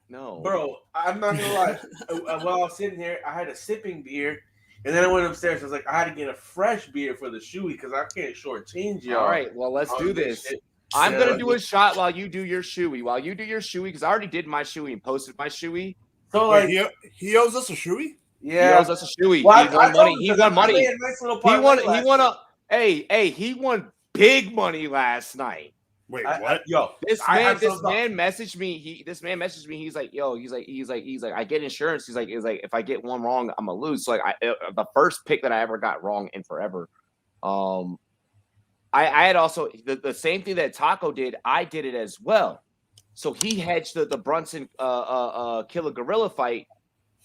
No, Bro, I'm not gonna lie. While I was sitting here, I had a sipping beer, and then I went upstairs. I was like, I had to get a fresh beer for the shoey because I can't shortchange y'all. All right, well, let's do this. Shit. I'm gonna do a shot while you do your shoey. While you do your shoey, because I already did my shoey and posted my shoey. So Wait, like, he owes us a shoey. yeah, He owes us a shoey. Well, he won money. He won money. He won big money last night. Wait, what? This man messaged me. This man messaged me. He's like, I get insurance. He's like, if I get one wrong, I'm gonna lose. So like, the first pick that I ever got wrong in forever. I had also the same thing that Taco did. I did it as well. So he hedged the Brunson Killer Gorilla fight.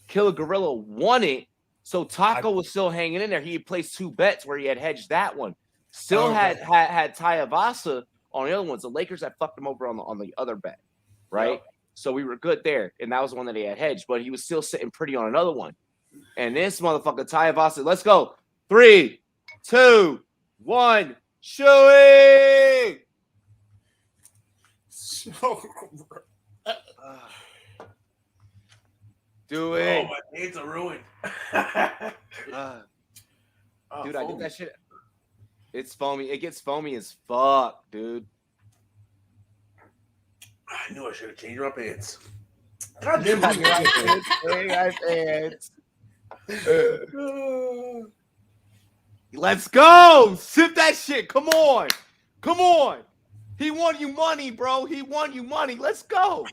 Killer Gorilla won it. So Taco was still hanging in there. He had placed 2 bets where he had hedged that one. Still had Tayavasa on the other ones. The Lakers had fucked him over on the other bet, right? Yep. So we were good there, and that was the one that he had hedged. But he was still sitting pretty on another one. And this motherfucker Tayavasa, let's go. 3, 2, 1, shooing. Do it. Oh, my hands are ruined. Dude, I did that shit. It's foamy. It gets foamy as fuck, dude. I knew I should have changed my pants. God damn it. Let's go. Sip that shit. Come on. Come on. He won you money, bro. He won you money. Let's go.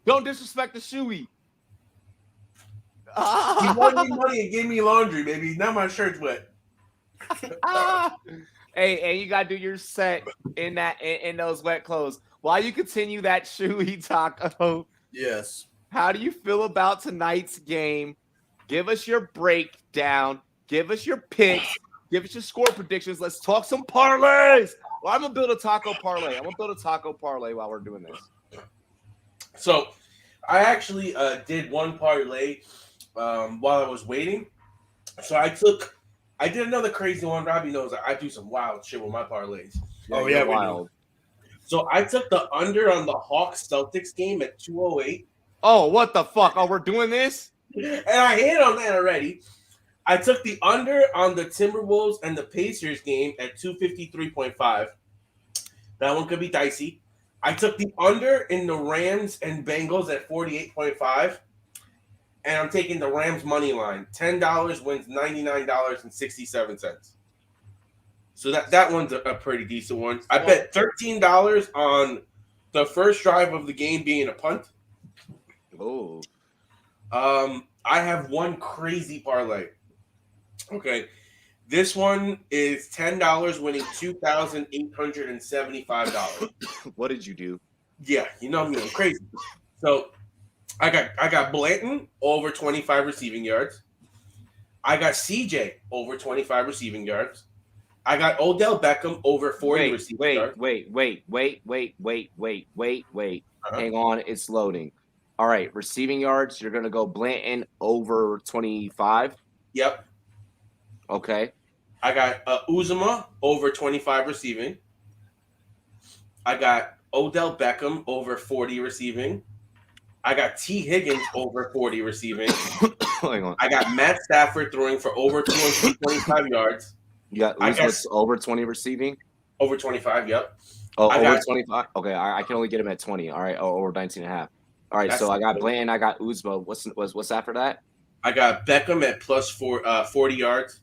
Don't disrespect the shoey. He won me money and gave me laundry, baby. Now my shirt's wet. Hey, and you gotta do your set in those wet clothes. While you continue that shoey, Taco. Yes. How do you feel about tonight's game? Give us your breakdown. Give us your picks. Give us your score predictions. Let's talk some parlays. Well, I'm gonna build a taco parlay. While we're doing this. So, I actually did one parlay while I was waiting. So I did another crazy one. Robbie knows I do some wild shit with my parlays. Yeah, wild. So I took the under on the Hawks Celtics game at 208. Oh, what the fuck? Oh, we're doing this? And I hit on that already. I took the under on the Timberwolves and the Pacers game at 253.5. That one could be dicey. I took the under in the Rams and Bengals at 48.5. And I'm taking the Rams money line. $10 wins $99.67. So that one's a pretty decent one. I bet $13 on the first drive of the game being a punt. Oh. I have one crazy parlay. Okay. This one is $10 winning $2,875. What did you do? Yeah, you know me, I'm crazy. So I got Blanton over 25 receiving yards. I got CJ over 25 receiving yards. I got Odell Beckham over 40 receiving yards. Wait. Hang on, it's loading. All right, receiving yards, you're going to go Blanton over 25? Yep. Okay. I got Uzuma over 25 receiving. I got Odell Beckham over 40 receiving. I got T. Higgins over 40 receiving. Hang on. I got Matt Stafford throwing for over 225 yards. You got Uzuma over 20 receiving? Over 25, yep. Oh, over 25? Okay, I can only get him at 20. All right, over 19.5. All right, so I got Blanton, I got Uzma. What's after that? I got Beckham at plus 40 yards.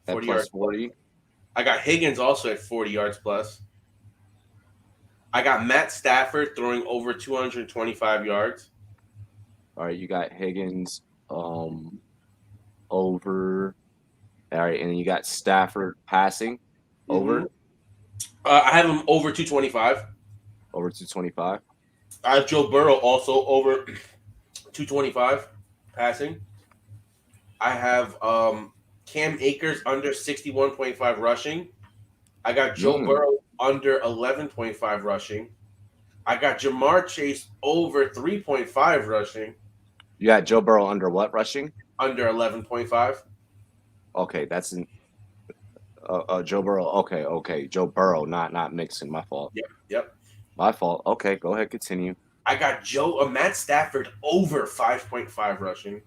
40 yards. 40. I got Higgins also at 40 yards plus. I got Matt Stafford throwing over 225 yards. All right, you got Higgins over. All right, and then you got Stafford passing over. I have him over 225. Over 225. I have Joe Burrow also over 225 passing. I have Cam Akers under 61.5 rushing. I got Joe Burrow under 11.5 rushing. I got Jamar Chase over 3.5 rushing. You got Joe Burrow under what rushing? Under 11.5. Okay, that's Joe Burrow. Okay. Joe Burrow, not Mixon. My fault. Yep. My fault. Okay, go ahead, continue. I got Matt Stafford over 5.5 rushing.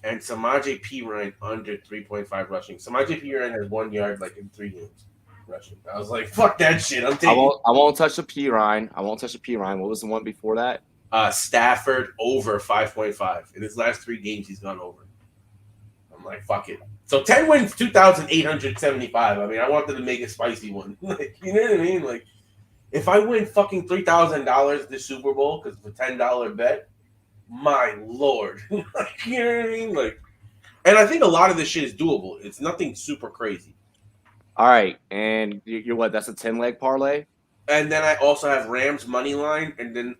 And Samaje Perine under 3.5 rushing. Samaje Perine has 1 yard like in 3 games rushing. I was like, fuck that shit. I'm taking. I won't touch the Perine. What was the one before that? Stafford over 5.5. In his last 3 games, he's gone over. I'm like, fuck it. So 10 wins, 2,875. I mean, I wanted to make a spicy one. Like, you know what I mean? Like, if I win fucking $3,000 this Super Bowl because it's a $10 bet, my lord. Like, you know what I mean? Like, and I think a lot of this shit is doable. It's nothing super crazy. All right, and you're what? That's a 10-leg parlay. And then I also have Rams money line, and then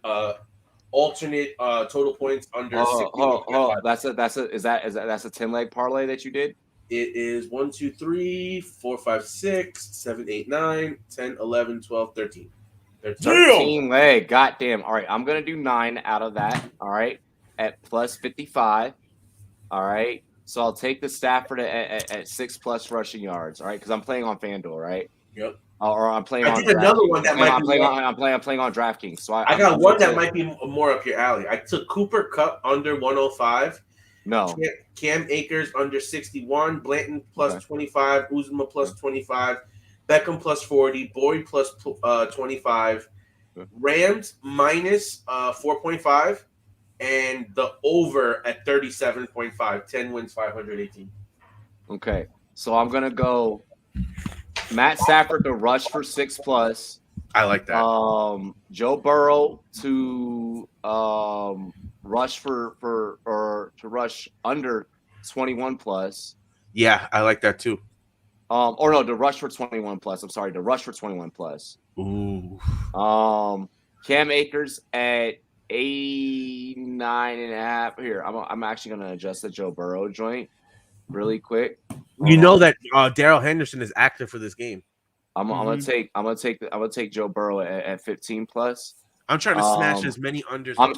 alternate total points under. That's a 10-leg parlay that you did. It is 1, 2, 3, 4, 5, 6, 7, 8, 9, 10, 11, 12, 13. 13 leg. Goddamn. All right, I'm gonna do 9 out of that. All right, at plus 55. All right, so I'll take the Stafford at 6+ rushing yards. All right, because I'm playing on FanDuel, right? Yep. Or I'm playing. I did another one that might be. I'm playing on DraftKings. So I got one that might be more up your alley. I took Cooper Kupp under 105. No. Cam Akers under 61. Blanton plus 25. Uzma plus 25. Beckham plus 40. Boyd plus 25. Rams minus 4.5. And the over at 37.5. 10 wins, 518. Okay. So I'm going to go Matt Stafford to rush for 6+. I like that. Joe Burrow to rush to rush under 21+. Yeah, I like that too. To rush for 21+. I'm sorry, to rush for 21+. Ooh. Cam Akers at 89.5. Here, I'm actually going to adjust the Joe Burrow joint really quick. You know that Darrell Henderson is active for this game. I'm gonna take Joe Burrow at 15+. I'm trying to smash as many unders. I'm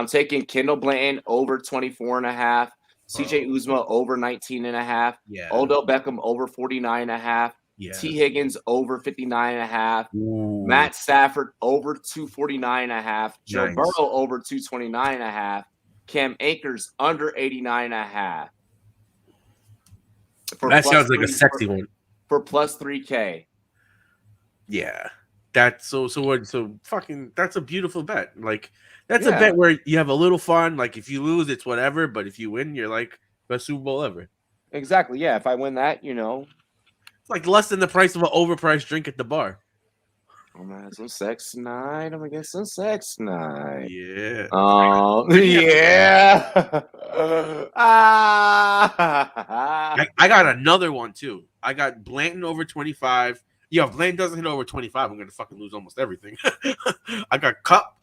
taking Kendall Blanton over 24.5. CJ Uzma over 19.5. Yeah. Odell Beckham over 49.5. Yeah. T. Higgins over 59.5. Matt Stafford over 249.5. Joe Burrow over 229.5. Cam Akers under 89.5. That sounds like a sexy one. For plus 3K. Yeah. That's fucking that's a beautiful bet. Like that's a bet where you have a little fun. Like if you lose, it's whatever, but if you win, you're like best Super Bowl ever. Exactly. Yeah. If I win that, it's like less than the price of an overpriced drink at the bar. I'm gonna have some sex tonight. I'm gonna get some sex tonight. Yeah. Yeah. I got another one too. I got Blanton over 25. Yo, if Blanton doesn't hit over 25, I'm gonna fucking lose almost everything. I got Cup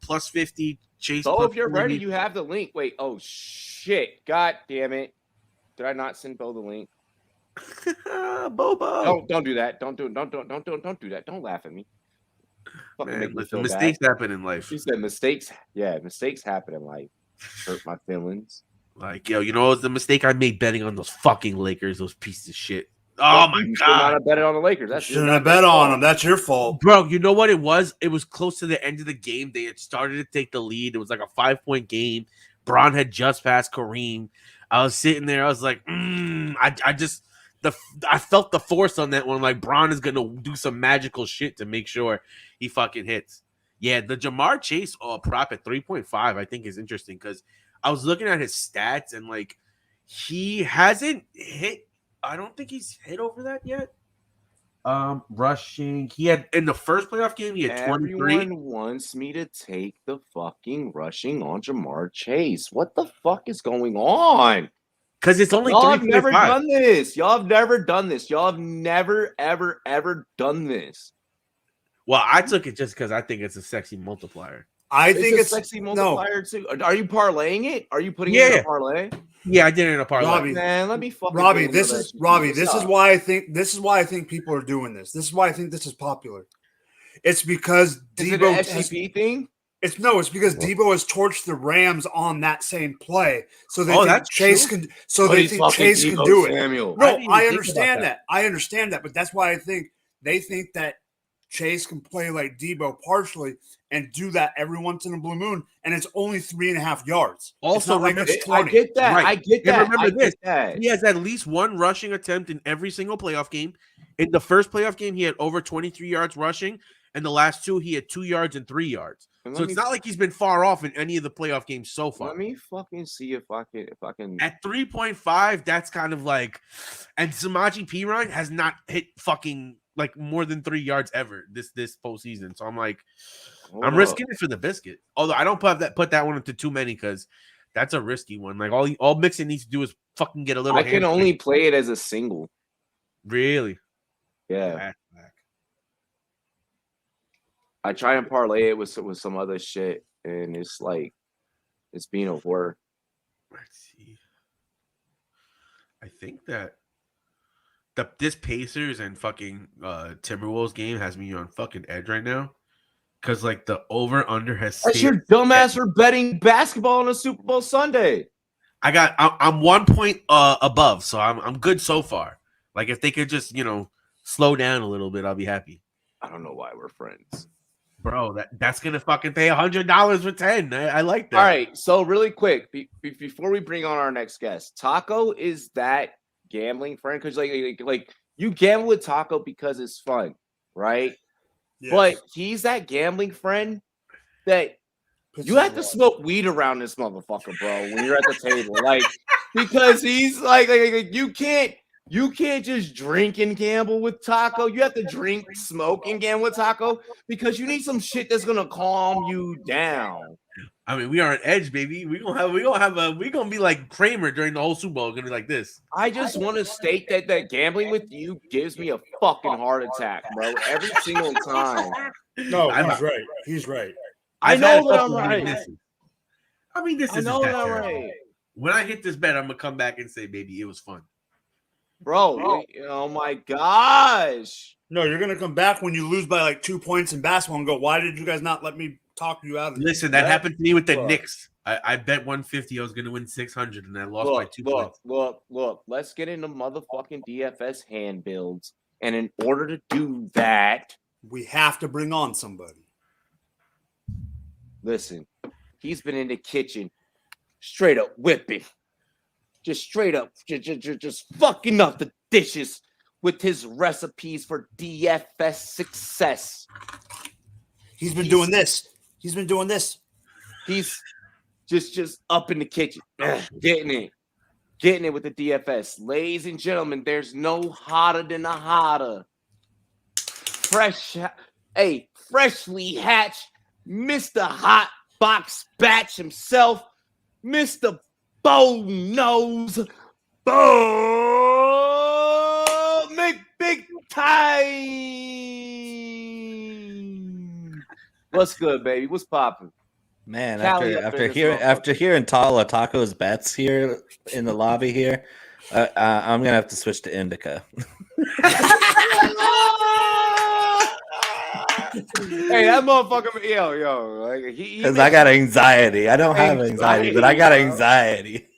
plus 50. Chase. So if you're ready, you have the link. Wait. Oh shit. God damn it. Did I not send Bo the link? Bobo. Don't do that. Don't do that. Don't laugh at me. Man, listen, mistakes happen in life. She said mistakes. Yeah, mistakes happen in life. Hurt my feelings. Like, yo, you know what's the mistake I made betting on those fucking Lakers, those pieces of shit. Oh my god! Not have betted on the Lakers. That's shouldn't have bet on them. That's your fault, bro. You know what it was? It was close to the end of the game. They had started to take the lead. It was like a 5-point game. Bron had just passed Kareem. I was sitting there. I was like, I felt the force on that one. Like Bron is gonna do some magical shit to make sure he fucking hits. Yeah, the Jamar Chase prop at 3.5 I think is interesting because I was looking at his stats and like he hasn't hit. I don't think he's hit over that yet. Rushing. He had in the first playoff game. He had 23. Everyone wants me to take the fucking rushing on Jamar Chase. What the fuck is going on? Because it's only y'all have never done this. Y'all have never done this. Y'all have never, ever done this. Well, I took it just because I think it's a sexy multiplier. I think it's sexy multiplier too. Are you parlaying it? Are you putting it in Yeah. a parlay? Yeah, I did it in a parlay. Robbie, Man, let me fucking Robbie, Venmo this that is shit. Robbie. What's This is up? why I think people are doing this. This is why I think this is popular. It's because Is it Debo an has, SGP thing? it's because Debo has torched the Rams on that same play, so they Oh, think that's Chase true. can. So But they he's think fucking Chase can Deebo do it. Samuel. I No, didn't even I think understand about that. I understand that, but that's why I think they think that Chase can play like Debo partially and do that every once in a blue moon, and it's only 3.5 yards. It's Also, not like remember- it's I 20. get that. Right. I get And that. remember I this. get that. He has at least one rushing attempt in every single playoff game. In the first playoff game, he had over 23 yards rushing, and the last two, he had 2 yards and 3 yards. And So let it's me- not like he's been far off in any of the playoff games so far. Let me fucking see if I can. At 3.5, that's kind of like, and Samaje Perine has not hit fucking like more than 3 yards ever this postseason. So I'm like, Hold I'm up. risking it for the biscuit. Although I don't put that one into too many because that's a risky one. Like all Mixon needs to do is fucking get a little. I can hamstring. only play it as a single. Really. Yeah. Back. I try and parlay it with some other shit, and it's like it's being a whore. Let's see. I think that this Pacers and fucking Timberwolves game has me on fucking edge right now. Cause like the over under has That's stayed your dumbass for betting basketball on a Super Bowl Sunday. I'm 1 point above, so I'm good so far. Like if they could just slow down a little bit, I'll be happy. I don't know why we're friends. Bro, that's gonna fucking pay $100 for 10. I like that. All right, so really quick, before we bring on our next guest, Taco is that gambling friend because like you gamble with Taco because it's fun, right? Yes. But he's that gambling friend that you have to smoke weed around this motherfucker, bro, when you're at the table, like because he's like you can't just drink and gamble with Taco. You have to drink, smoke, and gamble with Taco because you need some shit that's gonna calm you down. I mean, we are on edge, baby. We gonna be like Kramer during the whole Super Bowl. We're gonna be like this. I just want to state that gambling with you gives me a fucking heart attack, bro. Every single time. No, he's right. He's right. I I've had know a that couple I'm of right. misses. I mean, this I isn't know that that I'm terrible. right. When I hit this bet, I'm gonna come back and say, baby, it was fun. Bro, oh my gosh. No, you're gonna come back when you lose by like 2 points in basketball and go, "Why did you guys not let me talk you out of it?" Listen, that happened to me with the Look. Knicks. I bet 150 I was gonna win 600, and I lost by 2 points. Look. Let's get into motherfucking DFS hand builds. And in order to do that, We have to bring on somebody. listen, he's been in the kitchen straight up whipping. Just straight up, just fucking up the dishes with his recipes for DFS success. He's been doing this. He's been doing this. He's just up in the kitchen, getting it with the DFS. Ladies and gentlemen, there's no hotter than a hotter. Freshly hatched, Mr. Hot Box Batch himself, Mr. Bone Nose, Big Time. What's good, baby? What's poppin'? Man, Cali up in this after hearing Taco's bets here in the lobby here, I'm gonna have to switch to indica. Hey, that motherfucker, yo, like Because I got anxiety. I don't have anxiety, but I got anxiety.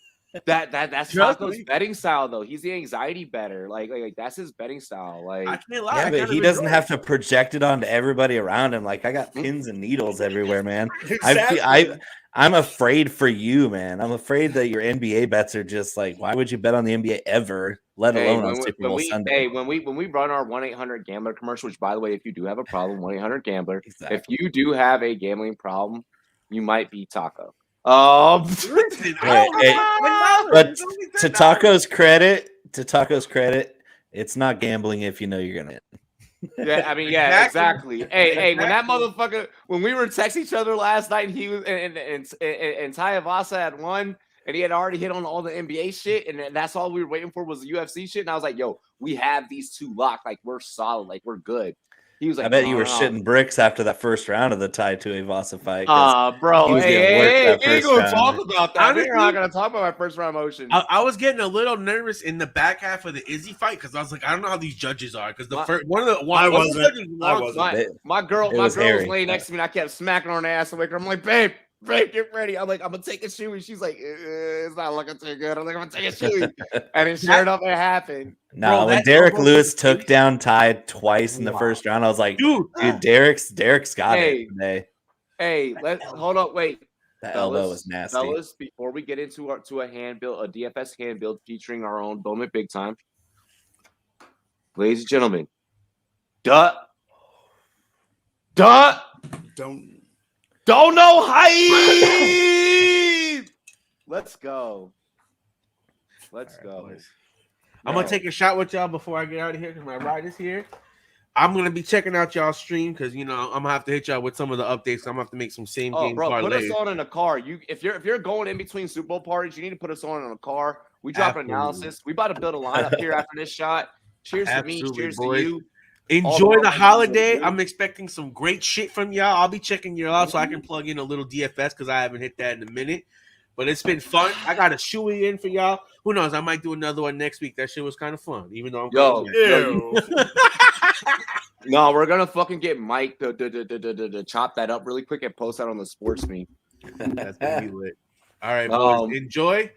That's Trust Taco's me. betting style though. He's the anxiety better. Like that's his betting style. Like I can't lie. Yeah, I but kind he of doesn't enjoy have to project it onto everybody around him. Like I got pins and needles everywhere, man. Exactly. I'm afraid for you, man. I'm afraid that your NBA bets are just like, why would you bet on the NBA ever, let alone on Super Bowl Sunday? when we run our 1-800-GAMBLER commercial, which by the way, if you do have a problem, 1-800-GAMBLER. Exactly. If you do have a gambling problem, you might be Taco. Listen, But to Taco's credit, it's not gambling if you know you're gonna hit. Yeah, I mean, yeah, exactly. Hey, when that motherfucker, when we were texting each other last night, and he was and Tayavasa had won, and he had already hit on all the NBA shit, and that's all we were waiting for was the UFC shit. And I was like, yo, we have these two locked, like we're solid, like we're good. He was like, I bet you were no. shitting bricks after that first round of the Tai Tuivasa fight. Bro, he was getting worked that we ain't first gonna round. talk about that. Honestly, We're not gonna talk about my first round emotions. I was getting a little nervous in the back half of the Izzy fight because I was like, I don't know how these judges are. Because the first one of the judges, my girl was laying next to me, and I kept smacking her on the ass and waking her. I'm like, babe, get ready. I'm like, I'm gonna take a shoe, and she's like, it's not looking too good. I'm like, I'm gonna take a shoe, and then sure enough, it happened. No, when Derek Lewis took down Ty twice in the first round, I was like, dude, Derek's got it today. Hey, hold up, wait. That elbow was nasty. Fellas, before we get into a hand build, a DFS hand build featuring our own Bowman Big Time, ladies and gentlemen, don't know hype. Let's go. Boys. I'm gonna take a shot with y'all before I get out of here because my ride is here. I'm gonna be checking out y'all stream because I'm gonna have to hit y'all with some of the updates. I'm gonna have to make some same game parlays. Put us on in a car. If you're going in between Super Bowl parties, you need to put us on in a car. We drop an analysis. We about to build a lineup here after this shot. Cheers to me. Cheers to you. Enjoy the holiday. I'm expecting some great shit from y'all. I'll be checking you out so I can plug in a little DFS because I haven't hit that in a minute. But it's been fun. I got a shoey in for y'all. Who knows? I might do another one next week. That shit was kind of fun, even though I'm No, we're gonna fucking get Mike to chop that up really quick and post that on the SportsMe. That's gonna be lit. All right, boys. Enjoy.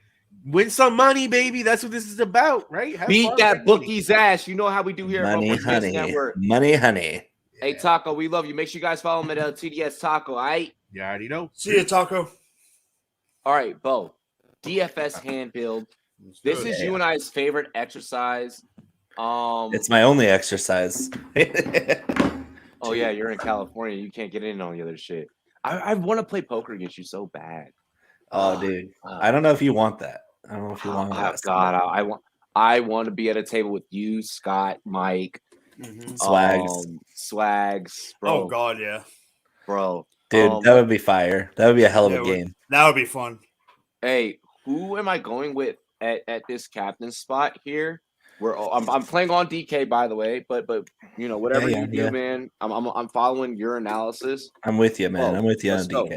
Win some money, baby. That's what this is about, right? Beat that bookie's ass. You know how we do here at Money, honey. Network. Money, honey. Hey, Taco, we love you. Make sure you guys follow him at TDS Taco, all right? You already know. See you, Taco. All right, Bo. DFS hand build. This is you and I's favorite exercise. It's my only exercise. Oh yeah, you're in California. You can't get in on the other shit. I want to play poker against you so bad. Oh, dude. I don't know if you want that. I don't know if you want that. God, I want to be at a table with you, Scott, Mike, Swags, bro. Oh God, yeah, bro. Dude, that would be fire. That would be a hell of a game. That would be fun. Hey, who am I going with at this captain spot here? I'm playing on DK, by the way, but whatever you do, man, I'm following your analysis. I'm with you, man. I'm with you on DK.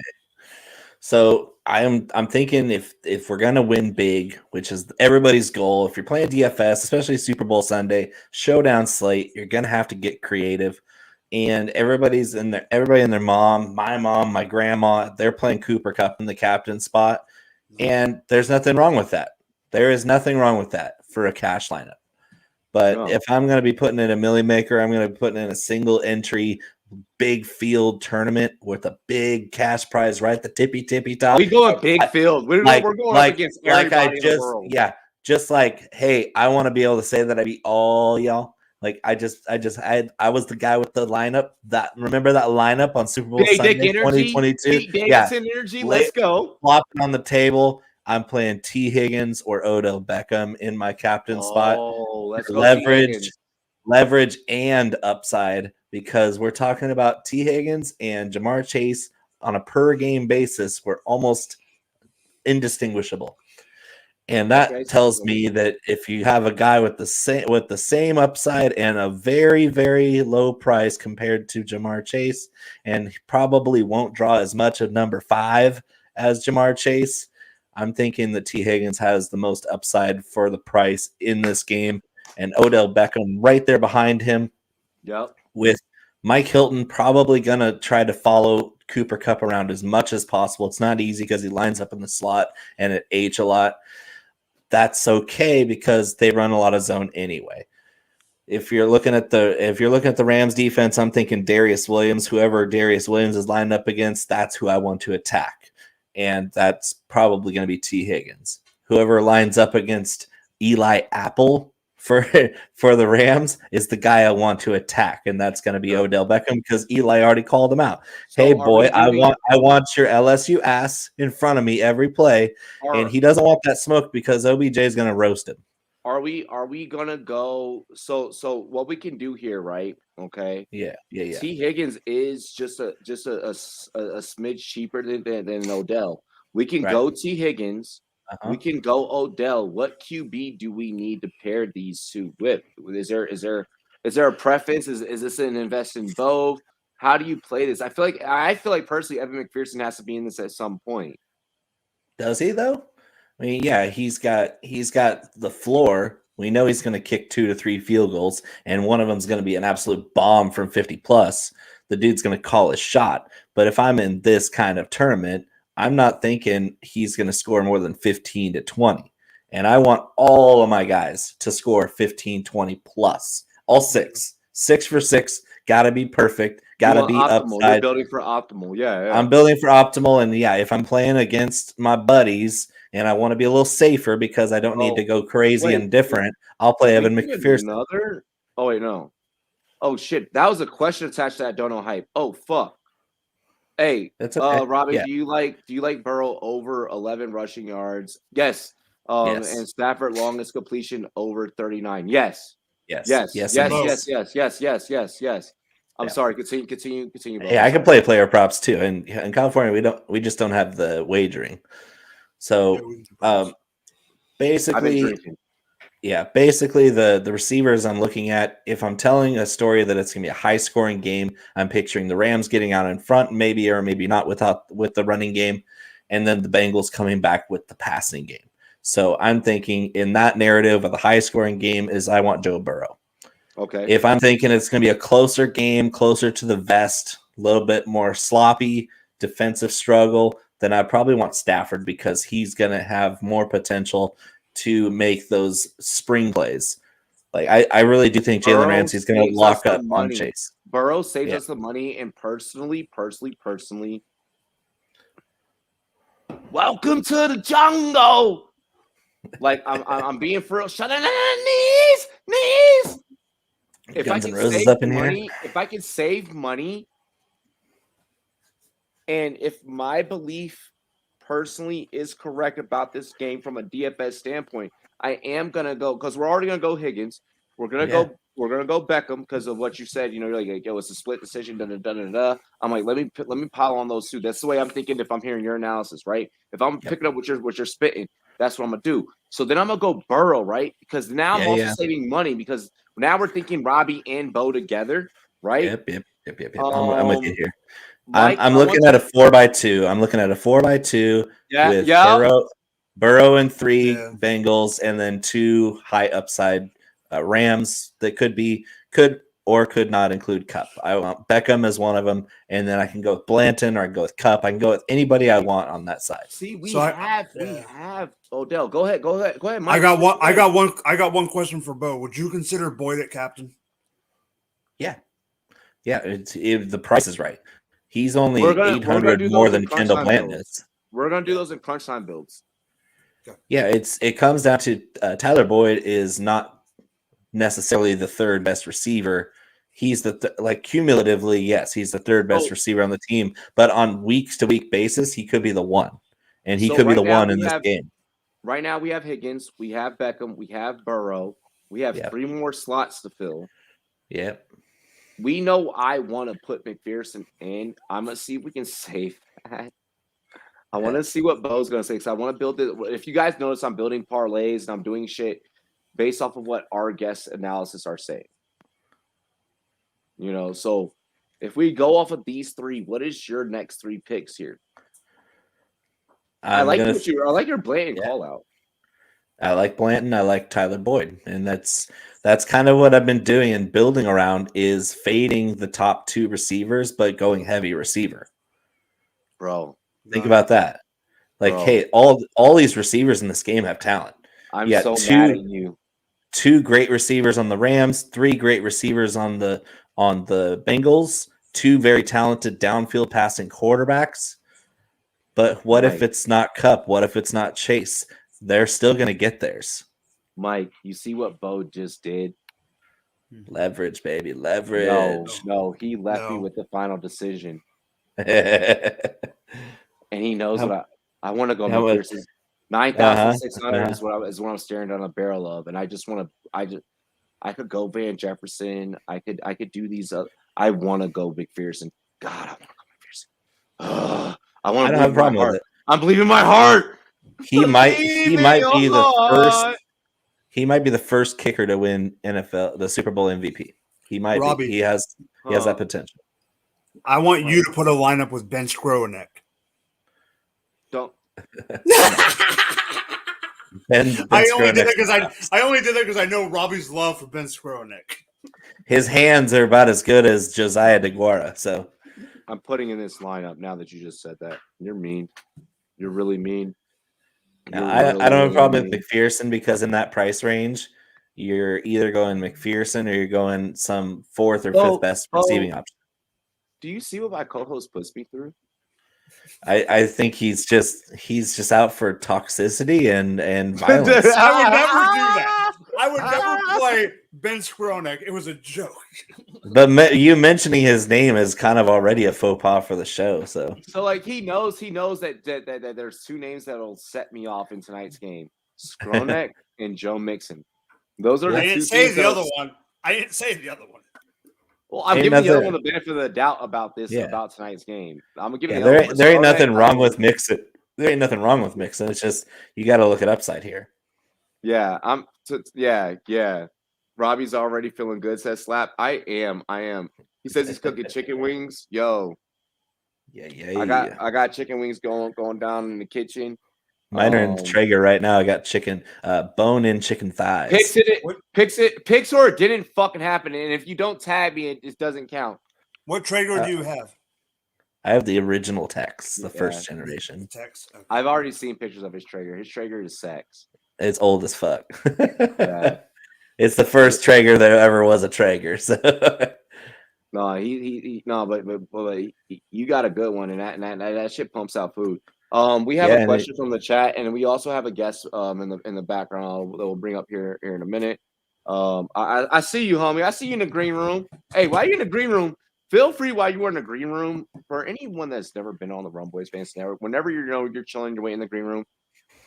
So I'm thinking if we're gonna win big, which is everybody's goal, if you're playing DFS, especially Super Bowl Sunday, showdown slate, you're gonna have to get creative. And everybody and their mom, my mom, my grandma, they're playing Cooper Cup in the captain spot. And there's nothing wrong with that. There is nothing wrong with that for a cash lineup. But if I'm going to be putting in a Millie Maker, I'm going to be putting in a single entry big field tournament with a big cash prize right at the tippy top. We go a big field. We're going up against everybody in the world. Yeah, just like, hey, I want to be able to say that I beat all y'all. Like I was the guy with the lineup. Remember that lineup on Super Bowl Sunday 2022? Davidson energy. Let's go. Flopping on the table. I'm playing T. Higgins or Odell Beckham in my captain spot. Let's go. Leverage and upside because we're talking about T. Higgins and Jamar Chase on a per game basis. We're almost indistinguishable. And that tells me that if you have a guy with the same upside and a very, very low price compared to Jamar Chase, and he probably won't draw as much of number 5 as Jamar Chase, I'm thinking that T. Higgins has the most upside for the price in this game, and Odell Beckham right there behind him. Yep. With Mike Hilton probably gonna try to follow Cooper Kupp around as much as possible. It's not easy because he lines up in the slot and at H a lot. That's okay because they run a lot of zone anyway. If you're looking at the Rams defense, I'm thinking Darius Williams. Whoever Darius Williams is lined up against, that's who I want to attack, and that's probably going to be T. Higgins. Whoever lines up against Eli Apple for the Rams is the guy I want to attack, and that's going to be Odell Beckham because Eli already called him out. So hey boy, I want your LSU ass in front of me every play, and he doesn't want that smoke because OBJ is going to roast him. Are we gonna go? So what we can do here, right? Okay. Yeah. T. Higgins is just a smidge cheaper than Odell. We can go T. Higgins. We can go Odell. What QB do we need to pair these two with? Is there Is there a preference? Is this an invest in both? How do you play this? I feel like personally, Evan McPherson has to be in this at some point. Does he though? I mean, yeah, he's got the floor. We know he's going to kick 2 to 3 field goals, and one of them's going to be an absolute bomb from 50 plus. The dude's going to call his shot. But if I'm in this kind of tournament, I'm not thinking he's going to score more than 15 to 20. And I want all of my guys to score 15, 20 plus. All 6. 6 for 6. Got to be perfect. Got to be optimal. upside. You're building for optimal. Yeah. I'm building for optimal. And yeah, if I'm playing against my buddies and I want to be a little safer because I don't need to go crazy and different, I'll play Evan McPherson. Oh, wait, no. Oh, shit. That was a question attached to that Don't Know Hype. Oh, fuck. Hey, that's okay. Robbie, Yeah. do you like Burrow over 11 rushing yards? Yes. Yes. And Stafford longest completion over 39. Yes. Yes. Yes. Yes. Yes. I'm sorry. Continue. Hey, I can play player props too. And in California, we just don't have the wagering. So basically, the receivers I'm looking at, if I'm telling a story that it's gonna be a high scoring game, I'm picturing the Rams getting out in front, maybe or maybe not with the running game, and then the Bengals coming back with the passing game. So I'm thinking in that narrative of the high scoring game is I want Joe Burrow. Okay. If I'm thinking it's going to be a closer game, closer to the vest, a little bit more sloppy, defensive struggle, then I probably want Stafford because he's going to have more potential to make those spring plays. Like I really do think Jalen Ramsey's going to lock up on Chase. Burrow saves us the money, and personally, welcome to the jungle. Like I'm being for real. Shut up, knees. If Guns I and can Roses save up in money, here. if I can save money, and if my belief personally is correct about this game from a DFS standpoint, I am gonna go because we're already gonna go Higgins. We're gonna go Beckham because of what you said. You know, you're like, yo, it's a split decision. I'm like, let me pile on those two. That's the way I'm thinking. If I'm hearing your analysis, right? If I'm picking up what you're spitting, that's what I'm gonna do. So then I'm gonna go Burrow, right? Because now I'm also saving money because now we're thinking Robbie and Bo together, right? Yep. I'm with you here. Mike, I'm looking at a 4x2. I'm looking at a 4x2 with Burrow and 3 Bengals, and then 2 high upside Rams that could or could not include Cup. I want Beckham as one of them, and then I can go with Blanton or I can go with Cup. I can go with anybody I want on that side. See, we have Odell. Go ahead, Mike. I got one question for Bo. Would you consider Boyd at captain? Yeah. The price is right. He's only 800 more than Kendall Blanton is. We're gonna do those in crunch time builds. Yeah, it comes down to Tyler Boyd is not necessarily the third best receiver. He's cumulatively, yes, he's the third best receiver on the team, but on week to week basis, he could be the one, and he could be the one in this game. Right now, we have Higgins, we have Beckham, we have Burrow, we have 3 more slots to fill. Yep. We know I want to put McPherson in. I'm gonna see if we can save that. I want to see what Bo's going to say because I want to build it. If you guys notice, I'm building parlays and I'm doing shit based off of what our guest analysis are saying. You know, so if we go off of these 3, what is your next 3 picks here? I like your Blanton call out. I like Blanton. I like Tyler Boyd, and that's kind of what I've been doing and building around is fading the top 2 receivers, but going heavy receiver. Bro. Think about that. Like, hey, all these receivers in this game have talent. I'm so mad at you. 2 great receivers on the Rams, 3 great receivers on the Bengals, 2 very talented downfield passing quarterbacks. But what if it's not Cup? What if it's not Chase? They're still going to get theirs. Mike, you see what Bo just did? Leverage, baby, leverage. No, he left me with the final decision. And he knows what I want to go. McPherson. 9,600 is what I'm staring down a barrel of, and I just want to. I could go Van Jefferson. I could do these. I want to go McPherson. God, I want to go McPherson. I want to believe my heart. I'm believing my heart. He might be the first. He might be the first kicker to win the Super Bowl MVP. He might Robbie, be. He has that potential. I want you to put a lineup with Ben Skronek. Don't. I only did it because I know Robbie's love for Ben Skronek. His hands are about as good as Josiah DeGuara. So I'm putting in this lineup now that you just said that. You're mean. You're really mean. Now, I don't have a problem with McPherson because in that price range, you're either going McPherson or you're going some fourth or fifth best receiving option. Do you see what my co-host puts me through? I think he's just out for toxicity and violence. I would never do that. I would never play Ben Skronek. It was a joke. But you mentioning his name is kind of already a faux pas for the show. So like he knows that there's two names that'll set me off in tonight's game: Skronek and Joe Mixon. Those are the two. I didn't say the other one. Well, I'm giving the other one the benefit of the doubt about tonight's game. I'm giving there ain't nothing wrong with Mixon. There ain't nothing wrong with Mixon. It's just you got to look at upside here. Yeah, Robbie's already feeling good. Says Slap. I am. He says he's cooking chicken wings. Yo. Yeah. I got chicken wings going down in the kitchen. Mine are in Traeger right now. I got chicken, bone-in chicken thighs. Picks or it didn't fucking happen. And if you don't tag me, it just doesn't count. What Traeger do you have? I have the original Tex, the first generation. Tex. Okay. I've already seen pictures of his Traeger. His Traeger is sex. It's old as fuck. It's the first Traeger that ever was a Traeger. So. No, but you got a good one, and that shit pumps out food. We have a question from the chat, and we also have a guest in the background that we'll bring up here in a minute. I see you, homie. I see you in the green room. Hey, why are you in the green room? Feel free while you are in the green room. For anyone that's never been on the Rumboyz Fans Network, whenever you're chilling your way in the green room,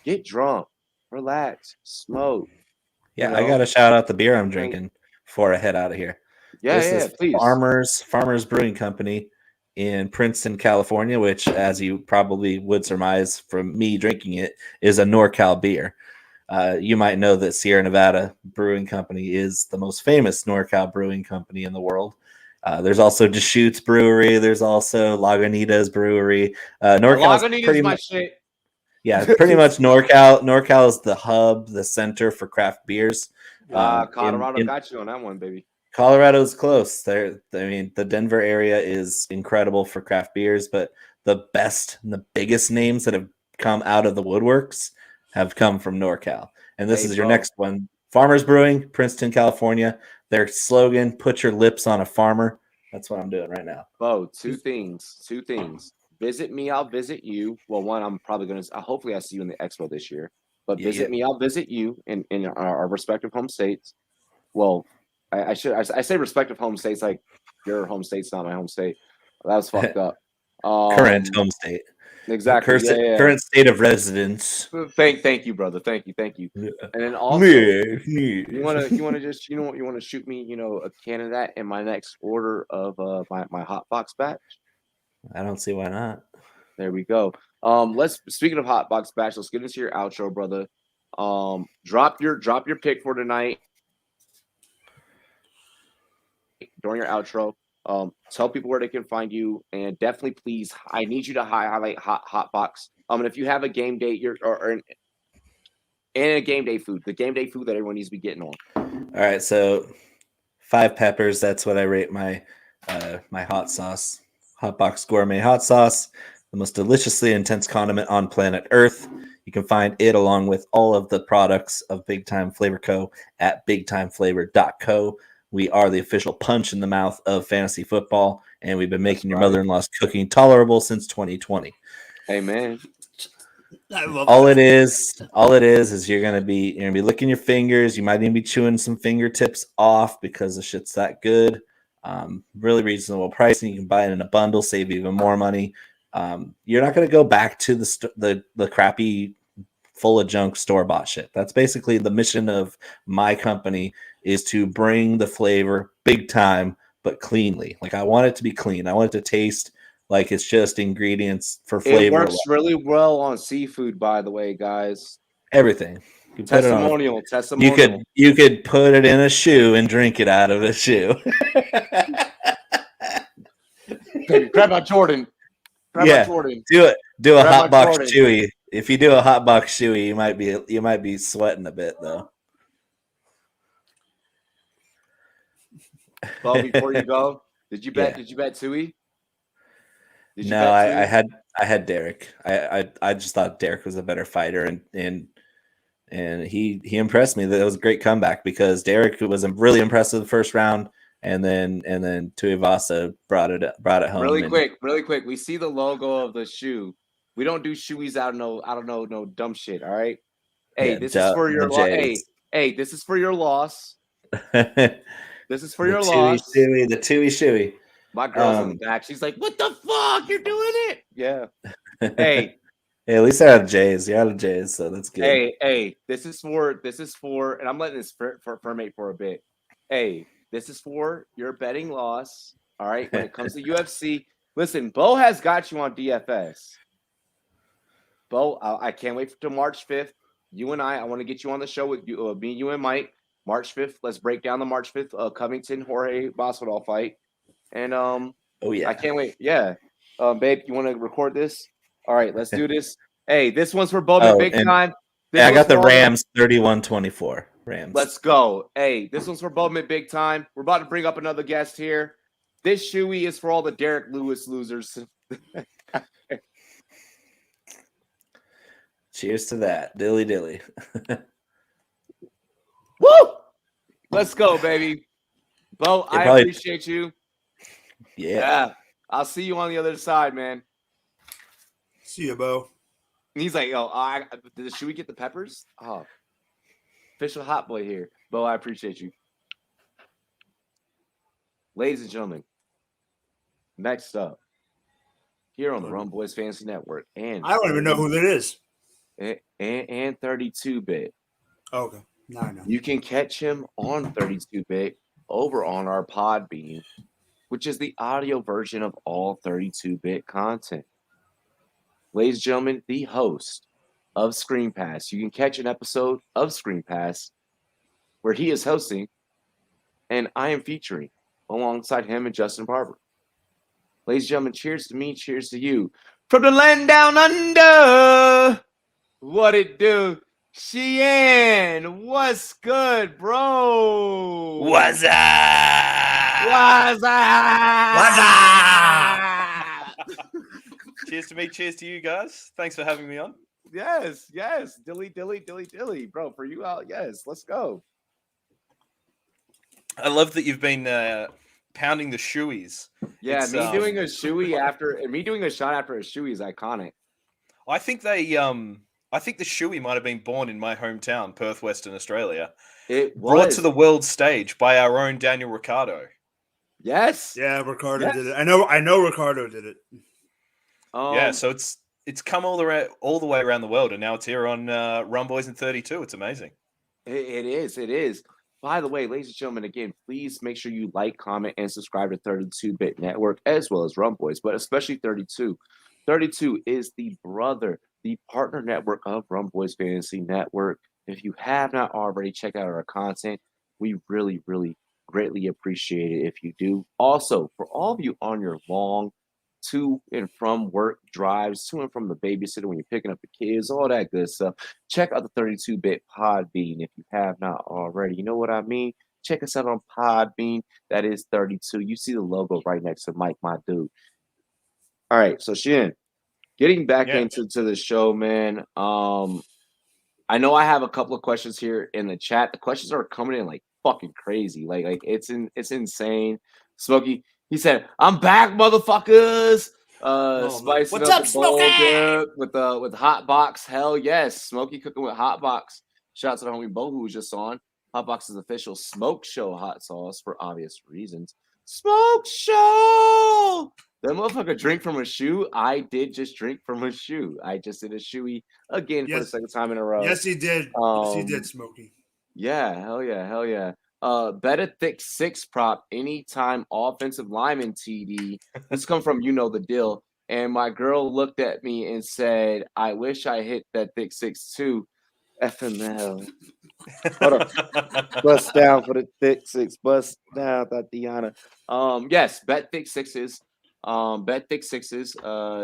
get drunk, relax, smoke. Yeah, I got to shout out the beer I'm drinking before I head out of here. This is please. Farmers Brewing Company in Princeton, California, which, as you probably would surmise from me drinking it, is a NorCal beer. You might know that Sierra Nevada Brewing Company is the most famous NorCal brewing company in the world. There's also Deschutes Brewery. There's also Lagunitas Brewery. NorCal's pretty much shit. Yeah, pretty much NorCal. NorCal is the hub, the center for craft beers. Colorado got you on that one, baby. Colorado's close. The Denver area is incredible for craft beers, but the best and the biggest names that have come out of the woodworks have come from NorCal. And this is your next one. Farmers Brewing, Princeton, California. Their slogan, put your lips on a farmer. That's what I'm doing right now. Oh, two things. Visit me, I'll visit you. Well, one, I'm probably going to, hopefully I see you in the expo this year. But visit me, I'll visit you in our respective home states. Well, I say respective home states like your home state's not my home state. That was fucked up. Current home state. Exactly. Current state of residence. Thank you, brother. Thank you. Yeah. And then also, you want to shoot me, a can of that in my next order of my hot box batch. I don't see why not. There we go. Speaking of hot box batch, let's get into your outro, brother. Drop your pick for tonight during your outro. Tell people where they can find you, and definitely, please, I need you to highlight hot box. And if you have a game day, and a game day food, the game day food that everyone needs to be getting on. All right, so 5 peppers. That's what I rate my my hot sauce. Hot box gourmet hot sauce, the most deliciously intense condiment on planet Earth. You can find it along with all of the products of Big Time Flavor Co. at bigtimeflavor.co. We are the official punch in the mouth of fantasy football, and we've been making your mother-in-law's cooking tolerable since 2020. Hey, man. All it is you're gonna be licking your fingers. You might even be chewing some fingertips off because the shit's that good. Really reasonable pricing. You can buy it in a bundle, save even more money. You're not gonna go back to the crappy, full of junk store-bought shit. That's basically the mission of my company, is to bring the flavor big time, but cleanly. Like, I want it to be clean. I want it to taste like it's just ingredients for flavor. It works really well on seafood, by the way, guys. Everything. You put it on. Testimonial. You could put it in a shoe and drink it out of a shoe. Baby, grab my Jordan. Grab my Jordan. Do it. Do a Grab hot my box Jordan. chewy. If you do a hot box chewy, you might be sweating a bit though. Well, before you go, did you bet Tui? No, I had Derek. I just thought Derek was a better fighter, and he impressed me. That was a great comeback because Derek was really impressive the first round, and then Tuivasa brought it home. Really quick. We see the logo of the shoe. We don't do shoeies out of no dumb shit. All right. Hey, Yeah, this is for your loss. Hey, this is for your loss. This is for your loss. The Tui shoey. My girl's in the back. She's like, "What the fuck? You're doing it?" Yeah. Hey. Hey, at least they're out of J's. You're out of J's, so that's good. Hey. This is for, and I'm letting this ferment for a bit. Hey, this is for your betting loss. All right. When it comes to UFC, listen, Bo has got you on DFS. Bo, I can't wait till March 5th. You and I want to get you on the show with you, me, you, and Mike. March 5th. Let's break down the March 5th Covington Jorge Masvidal fight. And I can't wait. Yeah. Babe, you want to record this? All right, let's do this. Hey, this one's for Bowman big time. I got the Rams 31-24. Rams. Let's go. Hey, this one's for Bowman big time. We're about to bring up another guest here. This shoey is for all the Derek Lewis losers. Cheers to that. Dilly dilly. Woo! Let's go, baby. Bo, I appreciate you. Yeah. I'll see you on the other side, man. See you, Bo. And he's like, should we get the peppers? Oh, official hot boy here. Bo, I appreciate you. Ladies and gentlemen, next up, here on the Rumboyz Fantasy Network. And I don't even know who that is. And 32-bit. Okay. No, I know. You can catch him on 32-bit over on our Podbean, which is the audio version of all 32-bit content. Ladies and gentlemen, the host of Screen Pass. You can catch an episode of Screen Pass where he is hosting, and I am featuring alongside him and Justin Barber. Ladies and gentlemen, cheers to me, cheers to you. From the land down under, what it do? Sheehan, what's good, bro? What's up? What's up? What's up? Cheers to me, cheers to you guys. Thanks for having me on. Yes. Dilly, bro. For you out, yes. Let's go. I love that you've been pounding the shoeies. Yeah, doing a shoey after, and me doing a shot after a shoey is iconic. I think the shoey might have been born in my hometown, Perth, Western Australia. It was brought to the world stage by our own Daniel Ricciardo. Yes. Yeah, Ricardo did it. I know Ricardo did it. Yeah, so it's come all the way around the world, and now it's here on Rumboyz and 32. It's amazing. It is. By the way, ladies and gentlemen, again, please make sure you like, comment, and subscribe to 32-Bit Network as well as Rumboyz, but especially 32. 32 is the partner network of Rumboyz Fantasy Network. If you have not already checked out our content, we really, really greatly appreciate it if you do. Also, for all of you on your long to and from work drives, to and from the babysitter when you're picking up the kids, all that good stuff, check out the 32-Bit Podbean if you have not already. You know what I mean? Check us out on Podbean. That is 32. You see the logo right next to Mike, my dude. All right, so Shin, getting back into the show, man. I know I have a couple of questions here in the chat. The questions are coming in like fucking crazy. Like it's insane. Smokey, he said, "I'm back, motherfuckers." Spice what's up, Smokey? With hot box. Hell yes, Smokey cooking with hot box. Shout out to the homie Bo who was just on. Hot Box's official smoke show hot sauce for obvious reasons. Smoke show. That motherfucker drink from a shoe. I did just drink from a shoe. I just did a shoey again for the second time in a row. Yes, he did. Yes, he did, Smokey. Yeah, hell yeah. Bet a thick 6 prop anytime offensive lineman TD. This come from the deal. And my girl looked at me and said, "I wish I hit that thick 6 too." FML. Hold on. Bust down for the thick six. Bust down, Tatiana. Yes, bet thick sixes. Bet thick sixes.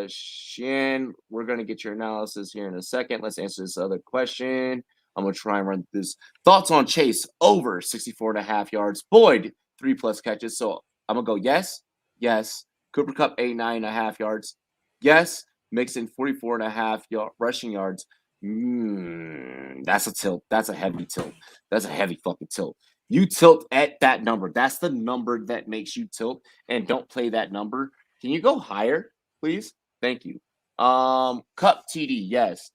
Shan, we're gonna get your analysis here in a second. Let's answer this other question. I'm gonna try and run this. Thoughts on Chase over 64.5 yards. Boyd 3+ catches. So I'm gonna go yes, yes. Cooper Kupp 89.5 yards. Yes. Mixon 44.5 rushing yards. That's a tilt. That's a heavy tilt. That's a heavy fucking tilt. You tilt at that number. That's the number that makes you tilt, and don't play that number. Can you go higher, please? Thank you. Cup TD, yes.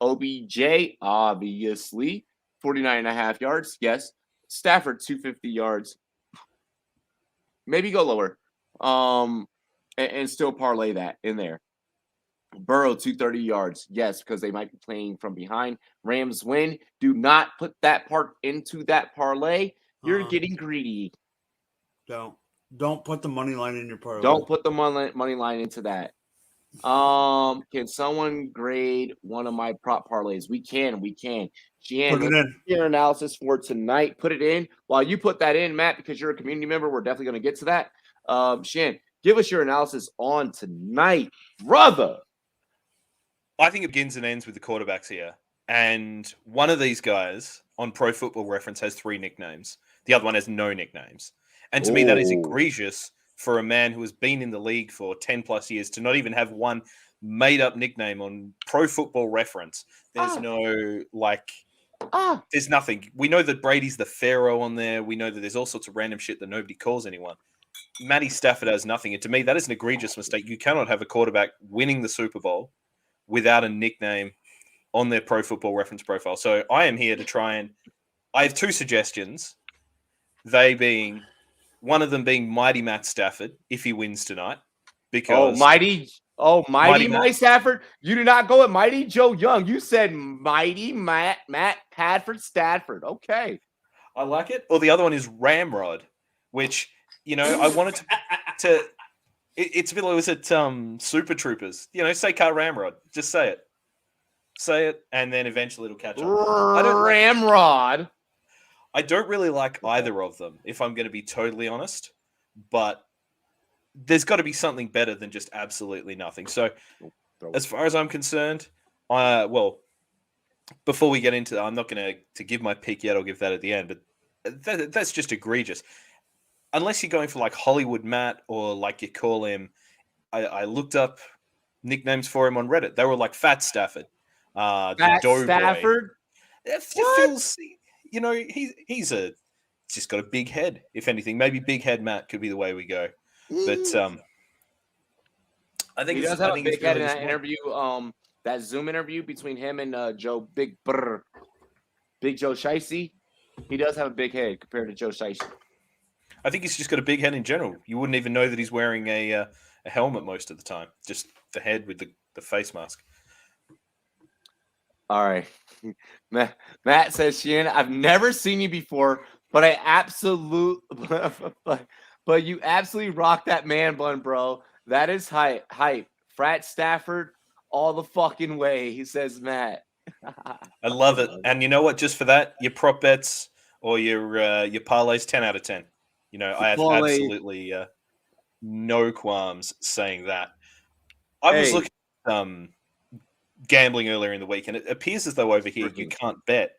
OBJ, obviously. 49.5 yards, yes. Stafford, 250 yards. Maybe go lower. And still parlay that in there. Burrow, 230 yards. Yes, because they might be playing from behind. Rams win. Do not put that part into that parlay. You're getting greedy. Don't put the money line in your parlay. Don't put the money line into that. Can someone grade one of my prop parlays? We can. Jan, put it in. Your analysis for tonight. Put it in. While you put that in, Matt, because you're a community member, we're definitely going to get to that. Shan, give us your analysis on tonight, brother. I think it begins and ends with the quarterbacks here. And one of these guys on Pro Football Reference has 3 nicknames. The other one has no nicknames. And to me, that is egregious for a man who has been in the league for 10 plus years to not even have one made up nickname on Pro Football Reference. There's there's nothing. We know that Brady's the Pharaoh on there. We know that there's all sorts of random shit that nobody calls anyone. Matty Stafford has nothing. And to me, that is an egregious mistake. You cannot have a quarterback winning the Super Bowl without a nickname on their Pro Football Reference profile. So I am here to try and I have 2 suggestions. They being one of them being Mighty Matt Stafford if he wins tonight. Because Mighty Matt Stafford. You did not go at Mighty Joe Young. You said Mighty Matt Padford Stafford. Okay. I like it. Or the other one is Ramrod, which, I wanted to it's a bit like, was it Super Troopers? Say Car Ramrod. Just say it. Say it, and then eventually it'll catch on. Ramrod. I don't really like either of them, if I'm going to be totally honest. But there's got to be something better than just absolutely nothing. So, as far as I'm concerned, before we get into that, I'm not going to give my pick yet. I'll give that at the end. But that's just egregious. Unless you're going for like Hollywood Matt or like you call him, I looked up nicknames for him on Reddit. They were like Fat Stafford, Fat Stafford. It feels, he's just got a big head. If anything, maybe Big Head Matt could be the way we go. But I think he does have a big head in that interview. That Zoom interview between him and Big Joe Shiesty. He does have a big head compared to Joe Shiesty. I think he's just got a big head in general. You wouldn't even know that he's wearing a helmet most of the time. Just the head with the face mask. All right. Matt says, Sheehan, I've never seen you before, but but you absolutely rock that man bun, bro. That is hype. Frat Stafford all the fucking way, he says, Matt. I love it. And you know what? Just for that, your prop bets or your parlays, 10 out of 10. I have absolutely no qualms saying that. I was looking at gambling earlier in the week, and it appears as though over here you can't bet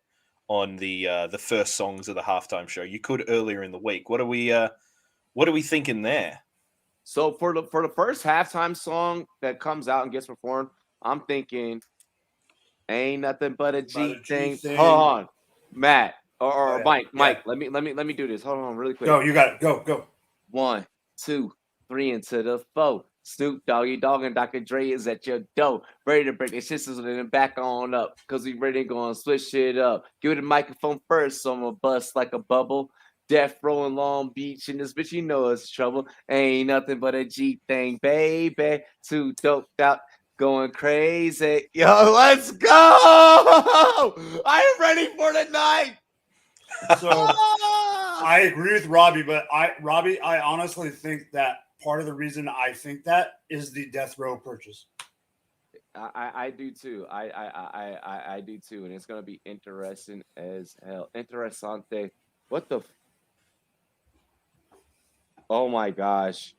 on the first songs of the halftime show. You could earlier in the week. What are we thinking there? So for the first halftime song that comes out and gets performed, I'm thinking "Ain't Nothing But a G Thing." Hold on, Matt. Or Mike, let me do this. Hold on, really quick. Go, you got it. Go. 1, 2, 3 into the 4. Snoop Doggy Dogg and Dr. Dre is at your door, ready to break the sisters and then back on up, cause we ready gonna switch it up. Give it the microphone first, so I'm gonna bust like a bubble. Death Row in Long Beach, and this bitch, it's trouble. Ain't nothing but a G thing, baby. Too doped out, going crazy. Yo, let's go! I'm ready for the night. So I agree with Robbie, but I honestly think that part of the reason I think that is the Death Row purchase. I do too. I do too, and it's gonna be interesting as hell. Interessante. What the? Oh my gosh!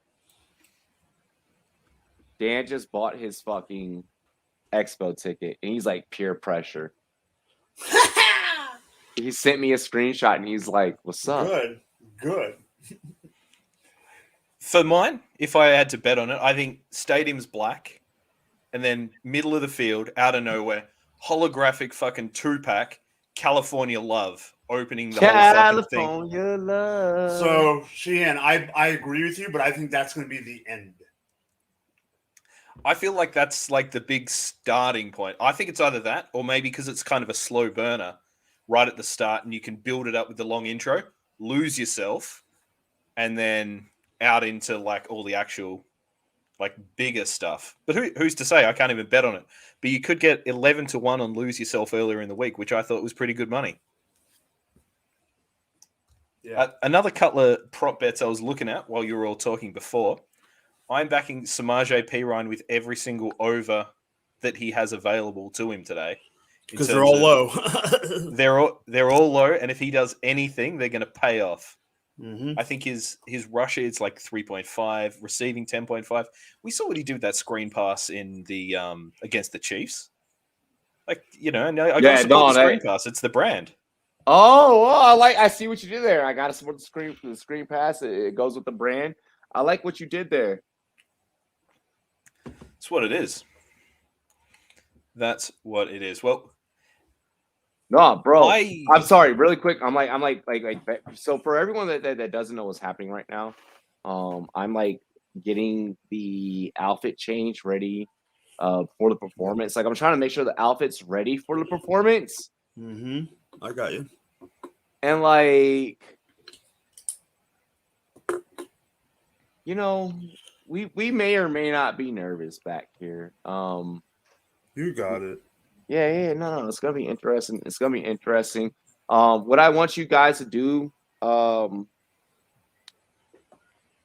Dan just bought his fucking expo ticket, and he's like peer pressure. He sent me a screenshot, and he's like, "What's up?" Good. For mine, if I had to bet on it, I think stadium's black, and then middle of the field, out of nowhere, holographic fucking 2-pack, California Love opening the whole fucking thing. California love. So, Sheehan, I agree with you, but I think that's going to be the end. I feel like that's like the big starting point. I think it's either that or maybe because it's kind of a slow burner right at the start and you can build it up with the long intro, lose yourself, and then out into like all the actual like bigger stuff. But who's to say? I can't even bet on it. But you could get 11-1 on lose yourself earlier in the week, which I thought was pretty good money. Yeah. Another couple of prop bets I was looking at while you were all talking before. I'm backing Samaje Perine with every single over that he has available to him today. Because they're all low. they're all low, and if he does anything, they're going to pay off. Mm-hmm. I think his rush is like 3.5, receiving 10.5. We saw what he did with that screen pass in the against the Chiefs. Like, you know, I got to support the screen pass. It's the brand. Oh, I see what you did there. I got to support the screen pass. It goes with the brand. I like what you did there. That's what it is. That's what it is. Well, no, bro. I'm sorry. Really quick. I'm like. So for everyone that doesn't know what's happening right now, I'm like getting the outfit change ready for the performance. Like I'm trying to make sure the outfit's ready for the performance. Mm-hmm. I got you. And like, you know, we may or may not be nervous back here. You got it. Yeah, no, it's gonna be interesting. It's gonna be interesting. What I want you guys to do, I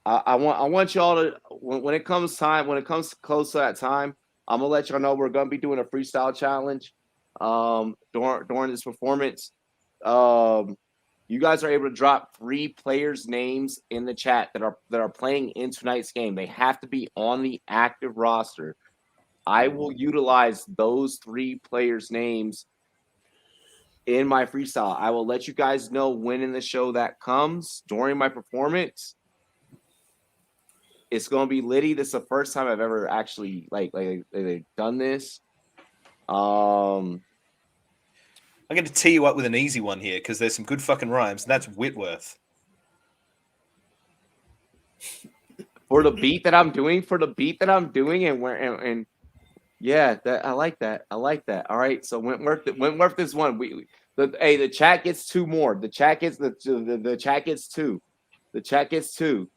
want y'all to when it comes close to that time, I'm gonna let y'all know we're gonna be doing a freestyle challenge during this performance. You guys are able to drop 3 players' names in the chat that are playing in tonight's game. They have to be on the active roster. I will utilize those 3 players' names in my freestyle. I will let you guys know when in the show that comes during my performance. It's gonna be litty. This is the first time I've ever actually like done this. I'm going to tee you up with an easy one here because there's some good fucking rhymes, and that's Whitworth. For the beat that I'm doing, and yeah, that I like that. All right, so Wentworth is one. The chat gets 2 more. The chat gets the chat gets 2. The chat gets 2.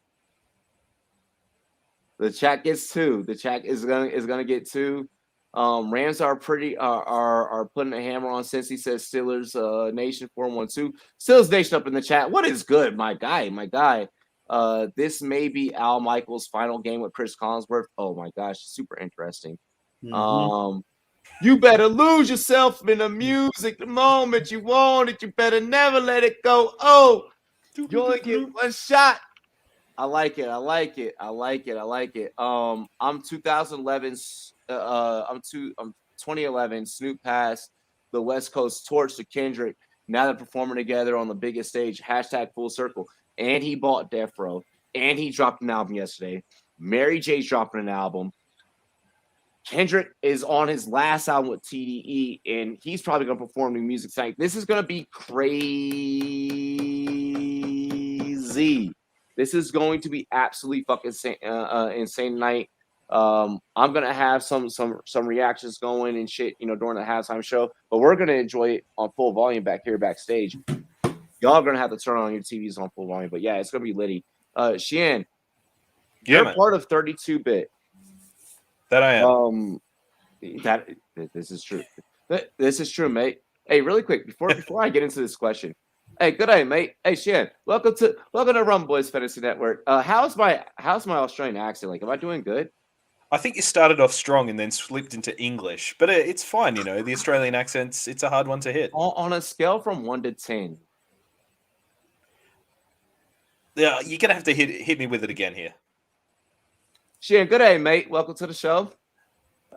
The chat gets 2. The chat is gonna get 2. Rams are putting a hammer on since he says Steelers Nation 412. Steelers Nation up in the chat. What is good, my guy? This may be Al Michaels' final game with Chris Collinsworth. Oh my gosh, super interesting. Mm-hmm. You better lose yourself in the music the moment you want it. You better never let it go. Oh, you only get 1 shot. I like it. I'm 2011. I'm 2011. Snoop passed the West Coast torch to Kendrick. Now they're performing together on the biggest stage. # full circle. And he bought Death Row. And he dropped an album yesterday. Mary J's dropping an album. Kendrick is on his last album with TDE, and he's probably going to perform new music tonight. This is going to be crazy. This is going to be absolutely fucking insane tonight. I'm going to have some reactions going and shit, during the halftime show, but we're going to enjoy it on full volume back here backstage. Y'all are going to have to turn on your TVs on full volume, but yeah, it's going to be litty. Sheehan, you're part of 32-bit. That I am. This is true. This is true, mate. Hey, really quick before I get into this question. Hey, good day, mate. Hey, Shan, welcome to Rumboyz Fantasy Network. How's my Australian accent? Like, am I doing good? I think you started off strong and then slipped into English, but it's fine. You know, the Australian accents, it's a hard one to hit. On a scale from 1 to 10. Yeah, you're going to have to hit me with it again here. Shane, good day, mate. Welcome to the show.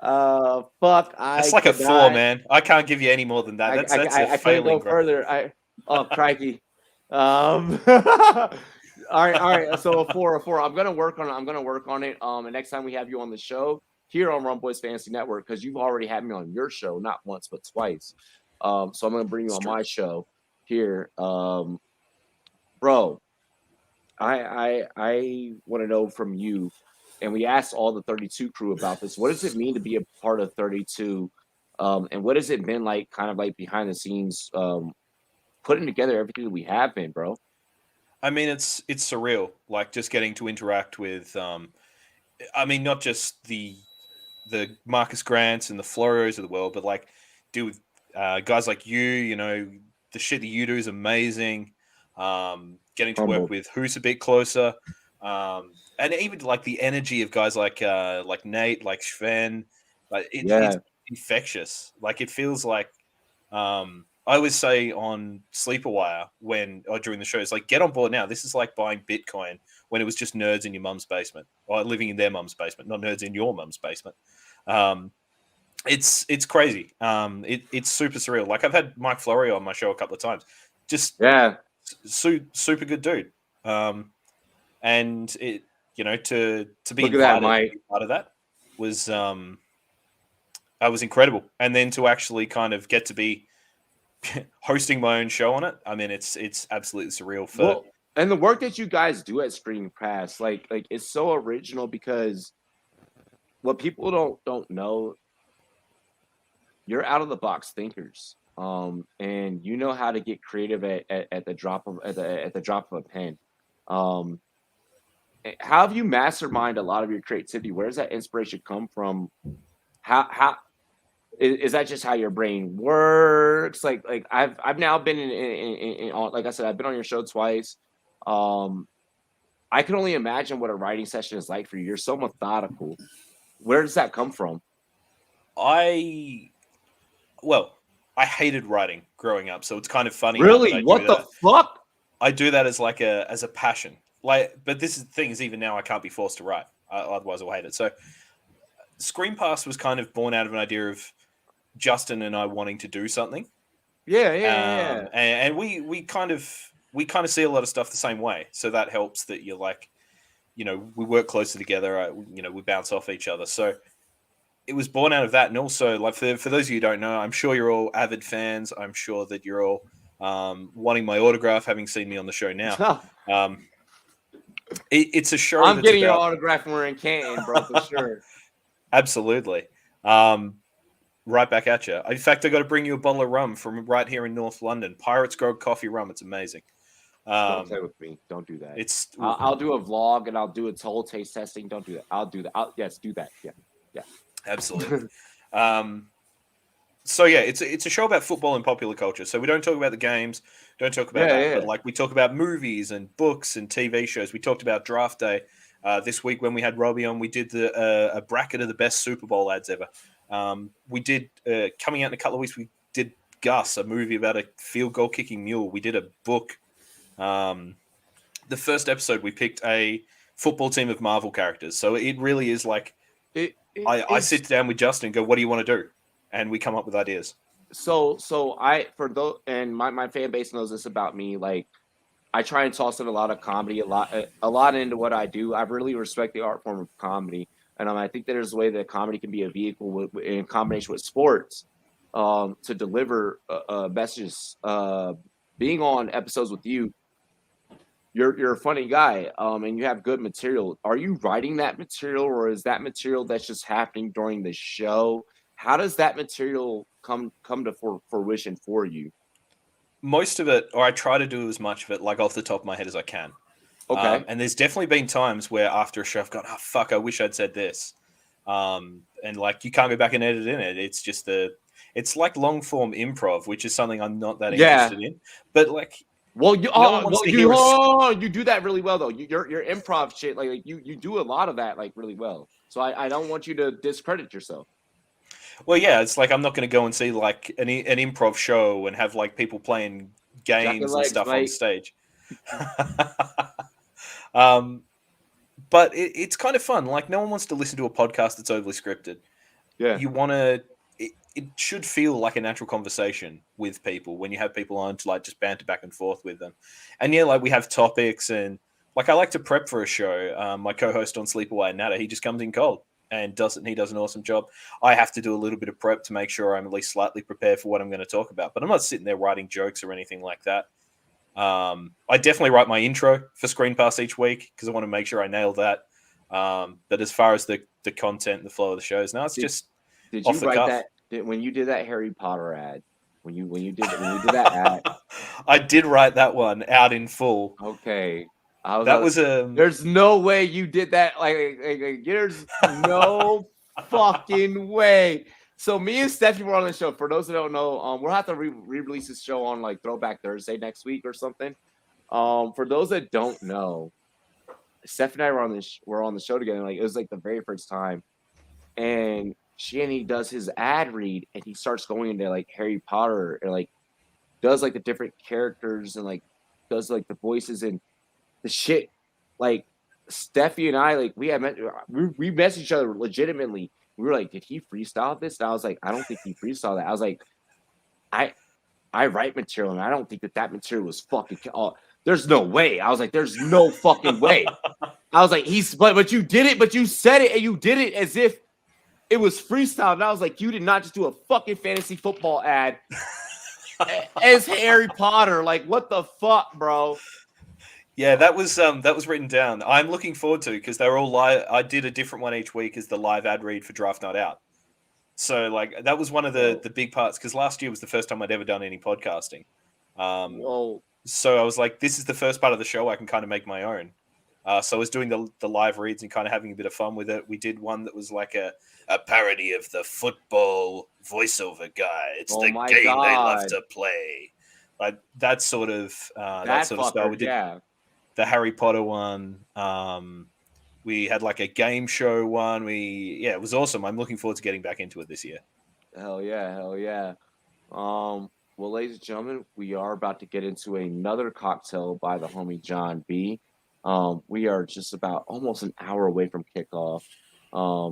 Fuck. That's like a 4, man. I can't give you any more than that. I can't go further. Oh, crikey. All right. So a 4. I'm gonna work on it. And next time we have you on the show here on Rumboyz Fantasy Network, because you've already had me on your show, not once but twice. So I'm gonna bring you on my show here. Bro, I want to know from you, and we asked all the 32 crew about this. What does it mean to be a part of 32? And what has it been like, kind of like behind the scenes, putting together everything that we have been, bro? I mean, it's surreal. Like just getting to interact with, I mean, not just the Marcus Grants and the Florios of the world, but like, dude, guys like you. You know, the shit that you do is amazing. Getting to work with Who's a bit closer, and even like the energy of guys like Nate, like Sven, like it's infectious. Like it feels like. I always say on Sleeper Wire during the show, it's like, get on board now. This is like buying Bitcoin when it was just nerds in your mum's basement or living in their mum's basement, not nerds in your mum's basement. It's crazy. It's super surreal. Like I've had Mike Florio on my show a couple of times. Just super good dude. And it, you know, to be invited part of that was incredible. And then to actually kind of get to be hosting my own show on it. I mean, it's absolutely surreal. And the work that you guys do at Screen Pass, like it's so original, because what people don't know, you're out of the box thinkers, and you know how to get creative at the drop of a pen. How have you masterminded a lot of your creativity? Where does that inspiration come from? How is that just how your brain works? Like I've now been in like I said, I've been on your show twice. I can only imagine what a writing session is like for you. You're so methodical. Where does that come from? I hated writing growing up, so it's kind of funny. Really? What the fuck? I do that as a passion. Like, but this is the thing, is even now I can't be forced to write. Otherwise I'll hate it. So Screen Pass was kind of born out of an idea of Justin and I wanting to do something. Yeah. And we kind of see a lot of stuff the same way. So that helps that you're like, you know, we work closer together. You know, we bounce off each other. So it was born out of that. And also, like, for those of you who don't know, I'm sure you're all avid fans. I'm sure that you're all wanting my autograph, having seen me on the show now. It's a show. I'm getting your autograph when we're in Canton, bro, for sure. Absolutely. Right back at you. In fact, I got to bring you a bottle of rum from right here in North London. Pirates Grove Coffee Rum. It's amazing. Don't play with me. Don't do that. I'll do a vlog and I'll do a total taste testing. Don't do that. I'll do that. Yes, do that. Yeah. Absolutely. So yeah, it's a show about football and popular culture. So we don't talk about the games, don't talk about that, but like we talk about movies and books and TV shows. We talked about Draft Day this week when we had Robbie on. We did a bracket of the best Super Bowl ads ever. We did coming out in a couple of weeks. We did Gus, a movie about a field goal kicking mule. We did a book. The first episode we picked a football team of Marvel characters. So it really is like I sit down with Justin and go, "What do you want to do?" And we come up with ideas. So my fan base knows this about me. Like, I try and toss in a lot of comedy, a lot into what I do. I really respect the art form of comedy, and I think there's a way that comedy can be a vehicle in combination with sports to deliver messages. Being on episodes with you, you're a funny guy, and you have good material. Are you writing that material, or is that material that's just happening during the show? How does that material come to fruition for you? Most of it, or I try to do as much of it, like off the top of my head as I can. Okay. And there's definitely been times where after a show I've gone, "Oh fuck, I wish I'd said this." And like you can't go back and edit in it. It's just it's like long form improv, which is something I'm not that interested in. But like Well, you wants to hear us. you do that really well though. Your improv shit, like you do a lot of that like really well. So I don't want you to discredit yourself. Well, yeah, it's like I'm not going to go and see like an improv show and have like people playing games and stuff on stage. But it's kind of fun. Like no one wants to listen to a podcast that's overly scripted. Yeah, you want to. It should feel like a natural conversation with people when you have people on to like just banter back and forth with them. And yeah, like we have topics and like I like to prep for a show. My co-host on Sleepaway Natter, he just comes in cold and he does an awesome job. I have to do a little bit of prep to make sure I'm at least slightly prepared for what I'm going to talk about, but I'm not sitting there writing jokes or anything like that. I definitely write my intro for Screen Pass each week because I want to make sure I nail that. But as far as the content and the flow of the shows, now it's just did off you the write cuff. that when you did that Harry Potter ad? When you did that ad, I did write that one out in full. Okay, there's no way you did that. Like there's no fucking way. So me and Steffi were on the show. For those that don't know, we'll have to re-release this show on like Throwback Thursday next week or something. For those that don't know, Steph and I were on the show together. Like it was like the very first time, and Shanny does his ad read, and he starts going into like Harry Potter and like does like the different characters and like does like the voices and the shit. Like Steffi and I, like we messaged each other legitimately. We were like, did he freestyle this? And I was like, I don't think he freestyled that. I was like, I write material, and I don't think that material was fucking. There's no way. I was like, there's no fucking way. I was like, but you did it, but you said it, and you did it as if it was freestyle. And I was like, you did not just do a fucking fantasy football ad as Harry Potter. Like, what the fuck, bro? Yeah, that was written down. I'm looking forward to because they're all live. I did a different one each week as the live ad read for Draft Night Out. So like that was one of the big parts because last year was the first time I'd ever done any podcasting. So I was like, this is the first part of the show I can kind of make my own. So I was doing the live reads and kind of having a bit of fun with it. We did one that was like a parody of the football voiceover guy. It's the game they love to play. Like that sort of style. We did the Harry Potter one. We had like a game show one. It was awesome. I'm looking forward to getting back into it this year. Hell yeah. Well, ladies and gentlemen, we are about to get into another cocktail by the homie John B. We are just about almost an hour away from kickoff,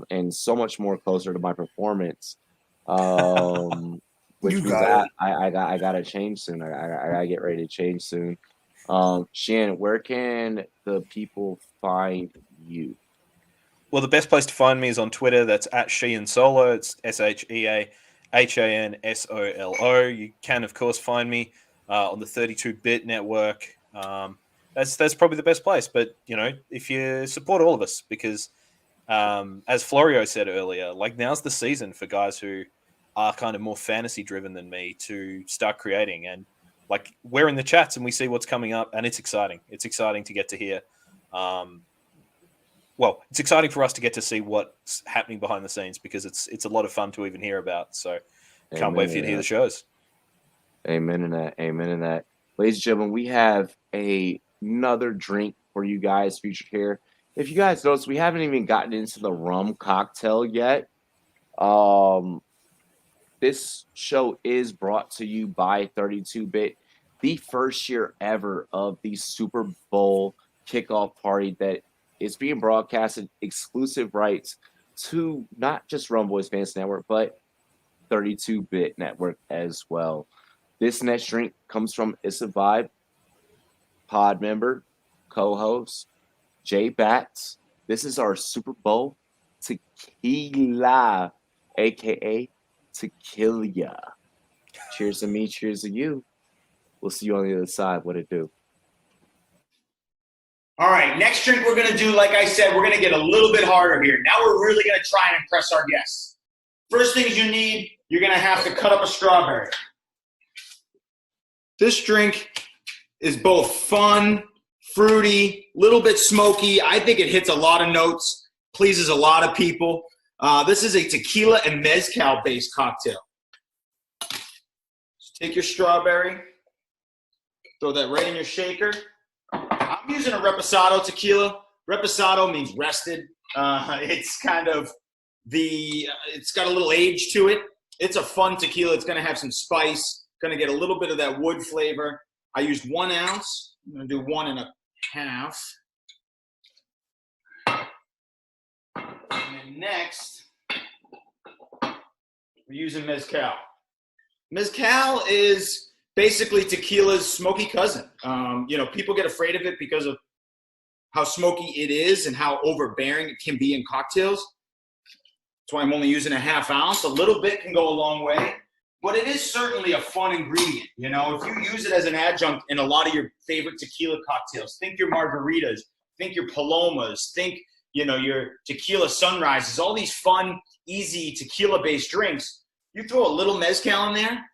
and so much more closer to my performance. Which means I got to change soon. I got to get ready to change soon. Shannon, where can the people find you? Well, the best place to find me is on Twitter. That's at SheehanSolo. It's SheahanSolo. You can, of course, find me on the 32-Bit Network. That's probably the best place. But, you know, if you support all of us, because as Florio said earlier, like now's the season for guys who are kind of more fantasy driven than me to start creating. And like we're in the chats and we see what's coming up, and it's exciting. It's exciting to get to hear. It's exciting for us to get to see what's happening behind the scenes because it's a lot of fun to even hear about. So can't wait for you to hear the shows. Amen in that. Ladies and gentlemen, we have another drink for you guys featured here. If you guys notice, we haven't even gotten into the rum cocktail yet. This show is brought to you by 32-Bit, the first year ever of the Super Bowl kickoff party that is being broadcasted exclusive rights to not just Rumboyz Fantasy Network, but 32-Bit Network as well. This next drink comes from It's a Vibe pod member, co-host, Jay Batts. This is our Super Bowl tequila, a.k.a. Tequila. Cheers to me, cheers to you. We'll see you on the other side. What it do? All right, next drink we're going to do, like I said, we're going to get a little bit harder here. Now we're really going to try and impress our guests. First things you need, you're going to have to cut up a strawberry. This drink is both fun, fruity, a little bit smoky. I think it hits a lot of notes, pleases a lot of people. This is a tequila and mezcal-based cocktail. So take your strawberry, Throw that right in your shaker. I'm using a Reposado tequila. Reposado means rested. It's kind of it's got a little age to it. It's a fun tequila. It's going to have some spice. Going to get a little bit of that wood flavor. I used 1 ounce. I'm going to do 1.5. And then next, we're using Mezcal. Mezcal is basically tequila's smoky cousin. People get afraid of it because of how smoky it is and how overbearing it can be in cocktails. That's why I'm only using 1/2 ounce. A little bit can go a long way, but it is certainly a fun ingredient. If you use it as an adjunct in a lot of your favorite tequila cocktails, think your margaritas, think your palomas, think, your tequila sunrises, all these fun, easy tequila-based drinks. You throw a little mezcal in there,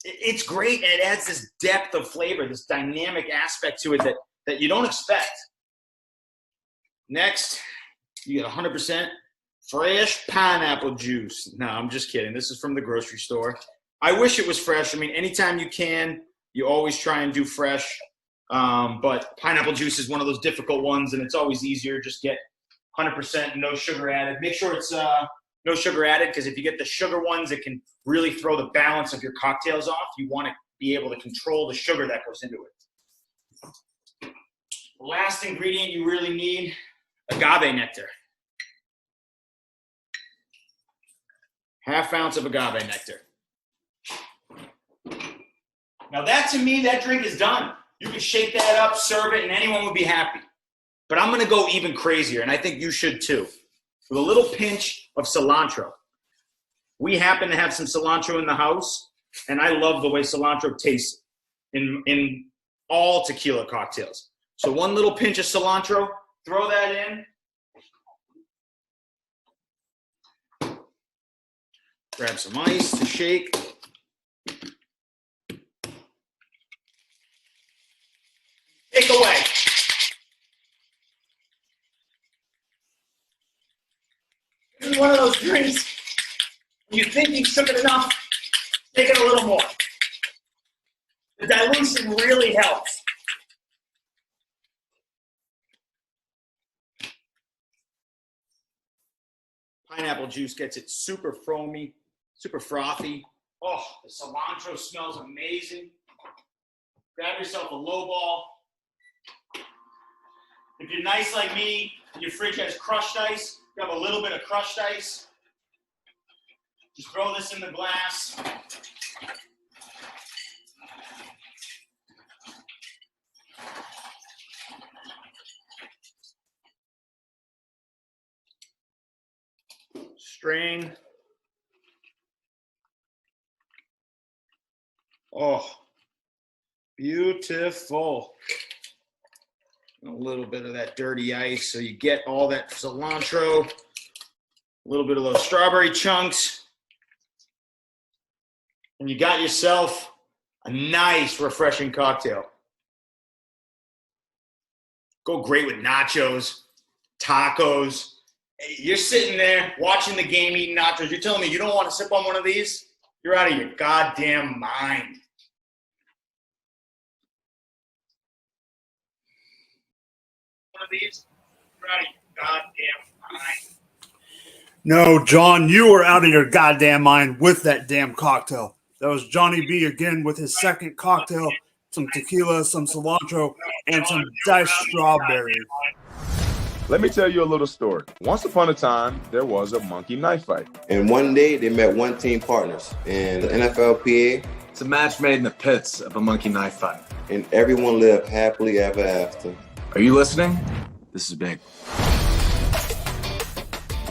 it's great, and it adds this depth of flavor, this dynamic aspect to it that you don't expect. Next, you get 100% fresh pineapple juice. No, I'm just kidding. This is from the grocery store. I wish it was fresh. I mean, anytime you can, you always try and do fresh. But pineapple juice is one of those difficult ones, and it's always easier. Just get 100% no sugar added. Make sure it's no sugar added, because if you get the sugar ones, it can really throw the balance of your cocktails off. You want to be able to control the sugar that goes into it. The last ingredient you really need, agave nectar. 1/2 ounce of agave nectar. Now that, to me, that drink is done. You can shake that up, serve it, and anyone would be happy. But I'm going to go even crazier, and I think you should too, with a little pinch of cilantro. We happen to have some cilantro in the house, and I love the way cilantro tastes in all tequila cocktails. So 1 little pinch of cilantro, throw that in. Grab some ice to shake. Take away. This is one of those drinks, when you think you've shook it enough, take it a little more. The dilution really helps. Pineapple juice gets it super foamy, super frothy. Oh, the cilantro smells amazing. Grab yourself a low ball. If you're nice like me, your fridge has crushed ice, grab a little bit of crushed ice. Just throw this in the glass. Strain. Oh, beautiful. A little bit of that dirty ice, so you get all that cilantro, a little bit of those strawberry chunks, and you got yourself a nice, refreshing cocktail. Go great with nachos, tacos. You're sitting there watching the game, eating nachos. You're telling me you don't want to sip on one of these? You're out of your goddamn mind. One of these, you're out of your goddamn mind. No, John, you were out of your goddamn mind with that damn cocktail. That was Johnny B again with his second cocktail, some tequila, some cilantro, and some diced strawberry. Let me tell you a little story. Once upon a time, there was a monkey knife fight. And one day, they met one team partners in the NFLPA. It's a match made in the pits of a monkey knife fight. And everyone lived happily ever after. Are you listening? This is big.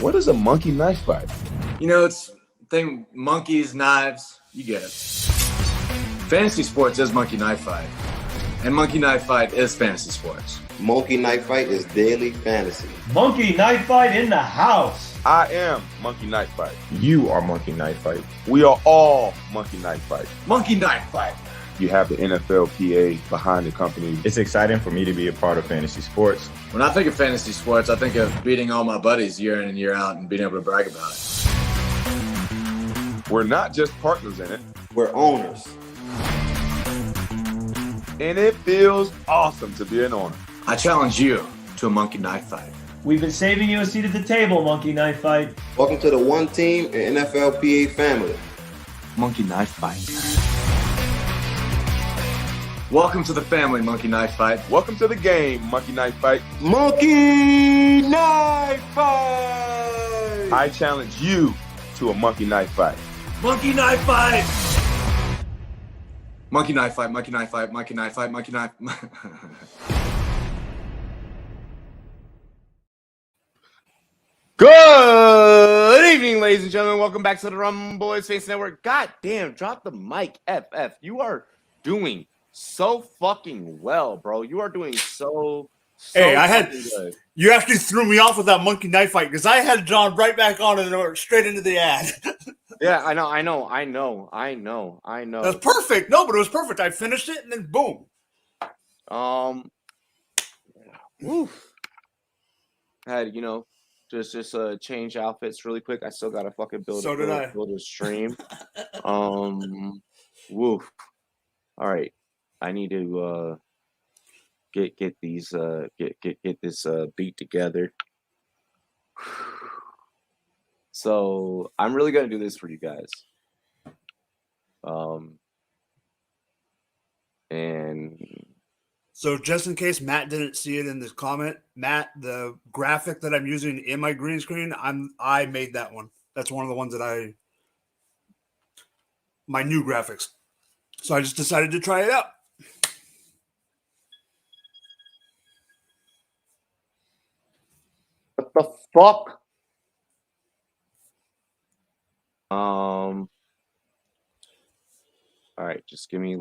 What is a monkey knife fight? You know, it's thing monkeys, knives, you get it. Fantasy sports is monkey knife fight. And monkey knife fight is fantasy sports. Monkey Knife Fight is daily fantasy. Monkey Knife Fight in the house. I am Monkey Knife Fight. You are Monkey Knife Fight. We are all Monkey Knife Fight. Monkey Knife Fight. You have the NFLPA behind the company. It's exciting for me to be a part of fantasy sports. When I think of fantasy sports, I think of beating all my buddies year in and year out and being able to brag about it. We're not just partners in it. We're owners. and it feels awesome to be an owner. I challenge you to a monkey knife fight. We've been saving you a seat at the table, Monkey Knife Fight. Welcome to the One Team and NFLPA family. Monkey knife fight. Welcome to the family, Monkey Knife Fight. Welcome to the game, Monkey Knife Fight. Monkey Knife Fight! I challenge you to a monkey knife fight. Monkey Knife Fight! Monkey knife fight, monkey knife fight, monkey knife fight, monkey knife. Good evening, ladies and gentlemen. Welcome back to the Rumboyz Fantasy Network. God damn, drop the mic, FF. You are doing so fucking well, bro. You are doing so Hey, good. You actually threw me off with that monkey knife fight because I had John right back on and went straight into the ad. Yeah, I know. That's perfect. No, but it was perfect. I finished it and then boom. Had just change outfits really quick. I still gotta fucking build a stream. Woof. All right, I need to get these get this beat together. So I'm really gonna do this for you guys. And so just in case Matt didn't see it in this comment, Matt, the graphic that I'm using in my green screen, I made that one. That's one of the ones that my new graphics. So I just decided to try it out. what the fuck? All right, just give me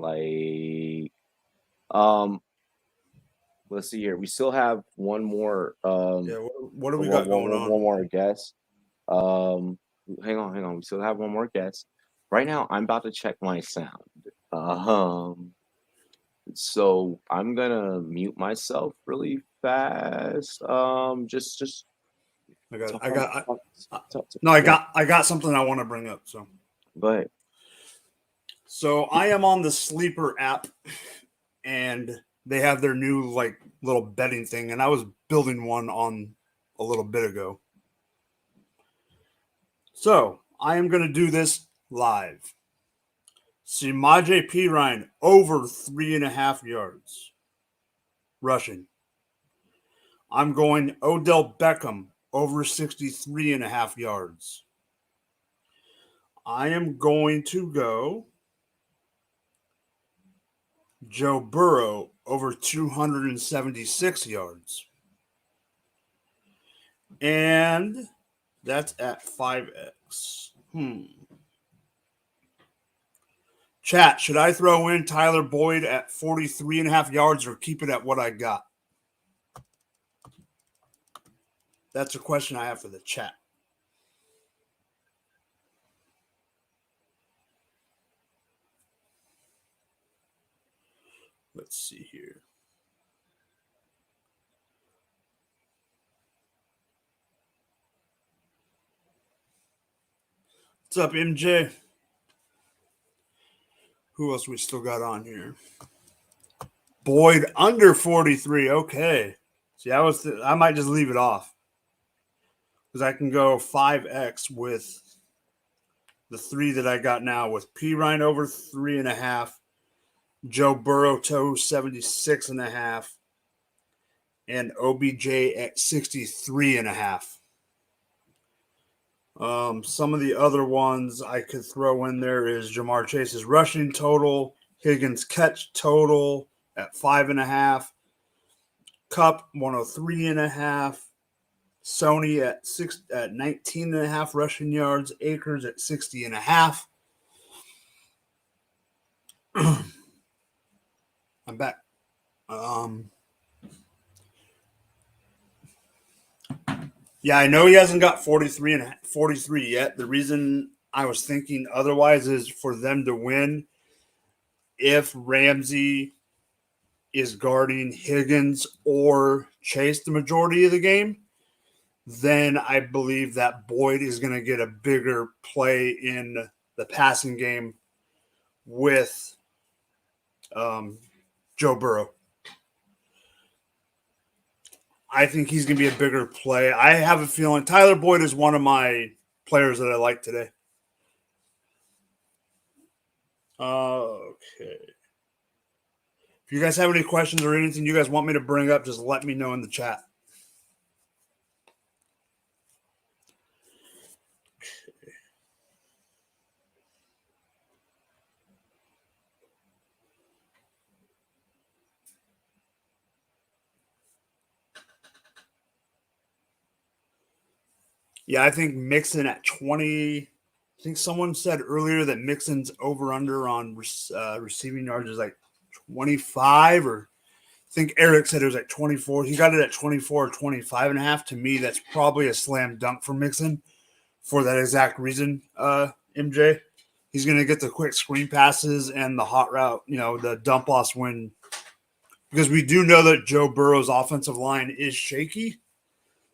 let's see here. We still have one more what do we got going on? One more guest. Hang on. We still have one more guest. Right now I'm about to check my sound. So I'm gonna mute myself really fast. Just I got something I want to bring up. So go ahead. So I am on the Sleeper app, and they have their new little betting thing, and I was building one on a little bit ago. So I am going to do this live. Samaje Perine over 3.5 yards rushing. I'm going Odell Beckham over 63.5 yards. I am going to go Joe Burrow over 276 yards. And that's at 5x. Chat, should I throw in Tyler Boyd at 43.5 yards or keep it at what I got? That's a question I have for the chat. Let's see here. What's up, MJ? Who else we still got on here? Boyd under 43. Okay. See, I might just leave it off because I can go 5x with the 3 that I got now with Perine over 3.5. Joe Burrow to 76.5 and OBJ at 63.5. Some of the other ones I could throw in there is Jamar Chase's rushing total, Higgins catch total at 5.5, Cup 103.5, Sony at 19.5 rushing yards, Akers at 60.5. I'm back. Yeah, I know he hasn't got 43 yet. The reason I was thinking otherwise is for them to win. If Ramsey is guarding Higgins or Chase the majority of the game, then I believe that Boyd is going to get a bigger play in the passing game with Joe Burrow. I think he's going to be a bigger play. I have a feeling Tyler Boyd is one of my players that I like today. Okay. If you guys have any questions or anything you guys want me to bring up, just let me know in the chat. Yeah, I think Mixon at 20. I think someone said earlier that Mixon's over-under on receiving yards is like 25, or I think Eric said it was at 24. He got it at 24 or 25 and a half. To me, that's probably a slam dunk for Mixon for that exact reason, MJ. He's going to get the quick screen passes and the hot route, the dump offs when – because we do know that Joe Burrow's offensive line is shaky.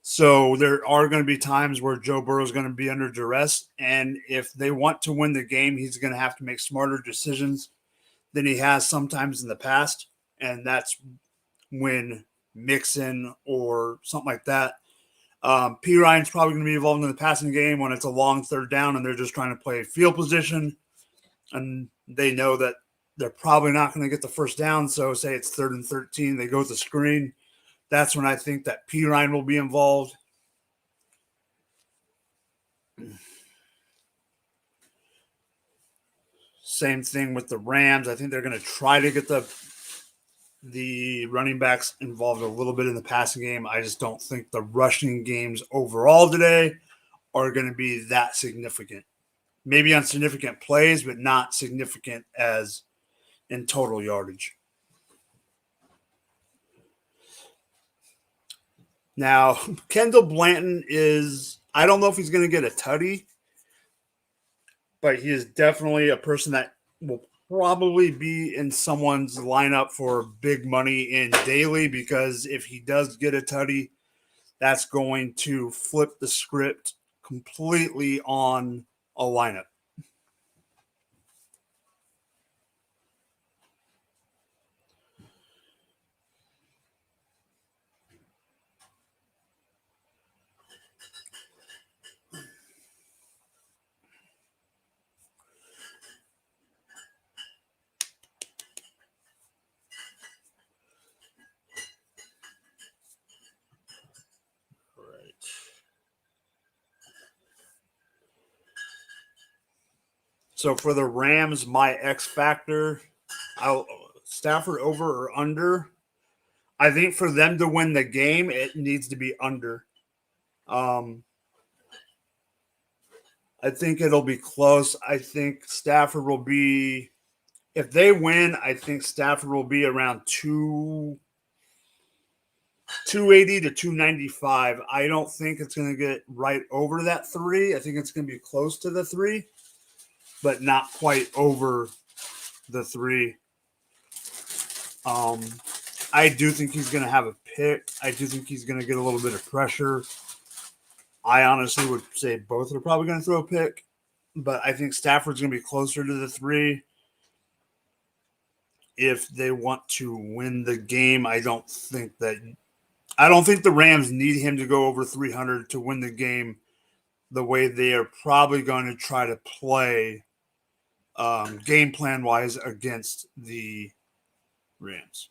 So there are going to be times where Joe Burrow is going to be under duress, and if they want to win the game, he's going to have to make smarter decisions than he has sometimes in the past, and that's when Mixon or something like that. P. Ryan's probably going to be involved in the passing game when it's a long third down and they're just trying to play field position, and they know that they're probably not going to get the first down, so say it's 3rd and 13, they go with the screen. That's when I think that P. Ryan will be involved. Same thing with the Rams. I think they're going to try to get the running backs involved a little bit in the passing game. I just don't think the rushing games overall today are going to be that significant. Maybe on significant plays, but not significant as in total yardage. Now, Kendall Blanton I don't know if he's going to get a tutty, but he is definitely a person that will probably be in someone's lineup for big money in daily, because if he does get a tutty, that's going to flip the script completely on a lineup. So for the Rams, my X factor, Stafford over or under. I think for them to win the game, it needs to be under. I think it'll be close. I think Stafford will be, if they win, I think Stafford will be around 280 to 295. I don't think it's going to get right over that 3. I think it's going to be close to the 3, but not quite over the 3. I do think he's going to have a pick. I do think he's going to get a little bit of pressure. I honestly would say both are probably going to throw a pick, but I think Stafford's going to be closer to the 3. If they want to win the game, I don't think the Rams need him to go over 300 to win the game the way they are probably going to try to play game plan wise against the Rams.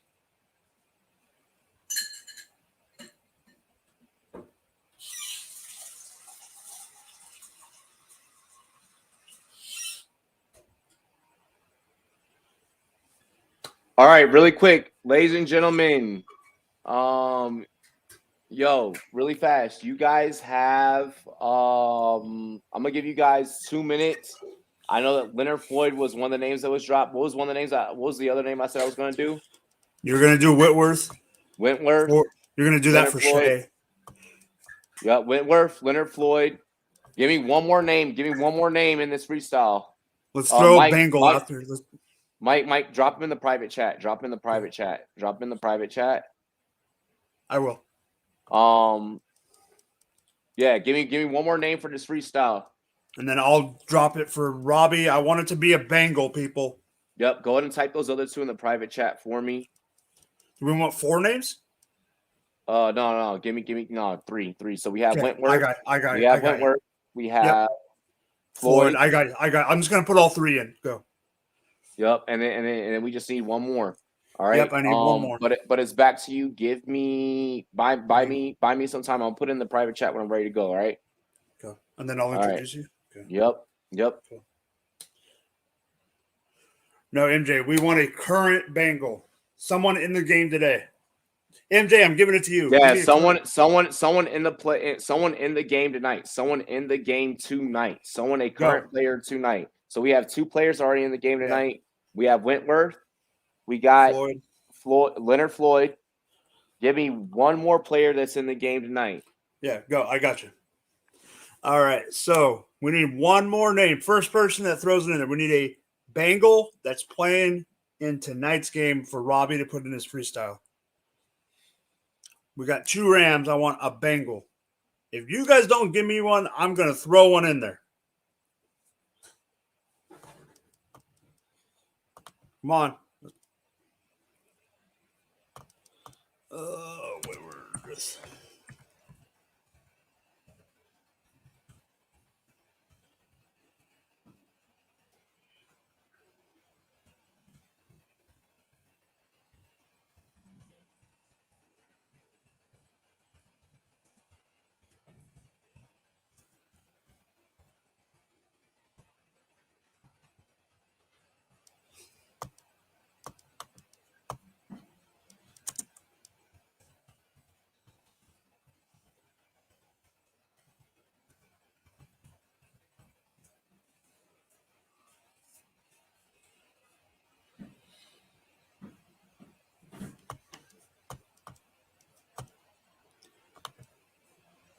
All right, really quick, ladies and gentlemen. Really fast. You guys have I'm gonna give you guys 2 minutes. I know that Leonard Floyd was one of the names that was dropped. What was one of the names? What was the other name I said I was gonna do? You're gonna do Whitworth. Wentworth. You're gonna do Leonard that for Floyd. Shea. Yeah, Wentworth, Leonard Floyd. Give me one more name. Give me one more name in this freestyle. Let's throw Bengal out there. Mike, drop him in the private chat. Drop him in the private chat. Drop him in the private chat. I will. Yeah, give me one more name for this freestyle. And then I'll drop it for Robbie. I want it to be a Bengal, people. Yep, go ahead and type those other 2 in the private chat for me. Do we want 4 names? No. Give me three. So we have Okay, Wentworth. I got We it. have Wentworth. We have Floyd. Floyd. I got it. I'm just gonna put all 3 in. Go. Yep. And then we just need one more. All right. Yep, I need one more. But it's back to you. Give me buy me some time. I'll put it in the private chat when I'm ready to go. All right. Go. And then I'll introduce you. Okay. Yep. No, MJ, we want a current Bengal. Someone in the game today. MJ, I'm giving it to you. Yeah, someone in the game tonight. Someone in the game tonight. Someone a current player tonight. So we have 2 players already in the game tonight. Yeah. We have Wentworth. We got Leonard Floyd. Give me one more player that's in the game tonight. Yeah, go. I got you. All right. So we need one more name. First person that throws it in there. We need a Bengal that's playing in tonight's game for Robbie to put in his freestyle. We got 2 Rams. I want a Bengal. If you guys don't give me one, I'm going to throw one in there. Come on. Where is this?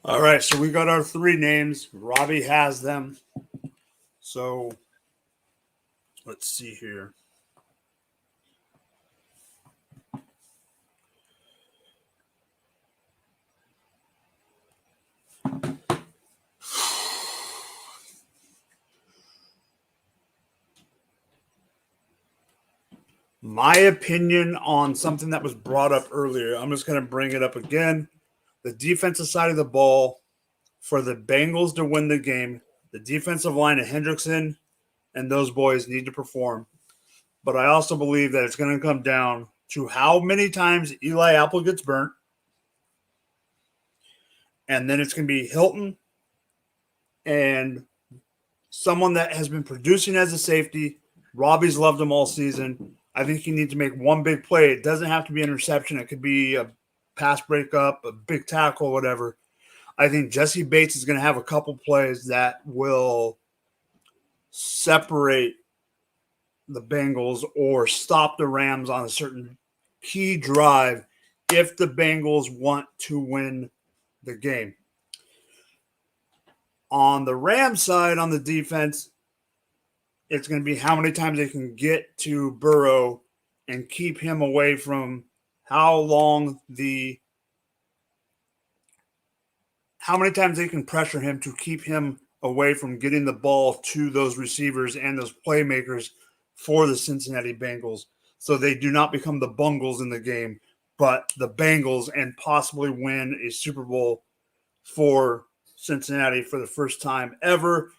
All right, so we got our 3 names. Robbie has them. So let's see here. My opinion on something that was brought up earlier, I'm just going to bring it up again. The defensive side of the ball, for the Bengals to win the game, the defensive line of Hendrickson and those boys need to perform. But I also believe that it's going to come down to how many times Eli Apple gets burnt. And then it's going to be Hilton and someone that has been producing as a safety. Robbie's loved him all season. I think you need to make one big play. It doesn't have to be an interception. It could be a pass breakup, a big tackle, whatever. I think Jesse Bates is going to have a couple plays that will separate the Bengals or stop the Rams on a certain key drive if the Bengals want to win the game. On the Rams side, on the defense, it's going to be how many times they can get to Burrow and keep him away from how many times they can pressure him to keep him away from getting the ball to those receivers and those playmakers for the Cincinnati Bengals so they do not become the Bungles in the game, but the Bengals and possibly win a Super Bowl for Cincinnati for the first time ever.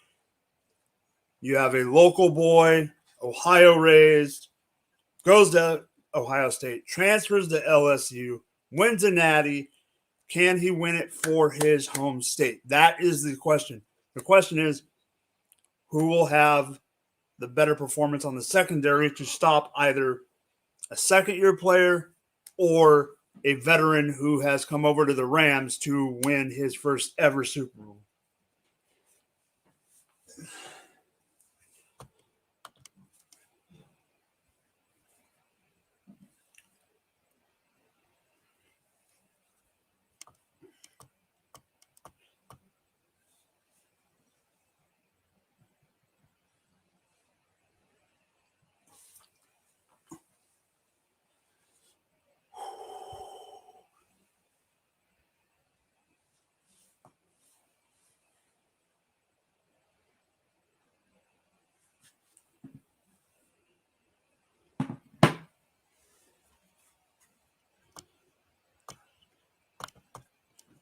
You have a local boy, Ohio raised, goes to Ohio State, transfers to LSU, wins a natty. Can he win it for his home state? That is the question. The question is, who will have the better performance on the secondary to stop either a second-year player or a veteran who has come over to the Rams to win his first ever Super Bowl?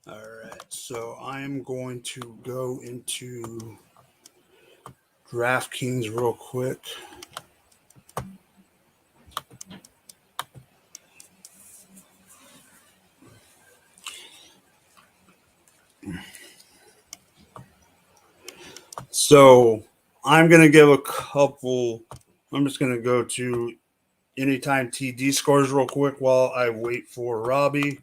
All right, so I am going to go into DraftKings real quick. So I'm going to give a couple. I'm just going to go to anytime TD scores real quick while I wait for Robbie.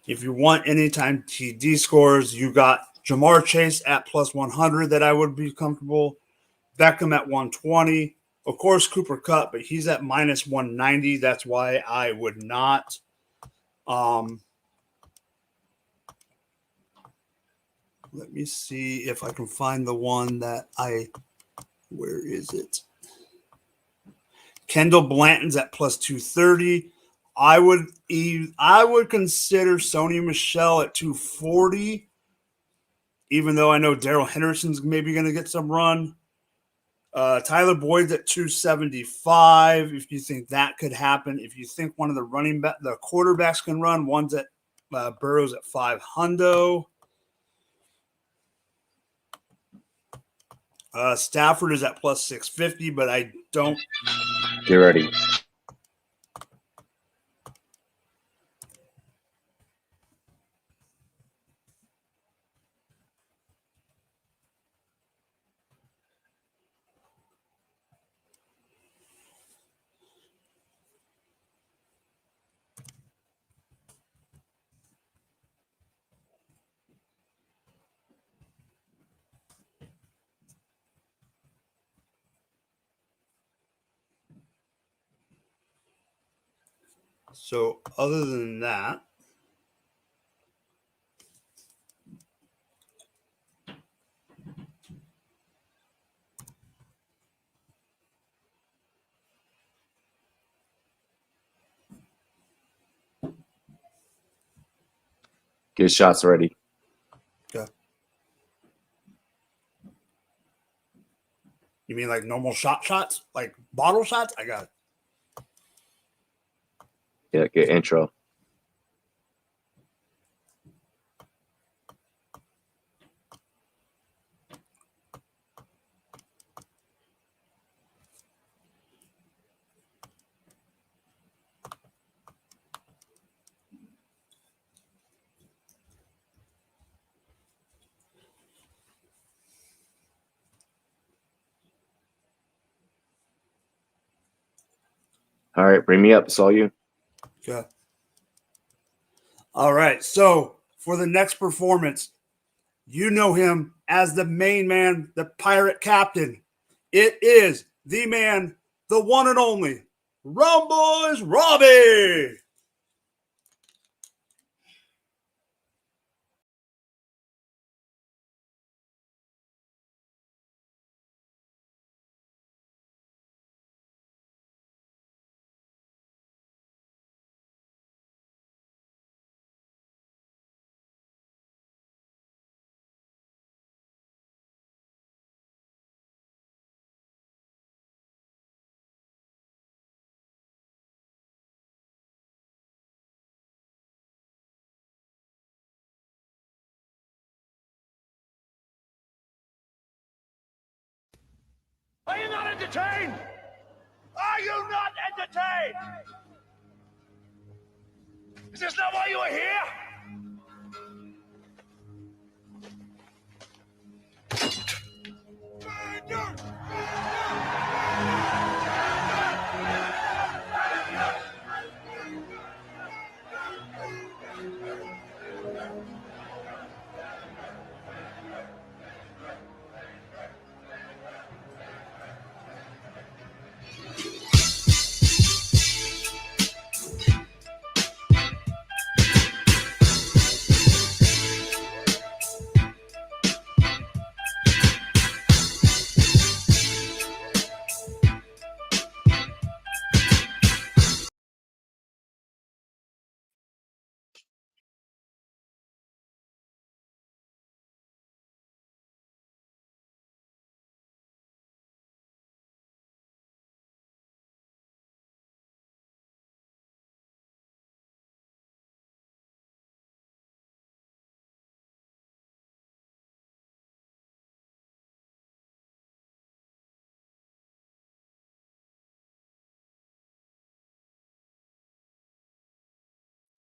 If you want anytime TD scores, you got Jamar Chase at plus 100 that I would be comfortable. Beckham at 120. Of course, Cooper Kupp, but he's at minus 190. That's why I would not. Let me see if I can find the one that where is it? Kendall Blanton's at plus 230. I would consider Sony Michel at 240, even though I know Daryl Henderson's maybe going to get some run. Tyler Boyd's at 275. If you think that could happen, if you think one of the quarterbacks can run, one's at Burrow's at 500. Stafford is at plus 650, but I don't. Get ready. So other than that, Get shots ready. okay. You mean like normal shots? Like bottle shots? I got it. Yeah, get intro. All right, bring me up. It's all you. Okay. All right. So for the next performance, you know him as the main man, the pirate captain. It is the man, the one and only, Rumboyz Robbie. Are you not entertained? Are you not entertained? Is this not why you are here?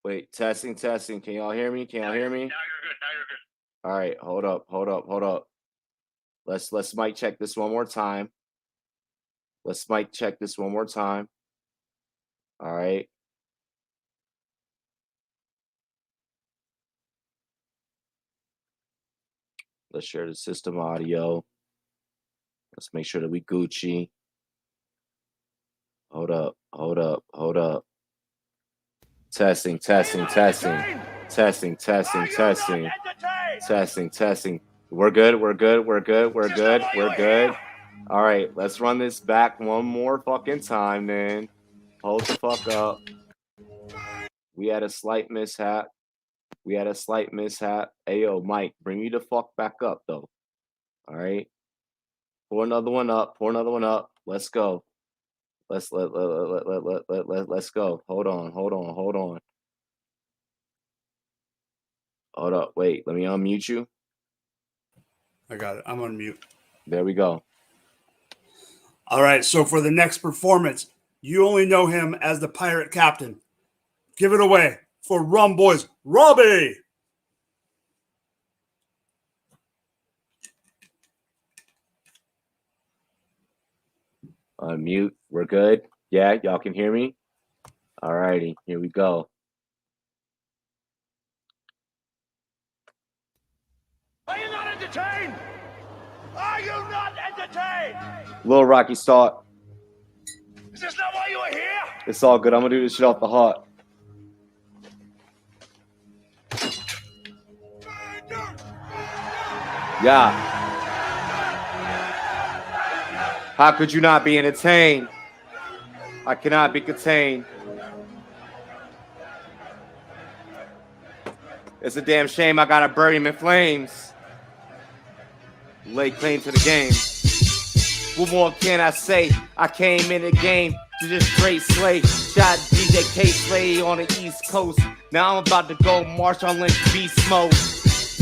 Wait, testing. Can y'all hear me? Can y'all hear me? Now you're good. All right, hold up. Let's mic check this one more time. All right. Let's share the system audio. Let's make sure that we Gucci. Hold up. Testing. We're good. All right, let's run this back one more fucking time, then. Hold the fuck up. We had a slight mishap. Hey, yo, Mike, bring me the fuck back up, though. All right. Pour another one up. Let's go. Let's go. Hold on. Hold up. Wait, let me unmute you. I got it. I'm on mute. There we go. All right. So for the next performance, you only know him as the Pirate Captain. Give it away for Rumboyz, Robbie. Unmute. We're good. Yeah, y'all can hear me? All righty. Here we go. Are you not entertained? Are you not entertained? Lil Rocky Stalk. Is this not why you are here? It's all good. I'm gonna do this shit off the heart. Yeah. How could you not be entertained? I cannot be contained. It's a damn shame I gotta bury him in flames. Lay claim to the game. What more can I say? I came in the game to just straight slay. Shot DJ K-Slay on the East Coast. Now I'm about to go march on Lynch Beast mode.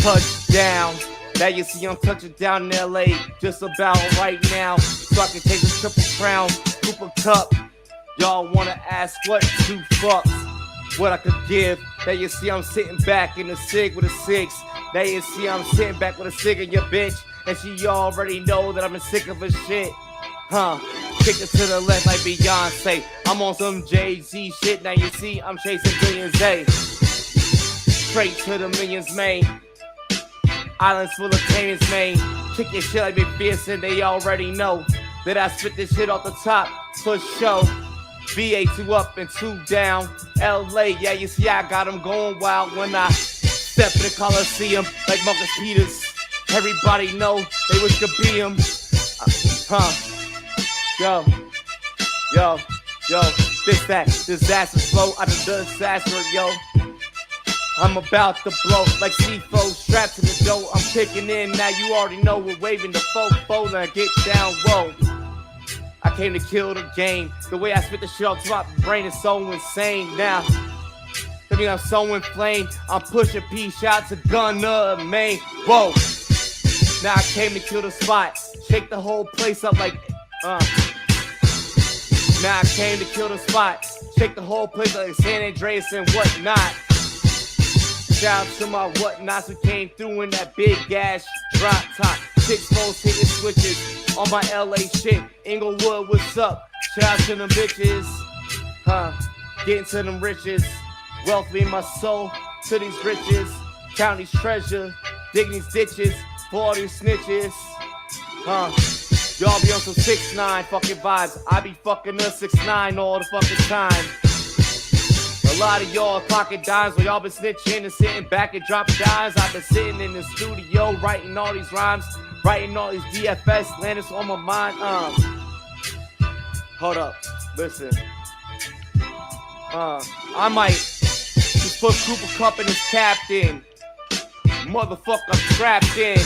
Touchdown. Now you see I'm touching down in LA just about right now. So I can take the triple crown, Cooper Cup. Y'all wanna ask what 2 fucks? What I could give. Now you see I'm sitting back in the SIG with a 6. Now you see I'm sitting back with a SIG in your bitch. And she already know that I'm sick of her shit. Kick it to the left like Beyonce. I'm on some Jay-Z shit. Now you see I'm chasing billions, A. Straight to the millions, man. Islands full of payments, man. Kick your shit like Big Fierce and they already know that I spit this shit off the top for show. VA 2 up and 2 down. LA, yeah, you see I got them going wild when I step in the Coliseum like Marcus Peters. Everybody know they wish to be him. Yo. This that disaster flow out of the disaster, yo. I'm about to blow like C4 strapped to the dough. I'm kicking in, now you already know we're waving the fofo. Now get down, whoa. I came to kill the game. The way I spit the shit off my brain is so insane now. I mean, I'm so inflamed. I'm pushing P shots to Gunna, man. Whoa. Now I came to kill the spot. Shake the whole place up like, Now I came to kill the spot. Shake the whole place up like San Andreas and whatnot. Shout out to my whatnots who came through in that big ass drop top. 6 volts hitting switches on my LA shit. Inglewood, what's up? Shout out to them bitches. Getting to them riches. Wealth in my soul to these riches. Count these treasure. Digging these ditches. For all these snitches. Y'all be on some 6ix9ine fucking vibes. I be fucking a 6ix9ine all the fucking time. A lot of y'all pocket dimes while y'all been snitching and sitting back and dropping dimes. I've been sitting in the studio writing all these rhymes, writing all these DFS, landing on my mind. Hold up, listen. I might just put Cooper Cup in his captain. Motherfucker, I'm trapped in.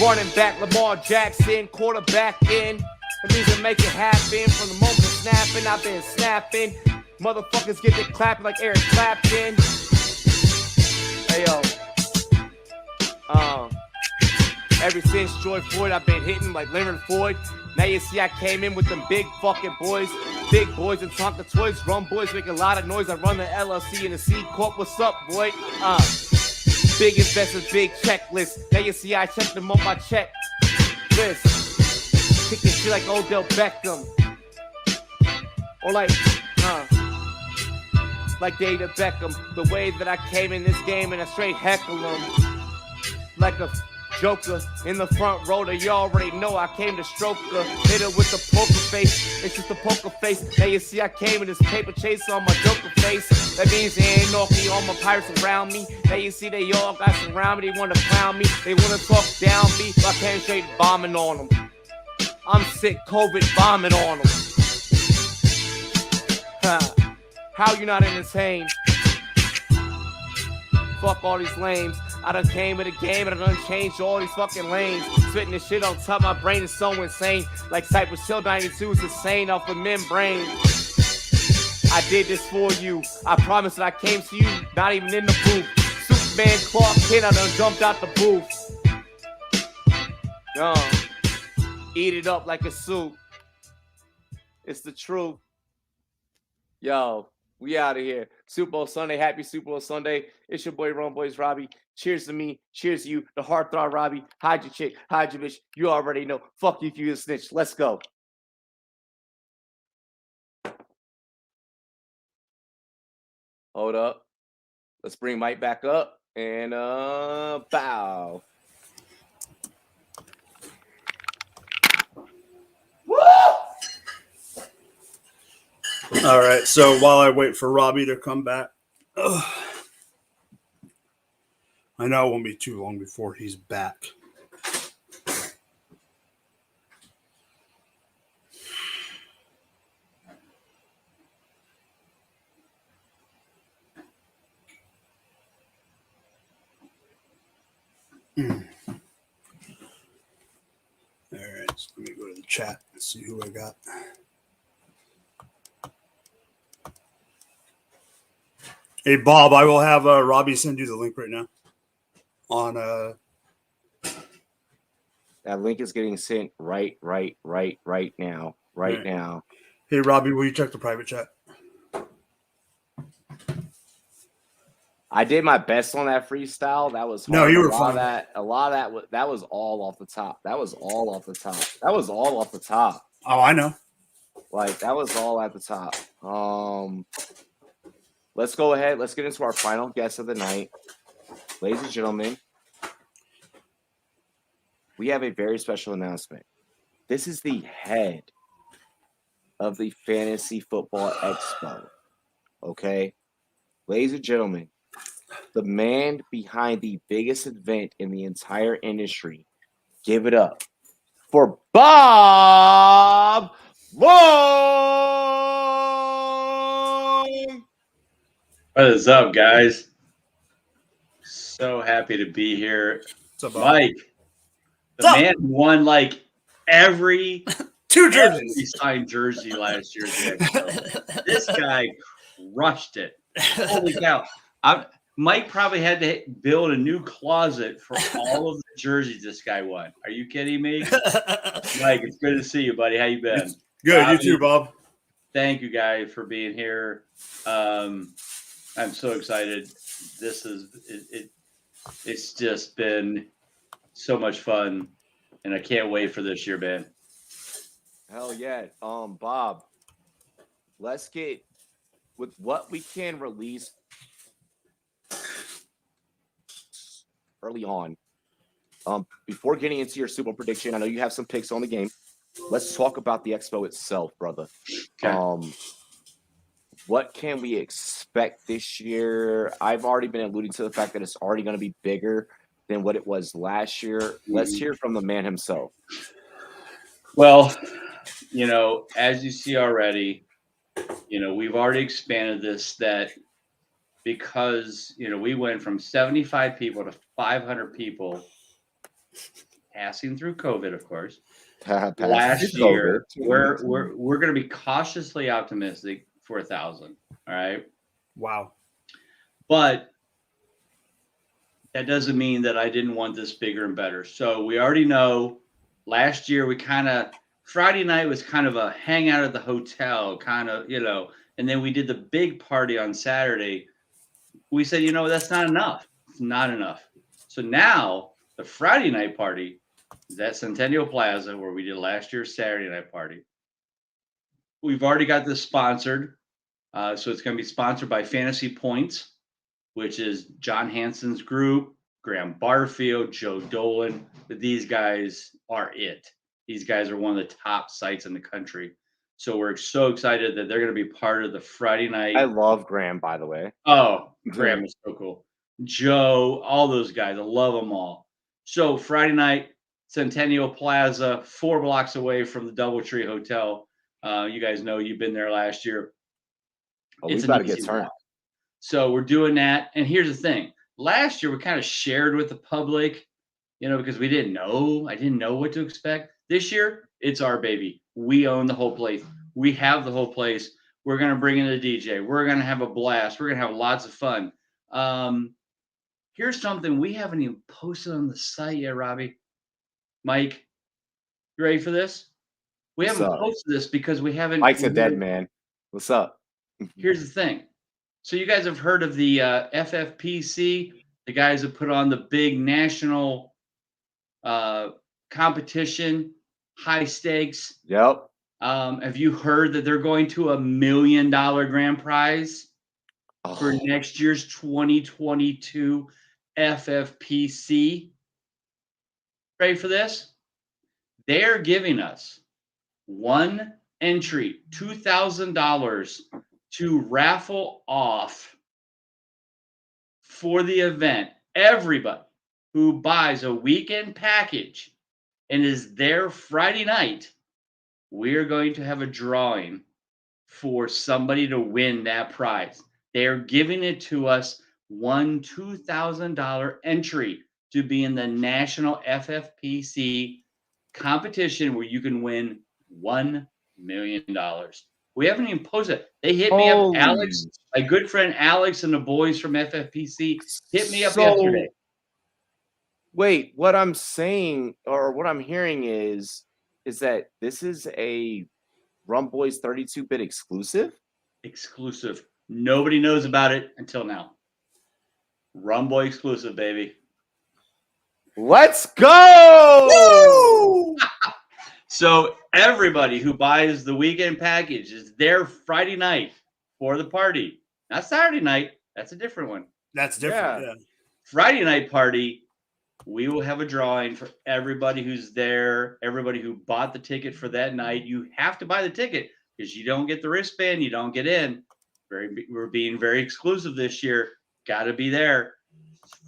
Running back, Lamar Jackson, quarterback in. It means to make it happen. From the moment of snapping, I've been snapping. Motherfuckers get to clapping like Eric Clapton. Hey yo. Ever since Joy Floyd, I've been hitting like Leonard Floyd. Now you see I came in with them big fucking boys. big boys and talk the toys. Rumboyz make a lot of noise. I run the LLC and the C Corp. What's up, boy? Big investors, big checklist. Now you see I check them on my check list. Kicking shit like Odell Beckham. Or like David Beckham. The way that I came in this game and I straight heckle them. Like a Joker in the front row, you already know I came to stroke her. Hit her with the poker face. It's just a poker face. Now you see I came in this paper chase on my Joker face. That means there ain't no all my pirates around me. Now you see they all got around me. They want to clown me. They want to talk down me. But I can't straight bombing on them. I'm sick, COVID bombing on them. How you not entertained? Fuck all these lames. I done came to the game and I done changed all these fucking lanes. Spitting this shit on top, my brain is so insane. Like Cypress Hill 92 is insane off the membrane. I did this for you. I promise that I came to you, not even in the booth. Superman Clark Kent, I done jumped out the booth. Eat it up like a soup. It's the truth. Yo, we out of here. Super Bowl Sunday. Happy Super Bowl Sunday. It's your boy Rumboyz Robbie. Cheers to me. Cheers to you. The Heartthrob Robbie. Hide your chick. Hide your bitch. You already know. Fuck you if you a snitch. Let's go. Hold up. Let's bring Mike back up. And bow. All right, so while I wait for Robbie to come back, I know it won't be too long before he's back. All right, so let me go to the chat and see who I got. Hey, Bob, I will have Robbie send you the link right now. That link is getting sent right now. Now. Hey, Robbie, will you check the private chat? I did my best on that freestyle. That was hard. No, you were fine. A lot of that was all off the top. That was all off the top. Oh, I know. Like, that was all at the top. Let's go ahead. Let's get into our final guest of the night. Ladies and gentlemen, we have a very special announcement. This is the head of the Fantasy Football Expo. Okay? Ladies and gentlemen, the man behind the biggest event in the entire industry. Give it up for Bob Long. What is up, guys? So happy to be here. What's up, Mike, the man won like every jerseys. signed jersey last year. This guy crushed it. Holy cow. Mike probably had to build a new closet for all of the jerseys this guy won. Are you kidding me? Mike, it's good to see you, buddy. How you been? Good. You too, Bob. Thank you, guys, for being here. I'm so excited. This is it's just been so much fun, and I can't wait for this year, man. Hell yeah. Bob, let's get with what we can release early on. Before getting into your Super Bowl prediction, I know you have some picks on the game. Let's talk about the expo itself, brother. Okay. What can we expect this year? I've already been alluding to the fact that it's already going to be bigger than what it was last year. Let's hear from the man himself. Well, as you see already, we've already expanded this because, we went from 75 people to 500 people passing through COVID, of course. Last year, we're going to be cautiously optimistic for 1,000. All right. Wow. But that doesn't mean that I didn't want this bigger and better. So we already know last year we kind of Friday night was kind of a hangout at the hotel, kind of, and then we did the big party on Saturday. We said, that's not enough. It's not enough. So now the Friday night party is at Centennial Plaza, where we did last year's Saturday night party. We've already got this sponsored. So it's going to be sponsored by Fantasy Points, which is John Hansen's group, Graham Barfield, Joe Dolan. These guys are it. These guys are one of the top sites in the country. So we're so excited that they're going to be part of the Friday night. I love Graham, by the way. Oh, Graham is so cool. Joe, all those guys. I love them all. So Friday night, Centennial Plaza, 4 blocks away from the Doubletree Hotel. You guys know you've been there last year. It's about to get turned. So we're doing that. And here's the thing. Last year, we kind of shared with the public, because we didn't know. I didn't know what to expect. This year, it's our baby. We own the whole place. We have the whole place. We're going to bring in a DJ. We're going to have a blast. We're going to have lots of fun. Here's something we haven't even posted on the site yet, Robbie. Mike, you ready for this? We haven't posted this because we haven't. Mike's a dead man. What's up? Here's the thing. So you guys have heard of the FFPC, the guys that put on the big national competition, high stakes. Yep. Have you heard that they're going to $1 million grand prize for next year's 2022 FFPC? Ready for this? They're giving us one entry, $2,000 to raffle off for the event. Everybody who buys a weekend package and is there Friday night, we're going to have a drawing for somebody to win that prize. They're giving it to us, one $2,000 entry to be in the national FFPC competition where you can win $1 million. We haven't even posted it. They hit me up. Alex, my good friend Alex and the boys from FFPC hit me up yesterday. Wait, what I'm saying or what I'm hearing is that this is a Rumboyz 32-bit exclusive? Exclusive. Nobody knows about it until now. Rumboy exclusive, baby. Let's go! So everybody who buys the weekend package is there Friday night for the party. Not Saturday night. That's a different one. That's different. Yeah. Friday night party, we will have a drawing for everybody who's there, everybody who bought the ticket for that night. You have to buy the ticket because you don't get the wristband, you don't get in. We're being very exclusive this year. Got to be there.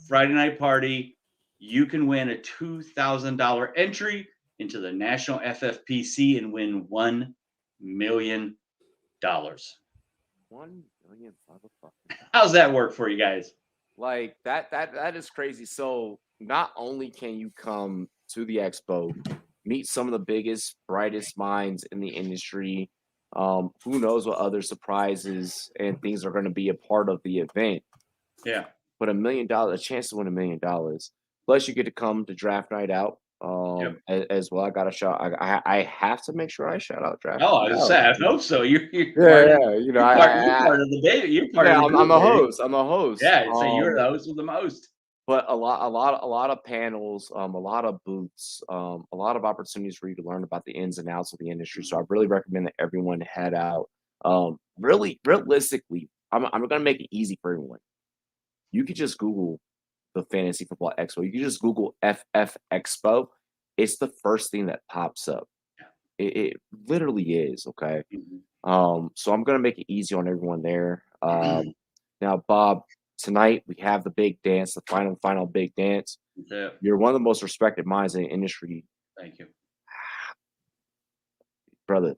Friday night party. You can win a $2,000 entry into the national FFPC and win $1 million. 1 million motherfuckers. How's that work for you guys? Like that is crazy. So not only can you come to the expo, meet some of the biggest, brightest minds in the industry. Who knows what other surprises and things are going to be a part of the event. Yeah. But $1 million, a chance to win $1 million. Plus you get to come to draft night out. As well. I got to shout. I have to make sure I shout out draft. Oh, I was saying, I hope so. You're you're part of the baby. You're part of the group, I'm a host. I'm a host. Yeah, so you're the host with the most. But a lot of panels, a lot of booths, a lot of opportunities for you to learn about the ins and outs of the industry. So I really recommend that everyone head out. Really, realistically, I'm gonna make it easy for everyone. You could just Google the Fantasy Football Expo. You can just Google FF Expo. It's the first thing that pops up. It literally is, okay? So I'm going to make it easy on everyone there. Now, Bob, tonight we have the big dance, the final big dance. Yeah. You're one of the most respected minds in the industry. Thank you. Brother,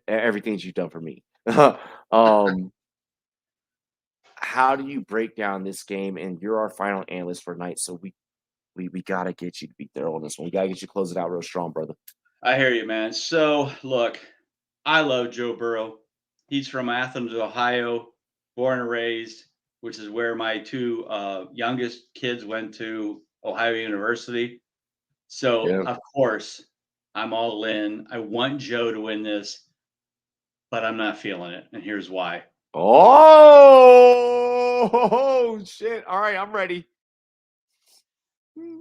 everything you've done for me. How do you break down this game? And you're our final analyst for tonight, so we got to get you to be there on this one. We got to get you to close it out real strong, brother. I hear you, man. So, look, I love Joe Burrow. He's from Athens, Ohio, born and raised, which is where my two youngest kids went to Ohio University. So, of course, I'm all in. I want Joe to win this, but I'm not feeling it. And here's why. Oh, shit. All right, I'm ready.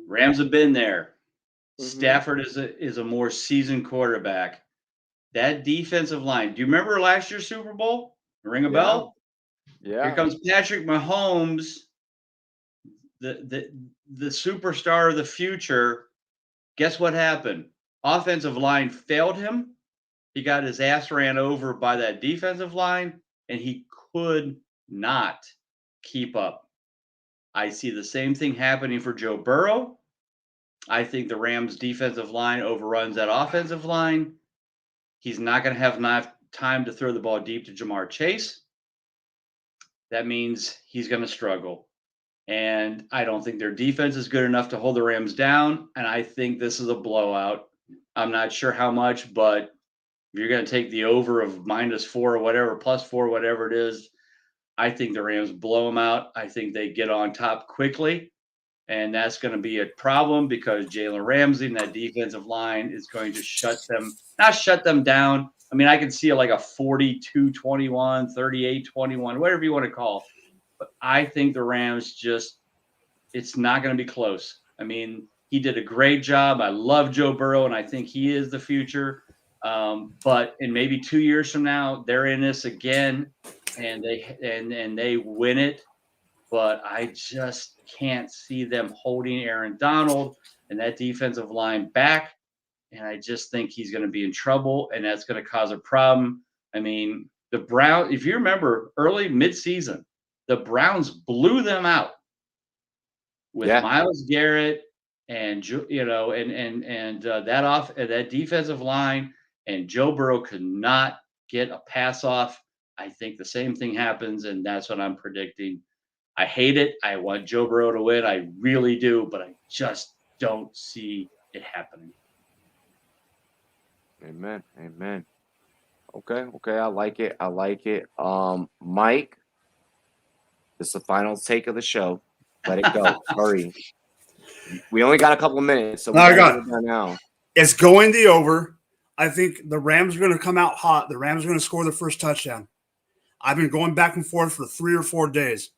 Rams have been there. Stafford is a more seasoned quarterback. That defensive line. Do you remember last year's Super Bowl? Ring a bell? Yeah. Here comes Patrick Mahomes, the superstar of the future. Guess what happened? Offensive line failed him. He got his ass ran over by that defensive line, and he could not keep up. I see the same thing happening for Joe Burrow. I think the Rams' defensive line overruns that offensive line. He's not going to have enough time to throw the ball deep to Jamar Chase. That means he's going to struggle. And I don't think their defense is good enough to hold the Rams down. And I think this is a blowout. I'm not sure how much, but if you're going to take the over of -4 or whatever, +4, whatever it is, I think the Rams blow them out. I think they get on top quickly. And that's going to be a problem because Jalen Ramsey and that defensive line is going to not shut them down. I mean, I can see like a 42-21, 38-21, whatever you want to call it. But I think the Rams it's not going to be close. I mean, he did a great job. I love Joe Burrow, and I think he is the future. But in maybe 2 years from now, they're in this again, and they win it. But I just can't see them holding Aaron Donald and that defensive line back. And I just think he's going to be in trouble, and that's going to cause a problem. I mean, the Browns, if you remember early midseason, the Browns blew them out with Myles Garrett and that defensive line, and Joe Burrow could not get a pass off. I think the same thing happens, and that's what I'm predicting. I hate it. I want Joe Burrow to win. I really do, but I just don't see it happening. Amen. Okay. I like it. Mike, this is the final take of the show. Let it go. Hurry. We only got a couple of minutes, so we got it done now. It's going the over. I think the Rams are going to come out hot. The Rams are going to score the first touchdown. I've been going back and forth for 3 or 4 days.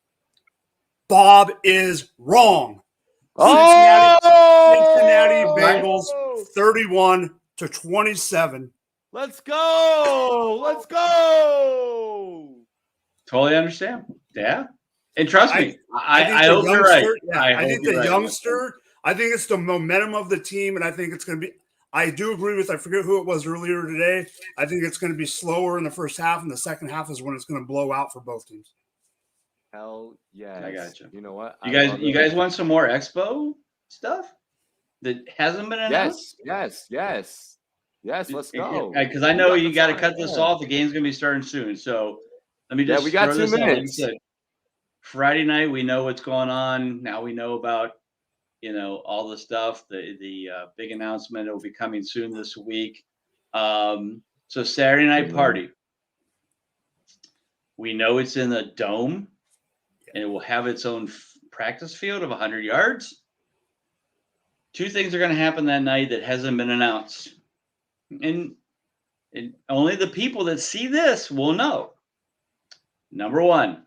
Bob is wrong. Cincinnati Bengals 31-27. Let's go. Totally understand. Yeah. And trust me, I hope you're right. Yeah, I think the youngster, I think it's the momentum of the team, and I think it's going to be – I do agree with – I forget who it was earlier today. I think it's going to be slower in the first half, and the second half is when it's going to blow out for both teams. Hell yeah. I got you. You know what? You guys want some more Expo stuff that hasn't been announced? Yes. Let's go. Because I know you got to cut this off. The game's going to be starting soon. So let me just we got 2 minutes. Friday night, we know what's going on. Now we know about, all the stuff, the big announcement that will be coming soon this week. So Saturday night party. We know it's in the dome, and it will have its own practice field of 100 yards. 2 things are going to happen that night that hasn't been announced. And only the people that see this will know. Number 1,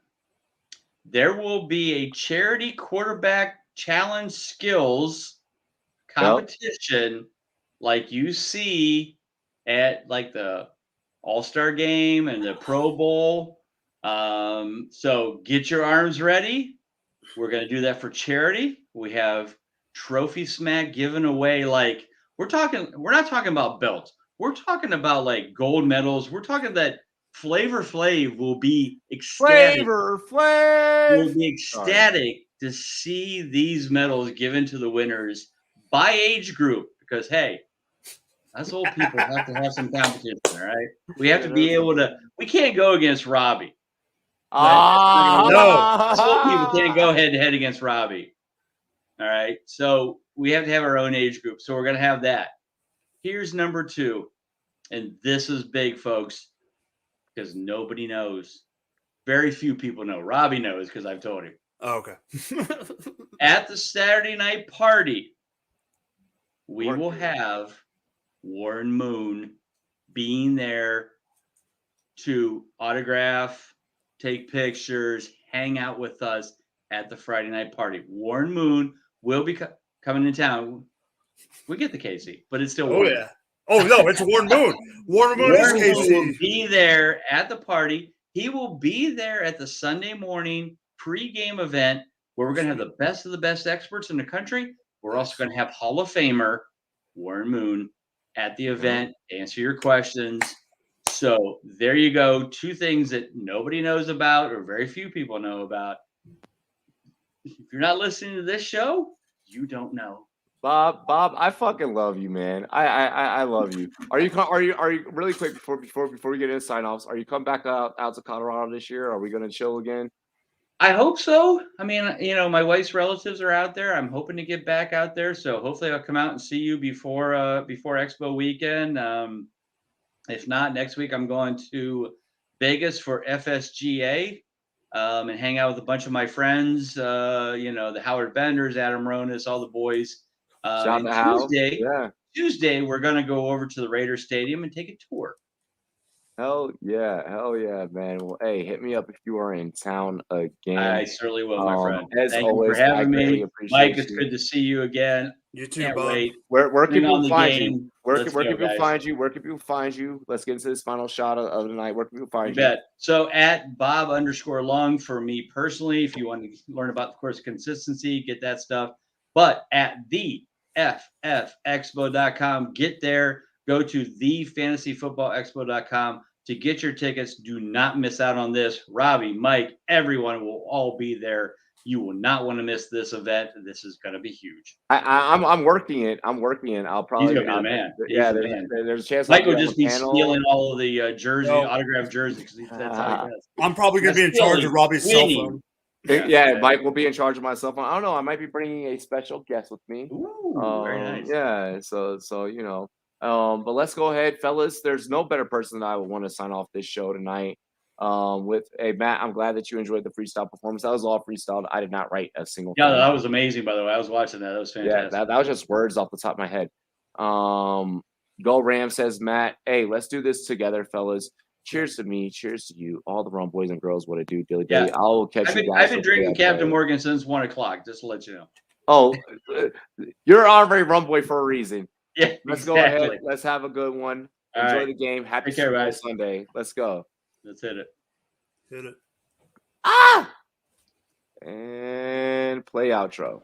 there will be a charity quarterback challenge skills competition like you see at like the All-Star game and the Pro Bowl. So get your arms ready. We're going to do that for charity. We have trophy smack given away. Like we're not talking about belts. We're talking about like gold medals. We're talking that Flavor Flav will be ecstatic. Will be ecstatic to see these medals given to the winners by age group. Because hey, us old people have to have some competition. All right, we have to be able to. We can't go against Robbie. No, us old people can't go head to head against Robbie. All right, so we have to have our own age group. So we're gonna have that. Here's number 2, and this is big, folks. Because nobody knows. Very few people know. Robbie knows because I've told him. Oh, okay. At the Saturday night party, we will have Warren Moon being there to autograph, take pictures, hang out with us at the Friday night party. Warren Moon will be coming to town. We get the Casey, but it's still Warren. Yeah. Oh no, it's Warren Moon. Warren Moon is Casey. Will be there at the party. He will be there at the Sunday morning pregame event where we're going to have the best of the best experts in the country. We're also going to have Hall of Famer Warren Moon at the event to answer your questions. So there you go. 2 things that nobody knows about or very few people know about. If you're not listening to this show, you don't know. Bob, I fucking love you, man. I love you. Are you really quick before we get into sign offs? Are you come back out to Colorado this year? Are we gonna chill again? I hope so. I mean, my wife's relatives are out there. I'm hoping to get back out there. So hopefully I'll come out and see you before Expo weekend. If not, next week I'm going to Vegas for FSGA and hang out with a bunch of my friends. The Howard Benders, Adam Ronis, all the boys. Tuesday, we're going to go over to the Raiders Stadium and take a tour. Hell yeah, man. Well, hey, hit me up if you are in town again. I certainly will, my friend. As always, you for having me. Mike, it's you. good to see you again. You too, Can't Bob. wait. Where can people find game. you? Where can people guys. find you? Where can people find you? Let's get into this final shot of the night. Where can people find You bet. So at Bob_Lung for me personally, if you want to learn about, of course, consistency, get that stuff. But at the FFExpo.com, get there. Go to thefantasyfootballexpo.com to get your tickets. Do not miss out on this. Robbie, Mike, everyone will all be there. You will not want to miss this event. This is going to be huge. I'm working it. I'll probably He's gonna be the man. There's a chance Mike will just be stealing all of the autographed jerseys. That's how he does. I'm probably going to be in charge of Robbie's cell phone. Yeah, Mike will be in charge of my cell phone. I don't know. I might be bringing a special guest with me. Ooh, very nice. Yeah, so but let's go ahead, fellas. There's no better person that I would want to sign off this show tonight. Matt, I'm glad that you enjoyed the freestyle performance. That was all freestyle. I did not write a single thing. That was amazing, by the way. I was watching that. That was fantastic. Yeah, that was just words off the top of my head. Go Ram, says Matt. Hey, let's do this together, fellas. Cheers to me. Cheers to you. All the wrong boys and girls. What it do, Dilly Dilly. Yeah. I'll catch you guys. I've been drinking Captain Morgan since 1:00, just to let you know. Oh, you're already rum boy for a reason. Yeah, let's go ahead. Let's have a good one. Enjoy the game. Happy Super Bowl Sunday. Let's go. Let's hit it. Hit it. And play outro.